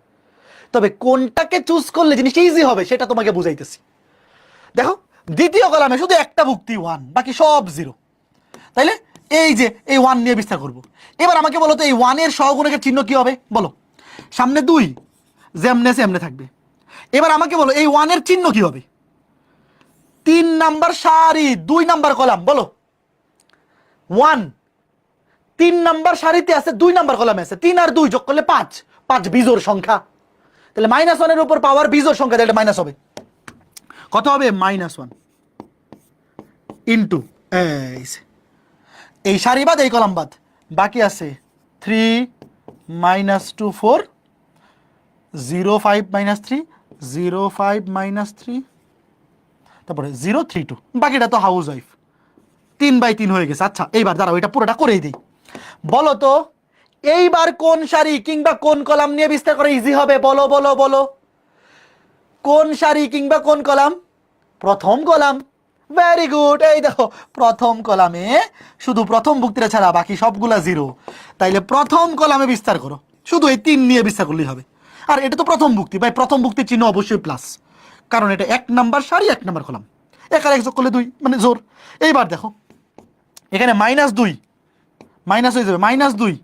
[SPEAKER 1] তবে কোনটাকে চুজ করলে জিনিসটা ইজি হবে সেটা তোমাকে বুঝাইতেছি। দেখো দ্বিতীয় কলামে শুধু একটা ভুক্তি 1, বাকি সব 0। তাইলে এই যে এই 1 নিয়ে বিস্তার করব। এবার আমাকে বলো তো, এই 1 এর সহগুণকের চিহ্ন কি হবে? বলো, সামনে 2 যেমনে সেমনে থাকবে। এবার আমাকে বলো, এই 1 এর চিহ্ন কি হবে? 3 নাম্বার সারি 2 নাম্বার কলাম। বলো, 1 3 নাম্বার সারিতে আছে, 2 নাম্বার কলামে আছে, 3 আর 2 যোগ করলে 5, 5 বিজোড় সংখ্যা। তাহলে -1 এর উপর পাওয়ার বিজোড় সংখ্যা, তাহলে মাইনাস হবে। কত হবে? -1 ইন্টু এই সারি বাদ এই কলাম বাদ, বাকি আছে 3 -2 4 0 5 -3 0 5 -3, তারপরে 0 3 2, বাকিটা তো হাউস ওয়াইফ, 3/3 হয়ে গেছে। আচ্ছা এইবার দাঁড়াও, এটা পুরোটা করেই দিই। বলো তো, এইবার কোন সারি কিংবা কোন কলাম নিয়ে বিস্তার করে ইজি হবে? বলো বলো বলো, কোন সারি কিংবা কোন কলাম? প্রথম কলাম। Very good. এই দেখো, প্রথম কলামে শুধু প্রথম ভুক্তিটা ছাড়া বাকি সবগুলা 0, তাইলে প্রথম কলামে বিস্তার করো, শুধু এই 3 নিয়ে বিস্তার করলেই হবে। আর এটা তো প্রথম ভুক্তি ভাই, প্রথম ভুক্তির চিহ্ন অবশ্যই প্লাস, কারণ এটা 1 নাম্বার সারি 1 নাম্বার কলাম, 1 আর 1 যোগ করলে 2 মানে জোর। এইবার দেখো এখানে -2 মাইনাস হয়ে যাবে -2,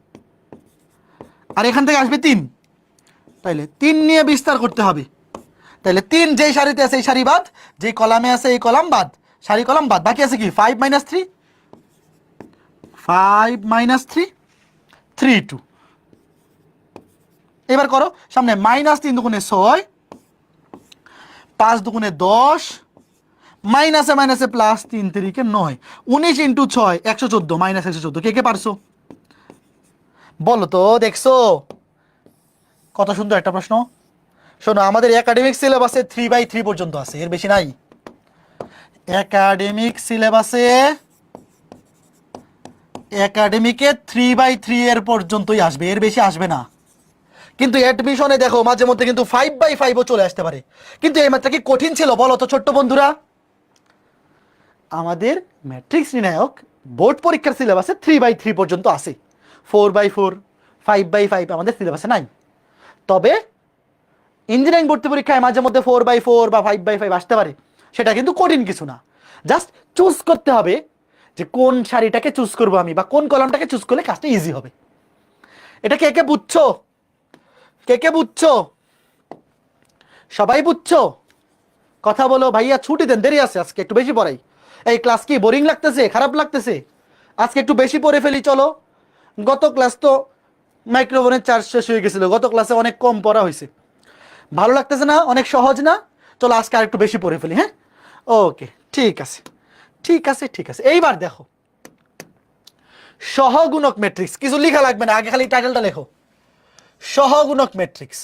[SPEAKER 1] আর এখান থেকে আসবে 3, তাইলে 3 নিয়ে বিস্তার করতে হবে। তাহলে 3 যেই সারিতে আছে এই সারি বাদ, যেই কলামে আছে এই কলাম বাদ, সারি কলাম বাদ, বাকি আছে কি 5 - 3, 5 - 3 3 2। এবার করো সামনে -3 দুগুণে 6, 5 দুগুণে 10, মাইনাসে মাইনাসে প্লাস, 3 3 9, 19 × 6 114, -114। কে কে পারছো বলো তো? দেখছো কত সুন্দর একটা প্রশ্ন। শোনো, আমাদের একাডেমিক সিলেবাসে 3/3 পর্যন্ত আছে, এর বেশি নাই। একাডেমিকে 3/3 এর পর্যন্তই আসবে, এর বেশি আসবে না। কিন্তু অ্যাডমিশনে দেখো মাঝে মধ্যে কিন্তু 5/5ও চলে আসতে পারে। কিন্তু এই মাত্রা কি কঠিন ছিল বলো তো ছোট্ট বন্ধুরা? আমাদের ম্যাট্রিক্স নির্ণায়ক বোর্ড পরীক্ষার সিলেবাসে 3/3 পর্যন্ত আছে, 4/4 5/5 আমাদের সিলেবাসে নাই। তবে ইঞ্জিনিয়ারিং ভর্তি পরীক্ষায় মাঝে মধ্যে 4/4 বা 5/5 আসতে পারে, সেটা কিন্তু কঠিন কিছু না। জাস্ট চুজ করতে হবে যে কোন সারিটাকে চুজ করবো আমি, বা কোন কলামটাকে চুজ করলে কাজটা ইজি হবে। এটা কে কে বুঝছো? কে কে বুঝছো? সবাই বুঝছো? কথা বলো ভাইয়া, ছুটি দেন, দেরি আছে আজকে, একটু বেশি পড়াই। এই ক্লাস কি বোরিং লাগতেছে, খারাপ লাগতেছে? আজকে একটু বেশি পড়ে ফেলি চলো। গত ক্লাস তো মাইক্রোফোনের চার্জ শেষ হয়ে গেছিল, গত ক্লাসে অনেক কম পড়া হয়েছে, ভালো লাগতেছে না? অনেক সহজ না? চলো আজকে আর একটু বেশি পড়ে ফেলি। হ্যাঁ, ওকে, ঠিক আছে ঠিক আছে ঠিক আছে। এইবার দেখো সহগুণক ম্যাট্রিক্স, কিছু লেখা লাগবে না, আগে খালি টাইটেলটা লেখো। সহগুণক ম্যাট্রিক্স,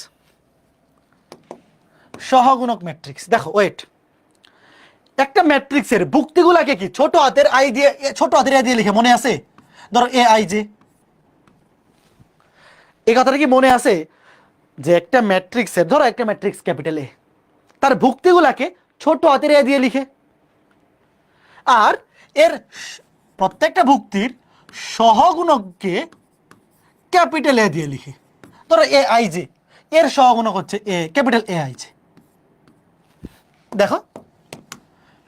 [SPEAKER 1] সহগুণক ম্যাট্রিক্স। দেখো ওয়েট, একটা ম্যাট্রিক্সের ভুক্তিগুলাকে কি ছোট হাতের আই দিয়ে, ছোট হাতের আই দিয়ে লিখে, মনে আছে? ধরো এ আই জে, এই কথাটা কি মনে আছে যে একটা ম্যাট্রিক্সের, ধরো একটা ম্যাট্রিক্স ক্যাপিটাল এ, তার ভুক্তিগুলাকে ছোট হাতের এ দিয়ে লিখে, আর এর প্রত্যেকটা ভুক্তির সহগুণককে ক্যাপিটাল এ দিয়ে লিখে। ধরো এ আই জে, এর সহগুণক হচ্ছে এ, ক্যাপিটাল এ আই জে। দেখো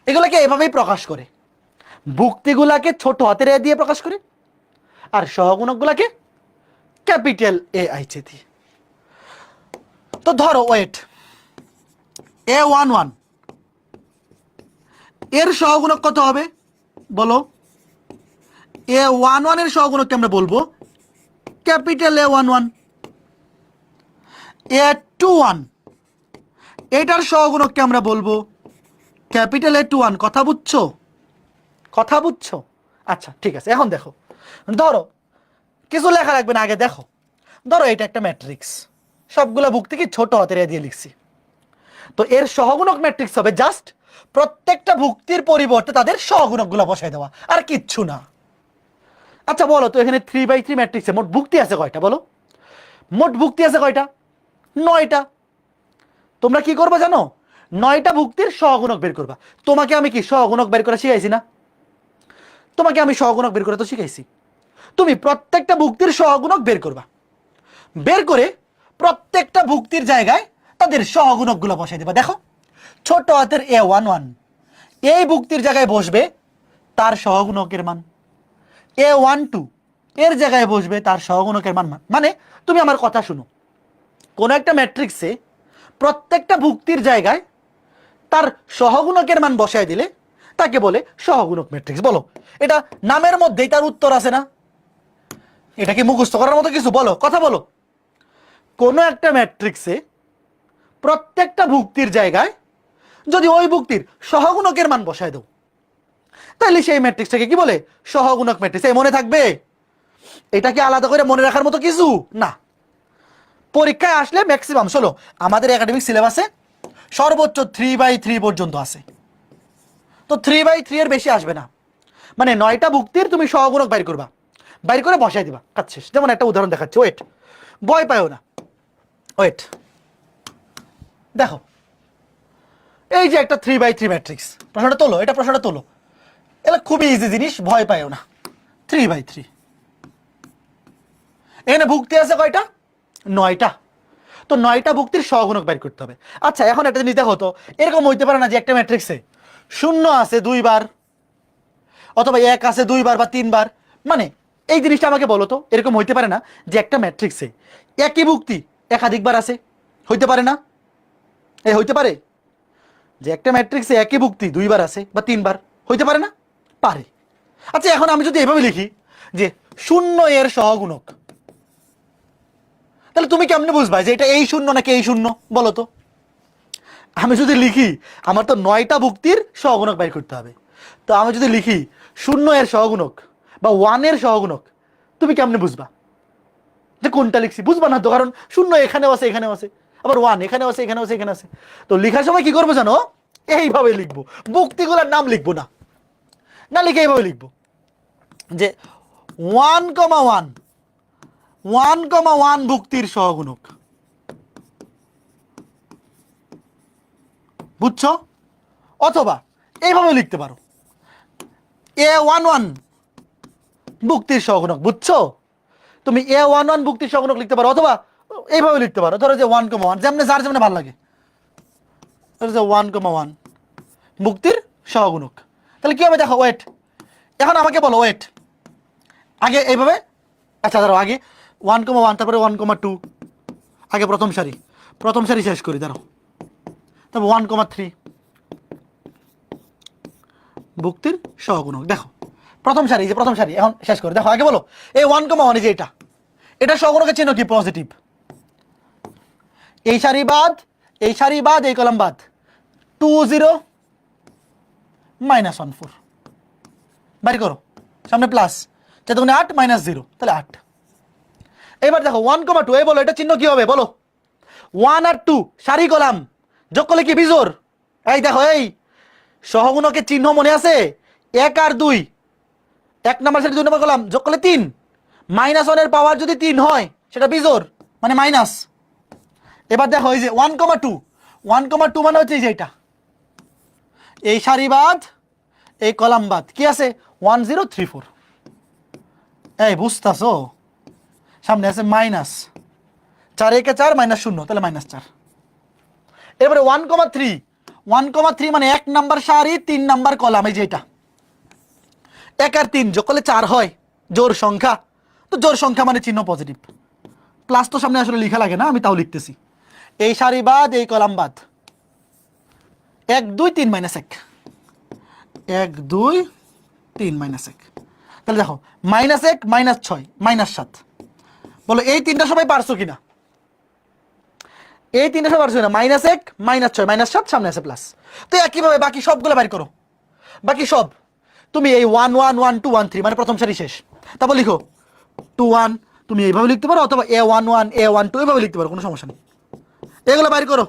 [SPEAKER 1] এগুলাকে এভাবেই প্রকাশ করে, ভুক্তিগুলাকে ছোট হাতের এ দিয়ে প্রকাশ করে, আর সহগুণকগুলাকে ক্যাপিটাল এ আই জে দিয়ে। তো ধরো ওয়েট, A11 এর সহগুণক কত হবে বলো? A11 এর সহগুণককে আমরা বলবো ক্যাপিটাল A11। A21 এটার সহগুণককে আমরা বলবো ক্যাপিটাল A21। কথা বুঝছো? কথা বুঝছো? আচ্ছা ঠিক আছে। এখন দেখো, ধরো কিছু লেখা রাখবে না, আগে দেখো। ধরো এটা একটা ম্যাট্রিক্স, সবগুলা ভুক্তি কি ছোট হাতের এ দিয়ে লিখছি। তো এর সহগুণক ম্যাট্রিক্স হবে জাস্ট প্রত্যেকটা ভুক্তির পরিবর্তে তাদের সহগুণকগুলো বসায় দেওয়া, আর কিচ্ছু না। আচ্ছা বলো তো, এখানে 3/3 ম্যাট্রিক্সে মোট ভুক্তি আছে কয়টা বলো? মোট ভুক্তি আছে কয়টা? 9টা। তোমরা কি করবে জানো? 9টা ভুক্তির সহগুণক বের করবা। তোমাকে আমি কি সহগুণক বের করা শিখাইছি না? তোমাকে আমি সহগুণক বের করে তো শিখাইছি। তুমি প্রত্যেকটা ভুক্তির সহগুণক বের করবা, বের করে প্রত্যেকটা ভুক্তির জায়গায় তাদের সহগুণকগুলো বসাই দেবা। দেখো ছোট হাতের A11 এই ভুক্তির জায়গায় বসবে তার সহগুণকের মান, A12 এর জায়গায় বসবে তার সহগুণকের মান। মানে তুমি আমার কথা শুনো, কোন একটা ম্যাট্রিক্সে প্রত্যেকটা ভুক্তির জায়গায় তার সহগুণকের মান বসায় দিলে তাকে বলে সহগুণক ম্যাট্রিক্স। বলো, এটা নামের মধ্যেই তার উত্তর আছে না? এটা কি মুখস্থ করার মতো কিছু? বলো, কথা বলো। কোন একটা ম্যাট্রিক্সে প্রত্যেকটা ভুক্তির জায়গায় যদি ওই ভুক্তির সহগুণকের মান বসায় দাও, তাহলে সেই ম্যাট্রিক্সটাকে কি বলে? সহগুণক ম্যাট্রিক্স। এই মনে থাকবে? এটা কি আলাদা করে মনে রাখার মতো কিছু না। পরীক্ষায় আসলে ম্যাক্সিমাম, শোনো আমাদের একাডেমিক সিলেবাসে সর্বোচ্চ 3/3 পর্যন্ত আছে। তো 3/3 এর বেশি আসবে না। মানে 9টা ভুক্তির তুমি সহগুণক বাইর করবা, বাইর করে বসাই দিবা, কাজ শেষ। যেমন একটা উদাহরণ দেখাচ্ছি, ওয়েট, ভয় পায়ও না। ওয়েট, দেখো এই যে একটা 3/3 ম্যাট্রিক্স, প্রশ্নটা তোলো, এটা প্রশ্নটা তোলো, এটা খুবই ইজি জিনিস, ভয় পায়ও না। 3/3, এখানে ভুক্তি আছে কয়টা? 9টা। তো 9টা ভুক্তির সহগুণক বের করতে হবে। আচ্ছা এখন একটা জিনিস দেখো তো, এরকম হইতে পারে না যে একটা ম্যাট্রিক্সে 0 আছে 2 বার, অথবা 1 আছে 2 বার বা 3 বার, মানে এই জিনিসটা আমাকে বলো তো, এরকম হইতে পারে না যে একটা ম্যাট্রিক্সে একই ভুক্তি একাধিকবার আছে? হইতে পারে না? হইতে পারে যে একটা ম্যাট্রিক্সে একই ভুক্তি 2 বার আছে বা 3 বার? হইতে পারে না? পারে। আচ্ছা এখন আমি যদি এভাবে লিখি যে 0 এর সহগুণক, তাহলে তুমি কেমনে বুঝবা যে এটা এই 0 নাকি এই 0? বলো তো। আমি যদি লিখি, আমার তো 9টা ভুক্তির সহগুণক বের করতে হবে, তো আমি যদি লিখি 0 এর সহগুণক বা 1 এর সহগুণক, তুমি কেমনে বুঝবা যে কোনটা লিখছি? বুঝবা না তো, কারণ 0 এখানেও আছে এখানেও আছে, আবার 1 এখানেও আছে এখানেও আছে এখানে আছে। তো লেখার সময় কি করবো জানো? এইভাবে লিখবো, ভুক্তিগুলোর নাম লিখবো না, না লিখে এইভাবে লিখবো যে 1,1 1,1 ভুক্তির সহগুণক। বুঝছো? অথবা এইভাবে লিখতে পারো A11 ভুক্তির সহগুণক। বুঝছো? তুমি A11 ভুক্তির সহগুণক লিখতে পারো, অথবা এইভাবে লিখতে পারো, ধরো যে 1,1, যেমনে যার যেমনে ভালো লাগে, ধরো যে 1,1 ভুক্তির সহগুণক। তাহলে কি হবে দেখো, ওয়েট, এখন আমাকে বলো ওয়েট, আগে এইভাবে, আচ্ছা ধরো আগে 1,1, তারপরে 1,2, আগে প্রথম সারি শেষ করি, দাঁড়াও, তারপর 1,3 ভুক্তির সহগুণক। দেখো প্রথম সারি, যে প্রথম সারি এখন শেষ করে দেখো, আগে বলো এই 1,1 যে এটা সহগুণকের চিহ্ন কি? পজিটিভ। এই সারি বাদ এই কলাম বাদ, 2 0 -1 4, বাইর করো, সামনে প্লাস, 4 8 -0, তাহলে 8। এবার দেখো 1,2, এই বলো এটা চিহ্ন কি হবে বলো? 1 আর 2 সারি কলাম যোগ করলে কি বিজোড়? এই দেখো এই সহগুণকের চিহ্ন মনে আছে? 1 আর 2, 1 নম্বর সারি 2 নম্বর কলাম যোগ করলে 3, -1 এর পাওয়ার যদি 3 হয় সেটা বিজোড়, মানে মাইনাস। এবার দেখো এই যে 1,2 মানে হচ্ছে এই যে এটা, এই সারি বাদ এই কলাম বাদ, কি আছে? 1 0 3 4। এই বুঝতেছো? সামনে আছে মাইনাস, 4 1 4 -0, তাহলে -4। এবারে 1,3 মানে 1 নাম্বার সারি 3 নাম্বার কলাম, এই যে এটা 1 আর 3 যোগ করলে 4 হয়, জোড় সংখ্যা, তো জোড় সংখ্যা মানে চিহ্ন পজিটিভ। প্লাস তো সামনে আসলে লেখা লাগে না, আমি তাও লিখতেছি। এই সারি বাদ এই কলাম বাদ, 1 2 3 -1, 1 2 3 -1, তাহলে দেখো -1 -6 -7। বলো এই তিনটা সবাই পারছো কিনা? এই তিনটা সবাই পারছো কিনা? -1 -6 -7, সামনে আছে প্লাস। তো একইভাবে বাকি সবগুলো বাইর করো, বাকি সব তুমি এই 1 1 1 2 1 3 মানে প্রথম সারি শেষ, তারপর লিখো 2 1, তুমি এইভাবে লিখতে পারো, অথবা A11 A12 এইভাবে লিখতে পারো, কোনো সমস্যা নেই। এগুলো বাইর করো,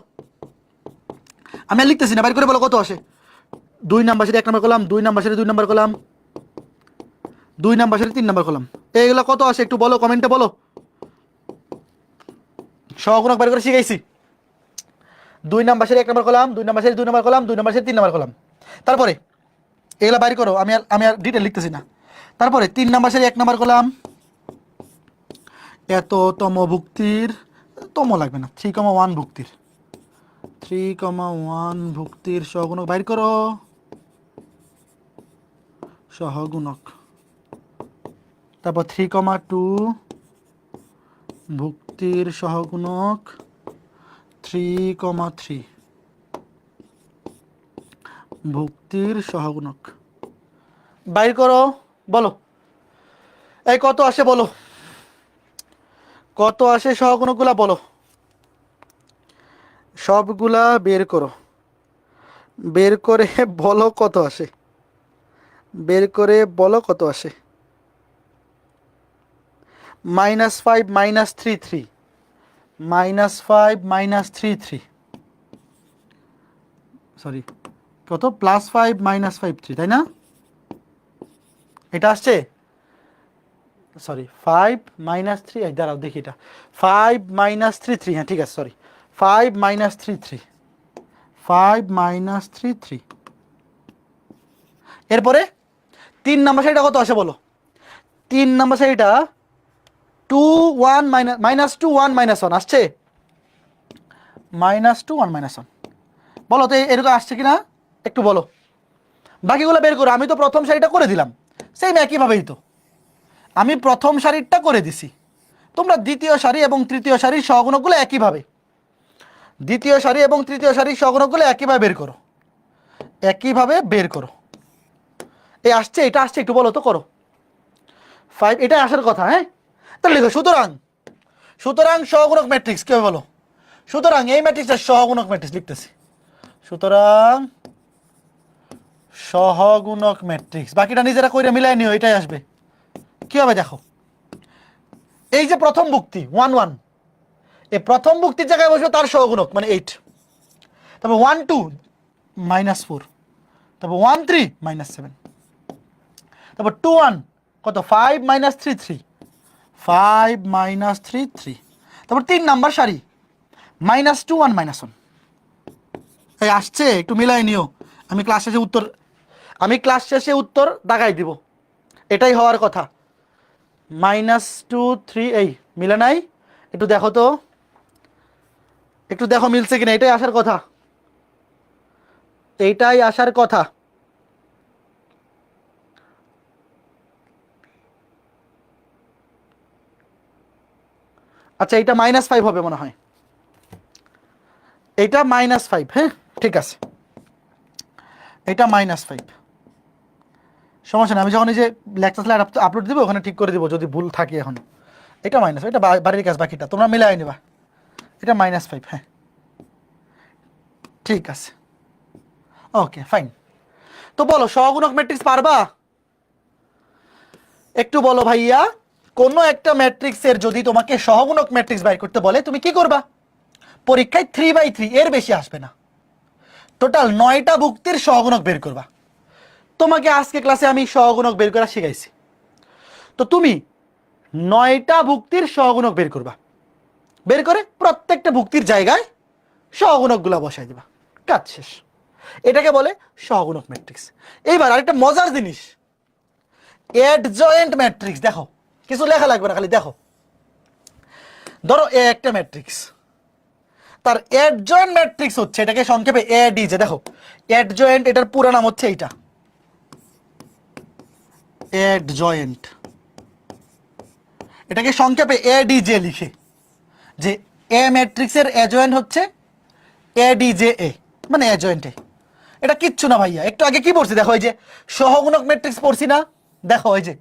[SPEAKER 1] আমি আর লিখতেছি না, বাইর করে বলো কত আসে। 2 নাম্বার সারি 1 নাম্বার কলাম, 2 নাম্বার সারি 2 নাম্বার কলাম, 2 নাম্বার সারি 3 নাম্বার কলাম, এইগুলো কত আসে একটু বলো, কমেন্টে বলো। সহগুণক বাইর করে শিখাইছি। 2 নাম্বার সারি 1 নাম্বার কলাম, 2 নাম্বার সারি 2 নাম্বার কলাম, 2 নাম্বার সারি 3 নাম্বার কলাম, তারপরে এগুলো বাইর করো, আমি আর ডিটেল লিখতেছি না। তারপরে 3 নাম্বার সারি 1 নাম্বার কলাম, তম ভুক্তির, তম লাগবে না, 3,1 ভুক্তির, 3,1 ভুক্তির সহগুণক বাইর করো, সহগুণক। তারপর 3,2 ভুক্তির সহগুণক, 3,3 ভুক্তির সহগুণক বাইর করো, বলো এই কত আসে, বলো কত আসে সহগুণকগুলা, বলো সবগুলা বের করো, বের করে বলো কত আসে, বের করে বলো কত আসে। -5 -3 3, -5 -3 3, সরি কত, +5 -5 3, তাই না? এটা আসছে, সরি 5 -3, দাঁড়াও দেখি, এটা 5 -3 3, হ্যাঁ ঠিক আছে, সরি 5 -3 3, 5 -3 3। এরপরে 3 নাম্বার সারিটা কত আসে বলো? 3 নাম্বার সারিটা 2 1 -2 1 -1 আসছে, -2 1 -1। বলো তো এরকম আসছে কিনা একটু বলো, বাকিগুলো বের করো। আমি তো প্রথম সারিটা করে দিলাম, সেম একইভাবেই তো আমি প্রথম সারিটা করে দিছি। তোমরা দ্বিতীয় সারি এবং তৃতীয় সারির সহগুণকগুলো একইভাবে, দ্বিতীয় সারি এবং তৃতীয় সারির সহগুণকগুলো একইভাবে বের করো, একইভাবে বের করো। এই আসছে, এটা আসছে, একটু বলো তো, করো। 5 এটা আসার কথা, হ্যাঁ, তাহলে লিখো সুতরাং, সুতরাং সহগুণক ম্যাট্রিক্স কি হবে বলো? সুতরাং এই ম্যাট্রিক্সের সহগুণক ম্যাট্রিক্স লিখতেছি, সুতরাং সহগুণক ম্যাট্রিক্স। বাকিটা নিজেরা কইরা মিলাই নিও, এটাই আসবে। কি হবে দেখো, এই যে প্রথম ভুক্তি 1 1, এই প্রথম ভুক্তির জায়গায় বসবে তার সহগুণক মানে 8, তারপর 1 2 -4, তারপর 1 3 -7, তারপর 2 1 কত 5 -3 3, 5 -3 3, তারপর 3 নাম্বার সারি -2 1 -1। এই আসছে, একটু মিলাই নিও। আমি ক্লাস শেষে উত্তর দাগাই দিব, এটাই হওয়ার কথা। -2 3, এই মিলে নাই, একটু দেখো তো, একটু দেখো মিলছে কিনা। এটাই আসার কথা, এইটাই আসার কথা। আচ্ছা এটা -5 হবে মনে হয়, এটা -5, হ্যাঁ ঠিক আছে, এটা -5। সমস্যা না, আমি যখন এই যে লেকচার স্লাইড আপলোড দিব ওখানে ঠিক করে দিব যদি ভুল থাকে। এখন এটা মাইনাস, এটা বাড়ির কাজ, বাকিটা তোমরা মিলাই নেবা। এটা -5, হ্যাঁ ঠিক আছে, ওকে ফাইন। তো বলো সহগুণক ম্যাট্রিক্স পারবা? একটু বলো ভাইয়া, কোন একটা ম্যাট্রিক্সের যদি তোমাকে সহগুণক ম্যাট্রিক্স বের করতে বলে তুমি কি করবা? পরীক্ষায় 3/3 এর বেশি আসবে না, টোটাল 9টা ভুক্তির সহগুণক বের করবা। তোমাকে আজকে ক্লাসে আমি সহগুণক বের করা শিখাইছি, তো তুমি 9টা ভুক্তির সহগুণক বের করবা, বের করে প্রত্যেকটা ভুক্তির জায়গায় সহগুণকগুলো বসাই দিবা, কাজ শেষ। এটাকে বলে সহগুণক ম্যাট্রিক্স। এইবার আরেকটা মজার জিনিস, অ্যাডজয়েন্ট ম্যাট্রিক্স। দেখো কিছু লেখা লাগবে না, খালি দেখো। ধরো এ একটা ম্যাট্রিক্স, তার অ্যাডজয়েন্ট ম্যাট্রিক্স হচ্ছে, এটাকে সংক্ষেপে এডিজে। দেখো অ্যাডজয়েন্ট, এটার পুরো নাম হচ্ছে এইটা, অ্যাডজয়েন্ট। এটাকে সংক্ষেপে এডিজে লিখে, যে এ ম্যাট্রিক্সের অ্যাডজয়েন্ট হচ্ছে এডিজে, এ মানে অ্যাডজয়েন্ট এ। এটা কিচ্ছু না ভাইয়া, একটু আগে কি পড়ছি দেখো, এই যে সহগুণক ম্যাট্রিক্স পড়ছি না, দেখো এই যে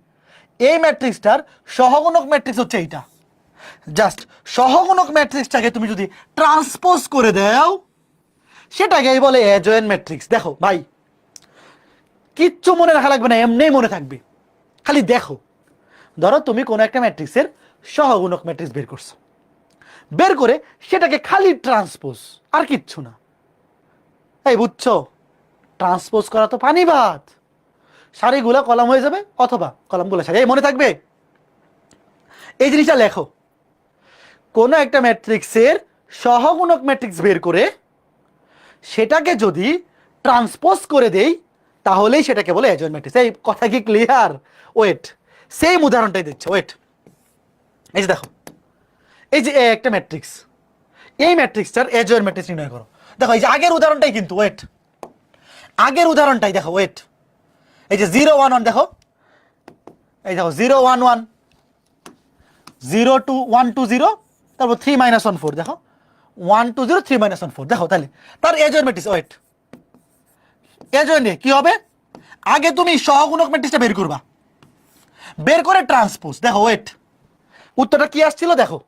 [SPEAKER 1] এই ম্যাট্রিক্সটার সহগুণক ম্যাট্রিক্স হচ্ছে এইটা। জাস্ট সহগুণক ম্যাট্রিক্সটাকে তুমি যদি ট্রান্সপোজ করে দাও সেটাকেই বলে অ্যাডজয়েন্ট ম্যাট্রিক্স। দেখো ভাই কিচ্ছু মনে রাখা লাগবে না, এমনিই মনে থাকবে, খালি দেখো। ধরো তুমি কোনো একটা ম্যাট্রিক্সের সহগুণক ম্যাট্রিক্স বের করছো, বের করে সেটাকে খালি ট্রান্সপোজ, আর কিচ্ছু না। এই বুঝছো, ট্রান্সপোজ করা তো পানি ভাত, সারিগুলা কলাম হয়ে যাবে অথবা কলামগুলো সারি, এই মনে থাকবে। এই জিনিসটা লেখো, কোনো একটা ম্যাট্রিক্সের সহগুণক ম্যাট্রিক্স বের করে সেটাকে যদি ট্রান্সপোজ করে দেই তাহলেই সেটাকে বলে অ্যাডজয়েন্ট ম্যাট্রিক্স। এই কথা কি ক্লিয়ার? ওয়েট, সেম উদাহরণটাই দিচ্ছে, ওয়েট। এই যে দেখো, এই যে একটা ম্যাট্রিক্স, এই ম্যাট্রিক্সটার অ্যাডজয়েন্ট ম্যাট্রিক্স নির্ণয় করো। দেখো এই যে আগের উদাহরণটাই কিন্তু, ওয়েট, আগের উদাহরণটাই দেখো, ওয়েট। এই যে 0 1 1 দেখো, এই দেখো 0 1 1, 0 2 1 2 0, তারপর 3 -1 4, দেখো 1 2 0 3 -1 4, দেখো তাহলে তার অ্যাডজয়েন্ট ম্যাট্রিক্স। ওয়েট, অ্যাডজয়েন্টে কি হবে? আগে তুমি সহগুণক ম্যাট্রিক্সটা বের করবা, বের করে ট্রান্সপোজ। দেখো ওয়েট, উত্তরটা কি আসছিল দেখো,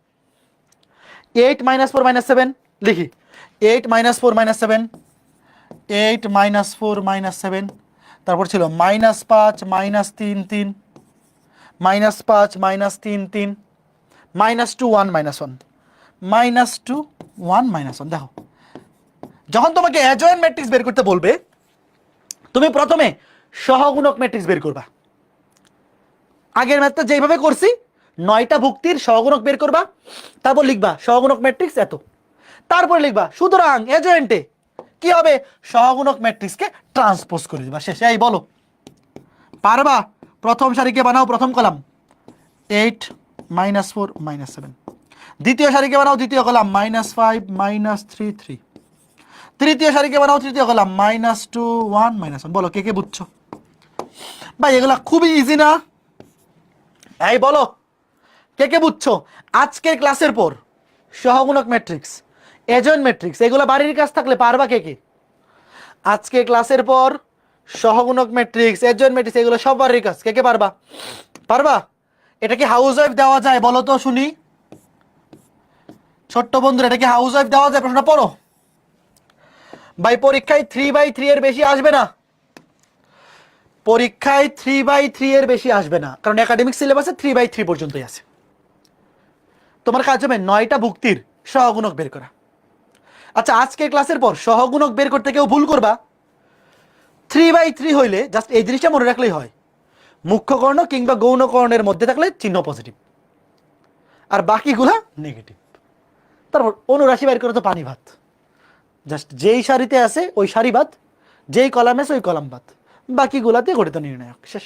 [SPEAKER 1] 8 -4 -7 লিখি, 8 -4 -7, 8 -4 -7, তারপর ছিল -5 -3 3, -5 -3 3, -2 1 -1, -2 1 -1। দেখো যখন তোমাকে অ্যাডজয়েন্ট ম্যাট্রিক্স বের করতে বলবে তুমি প্রথমে সহগুণক ম্যাট্রিক্স বের করবা। আগের ম্যাথটা যেইভাবে করছি 9টা ভুক্তির সহগুণক বের করবা, তারপর লিখবা সহগুণক ম্যাট্রিক্স এত, তারপর লিখবা সুতরাং অ্যাডজয়েন্টে কি হবে, সহগুণক ম্যাট্রিক্সকে ট্রান্সপোজ করে দিবা, শেষ। এই বলো পারবা? প্রথম সারিকে বানাও প্রথম কলাম, 8 -4 -7, দ্বিতীয় সারিকে বানাও দ্বিতীয় কলাম -5 -3 3। তৃতীয় সারিকে বানাও তৃতীয় কলাম -2 1 -1। বলো কে কে বুঝছো ভাই? এগুলা খুবই ইজি না? এই বলো কে কে বুঝছো? আজকের ক্লাসের পর সহগুণক ম্যাট্রিক্স, এজয়েন্ট ম্যাট্রিক্স, এগুলো বাড়ির কাজ থাকলে পারবা কে কে? আজকে ক্লাসের পর সহগুণক ম্যাট্রিক্স, এজয়েন্ট ম্যাট্রিক্স, এগুলো সব বাড়ির কাজ কে কে পারবা? পারবা? এটা কি হাউস ওয়াইফ দেওয়া যায় বলো তো শুনি? ছোট্ট বন্ধুরা, এটা কি হাউস ওয়াইফ দেওয়া যায়? প্রশ্নটা পড়ো ভাই। পরীক্ষায় 3/3 এর বেশি আসবে না, পরীক্ষায় 3/3 এর বেশি আসবে না, কারণ একাডেমিক সিলেবাসে 3/3 পর্যন্তই আছে। তোমার কাজ হবে 9টা ভুক্তির সহগুণক বের করা। আচ্ছা, আজকে ক্লাসের পর সহগুণক বের করতে কেউ ভুল করবা? 3/3 হইলে জাস্ট এই জিনিসটা মনে রাখলেই হয়, মুখ্য কর্ণ কিংবা গৌণ কর্ণের মধ্যে থাকলে চিহ্ন পজিটিভ, আর বাকিগুলা নেগেটিভ। তারপর অনুরাশি বের করে তো পানি ভাত, জাস্ট যেই সারিতে আছে ওই সারি বাদ, যেই কলামে আছে ওই কলাম বাদ, বাকিগুলাতে গঠিত নির্ণায়ক। শেষ।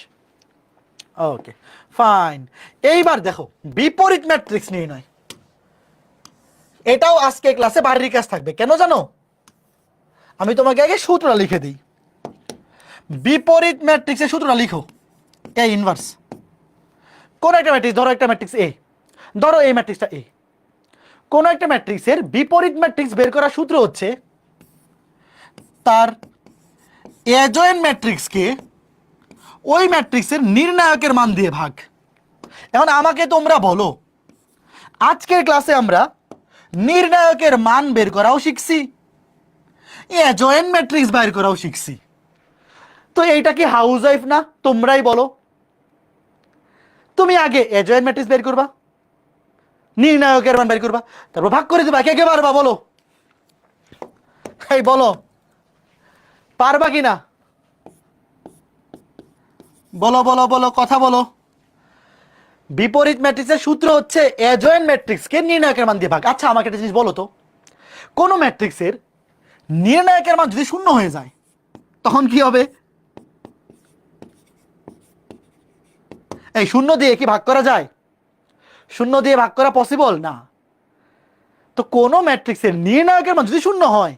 [SPEAKER 1] Okay fine. এইবার দেখো বিপরীত ম্যাট্রিক্স নির্ণয়। এটাও আজকে ক্লাসে বাড়ির কাজ থাকবে। কেন জানো? আমি তোমাকে আগে সূত্রটা লিখে দিই। বিপরীত ম্যাট্রিক্সের সূত্রটা লিখো। এ ইনভার্স কোন একটা ম্যাট্রিক্স, ধরো একটা ম্যাট্রিক্স এ, ধরো এই ম্যাট্রিক্সটা এ। কোন একটা ম্যাট্রিক্সের বিপরীত ম্যাট্রিক্স বের করার সূত্র হচ্ছে তার অ্যাডজয়েন্ট ম্যাট্রিক্সকে ওই ম্যাট্রিক্সের নির্ণায়কের মান দিয়ে ভাগ। এখন আমাকে তোমরা বলো, আজকের ক্লাসে আমরা নির্ণায়কের মান বের করাও শিখছি, অ্যাডজয়েন্ট ম্যাট্রিক্স বের করাও শিখছি, তো এইটা কি হাউস ওয়াইফ না? তোমরাই বলো। তুমি আগে অ্যাডজয়েন্ট ম্যাট্রিক্স বের করবা, নির্ণায়কের মান বের করবা, তারপর ভাগ করে দিবা। কে কে পারবা বলো? এই বলো পারবা কি না? বলো বলো বলো, কথা বলো। বিপরীত ম্যাট্রিক্সের সূত্র হচ্ছে অ্যাডজয়েন্ট ম্যাট্রিক্সকে নির্ণায়কের মান দিয়ে ভাগ। আচ্ছা আমাকে একটা জিনিস বলো তো, কোন ম্যাট্রিক্সের নির্ণায়কের মান যদি শূন্য হয়ে যায় তখন কি হবে? এই শূন্য দিয়ে কি ভাগ করা যায়? শূন্য দিয়ে ভাগ করা পসিবল না। তো কোন ম্যাট্রিক্সের নির্ণায়কের মান যদি শূন্য হয়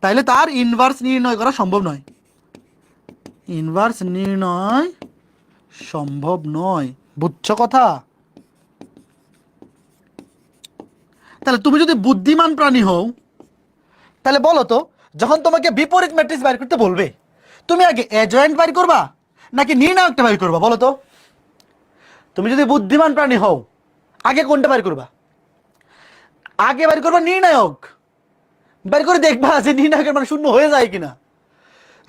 [SPEAKER 1] তাহলে তার ইনভার্স নির্ণয় করা সম্ভব নয়। ইনভার্স নির্ণয় সম্ভব নয়। বুঝছো কথা? তাহলে তুমি যদি বুদ্ধিমান প্রাণী হও তাহলে বলো তো, যখন তোমাকে বিপরীত ম্যাট্রিক্স বের করতে বলবে তুমি আগে অ্যাডজয়েন্ট বের করবা নাকি নির্ণায়কটা বের করবা? বলো তো। তুমি যদি বুদ্ধিমান প্রাণী হও আগে কোনটা বের করবা? আগে বের করবা নির্ণায়ক। বের করে দেখবা যে নির্ণায়কের মান শূন্য হয়ে যায় কিনা।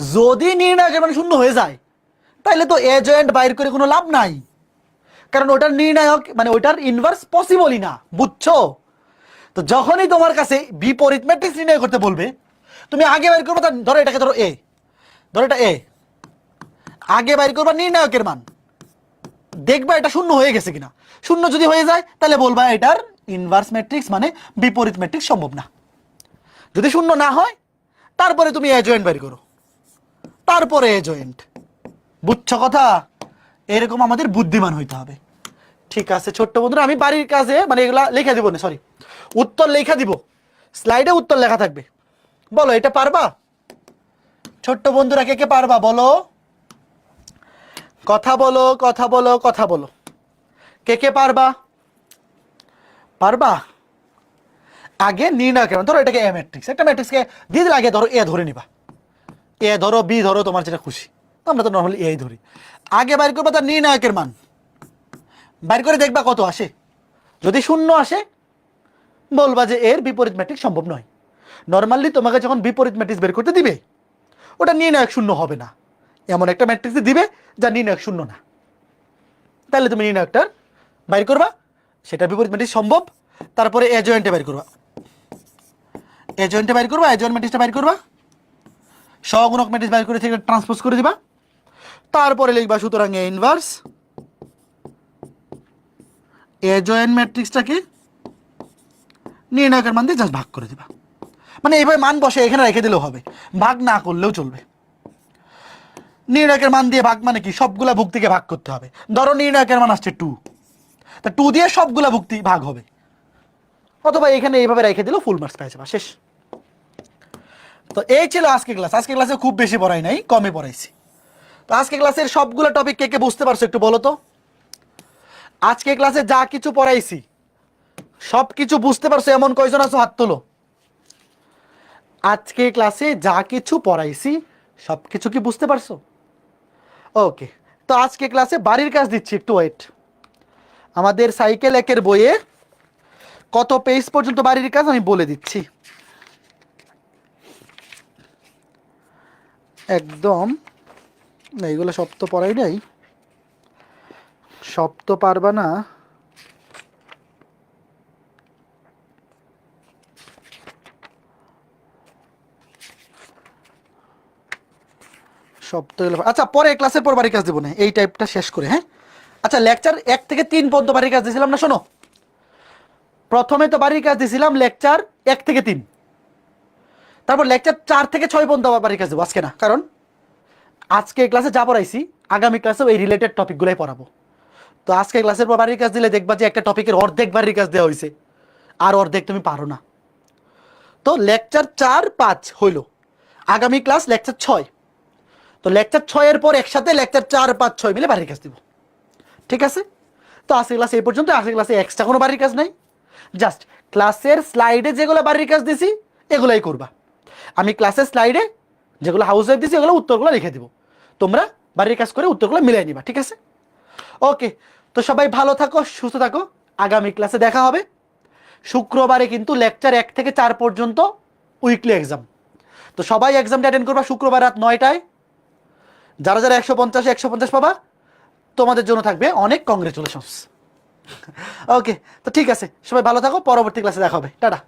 [SPEAKER 1] যদি নির্ণায়কের মান শূন্য হয়ে যায় তাহলে তো অ্যাডজয়েন্ট বাইর করে কোনো লাভ নাই, কারণ ওটার নির্ণায়ক মানে ওটার ইনভার্স পসিবলই না। বুঝছো? তো যখনই তোমার কাছে বিপরীত ম্যাট্রিক্স নির্ণয় করতে বলবে তুমি আগে বের করবো, ধরো এটাকে ধরো এ, ধরো এটা এ, আগে বের করবা নির্ণায়কের মান, দেখবা এটা শূন্য হয়ে গেছে কিনা। শূন্য যদি হয়ে যায় তাহলে বলবা এটার ইনভার্স ম্যাট্রিক্স মানে বিপরীত ম্যাট্রিক্স সম্ভব না। যদি শূন্য না হয় তারপরে তুমি অ্যাডজয়েন্ট বের করো, তারপরে অ্যাডজয়েন্ট। বুঝছো কথা? এরকম আমাদের বুদ্ধিমান হইতে হবে। ঠিক আছে ছোট্ট বন্ধুরা, আমি বাড়ির কাজে মানে এগুলা লেখা দিব না, সরি উত্তর লেখা দিব, স্লাইডে উত্তর লেখা থাকবে। বলো এটা পারবা? ছোট্ট বন্ধুরা কে কে পারবা বলো? কথা বলো কথা বলো কথা বলো, কে কে পারবা? পারবা? আগে নির্ণয় কেমন, ধরো এটাকে এ ম্যাট্রিক্স, একটা ম্যাট্রিক্সকে দিয়ে দিলে আগে ধরো এ ধরে নিবা, এ ধরো বি ধরো, তোমার যেটা খুশি, আমরা তো নর্মালি এই ধরি। আগে বাইর করবা তার নির্ণায়কের মান, বাইর করে দেখবা কত আসে। যদি শূন্য আসে বলবা যে এর বিপরীত ম্যাট্রিক্স সম্ভব নয়। নর্মালি তোমাকে যখন বিপরীত ম্যাট্রিক্স বের করতে দিবে ওটা নির্ণায়ক শূন্য হবে না, এমন একটা ম্যাট্রিক্স দিবে যা নির্ণায়ক শূন্য না, তাহলে তুমি নির্ণায়কটার বাইর করবা, সেটা বিপরীত ম্যাট্রিক্স সম্ভব। তারপরে অ্যাডজয়েন্টে বাইর করবা, অ্যাডজয়েন্টে বাইর করবা, অ্যাডজয়েন্ট ম্যাট্রিক্সটা বাইর করবা, সহগুণক ম্যাট্রিক্স বাইর করে থেকে ট্রান্সপোজ করে দিবা, তারপরে লিখবা সুতরাং এ ইনভার্স অ্যাডজয়েন্ট ম্যাট্রিক্সটাকে নির্ণায়কের মান দিয়ে জাস্ট ভাগ করে দিবা। মানে এইভাবে মান বসে এখানে রেখে দিলেও হবে, ভাগ না করলেও চলবে। নির্ণায়কের মান দিয়ে ভাগ মানে কি, সবগুলা ভুক্তিকে ভাগ করতে হবে। ধরো নির্ণায়কের মান আসছে 2, তা 2 দিয়ে সবগুলা ভুক্তি ভাগ হবে, অথবা এখানে এইভাবে রেখে দিলেও ফুল মার্কস পেয়ে যাবে। শেষ। তো এই ছিল আজকে ক্লাস। আজকে ক্লাসে খুব বেশি পড়াই নাই, কমে পড়াইছি। তো আজকে ক্লাসের সবগুলো টপিক কে কে বুঝতে পারছো একটু বলো তো? আজকে ক্লাসে যা কিছু পড়াইছি সব কিছু বুঝতে পারছো এমন কয়জন আছো হাত তোলো। আজকে ক্লাসে যা কিছু পড়াইছি সব কিছু কি বুঝতে পারছো? ওকে, তো আজকে ক্লাসে বাড়ির কাজ দিচ্ছি, একটু ওয়েট। আমাদের সাইকেল একের বইয়ে কত পেজ পর্যন্ত বাড়ির কাজ আমি বলে দিচ্ছি। একদম না, এগুলো সব তো পড়াই নাই, সব তো পারবা না। সব তো আচ্ছা, পরে ক্লাসের পর বাড়ির কাজ দেবো না, এই টাইপটা শেষ করে। হ্যাঁ আচ্ছা, লেকচার 1 থেকে 3 পর্যন্ত বাড়ির কাজ দিয়েছিলাম না, শোনো। প্রথমে তো বাড়ির কাজ দিয়েছিলাম লেকচার 1 থেকে 3, তারপর লেকচার 4 থেকে 6 পর্যন্ত আবার বাড়ির কাজ দেবো আজকে না, কারণ আজকে ক্লাসে যা পড়াইছি আগামী ক্লাসেও এই রিলেটেড টপিকগুলোই পড়াবো। তো আজকে ক্লাসের পর বাড়ির কাজ দিলে দেখবা যে একটা টপিকের অর্ধেক বাড়ির কাজ দেওয়া হয়েছে, আর অর্ধেক তুমি পারো না। তো লেকচার 4, 5 হইলো, আগামী ক্লাস লেকচার 6। তো লেকচার 6 এর পর একসাথে লেকচার 4, 5, 6 মিলে বাড়ির কাজ দিব, ঠিক আছে? তো আজকে ক্লাসে এই পর্যন্ত। আজকে ক্লাসে এক্সট্রা কোনো বাড়ির কাজ নাই, জাস্ট ক্লাসের স্লাইডে যেগুলো বাড়ির কাজ দিছি এগুলাই করবা। আমি ক্লাসের স্লাইডে যেগুলো হাউস ওয়াইফ দিছি এগুলো উত্তরগুলো লিখে দিব, তোমরা বাড়ির কাজ করে উত্তরগুলো মিলাই নিবা, ঠিক আছে? ওকে, তো সবাই ভালো থাকো, সুস্থ থাকো। আগামী ক্লাসে দেখা হবে। শুক্রবারে কিন্তু লেকচার 1 থেকে 4 পর্যন্ত উইকলি এক্সাম। তো সবাই এক্সামটা অ্যাটেন্ড করবা শুক্রবার রাত 9টায়। যারা যারা 150 পাবা তোমাদের জন্য থাকবে অনেক কংগ্রেচুলেশনস। ওকে, তো ঠিক আছে, সবাই ভালো থাকো, পরবর্তী ক্লাসে দেখা হবে, টাটা।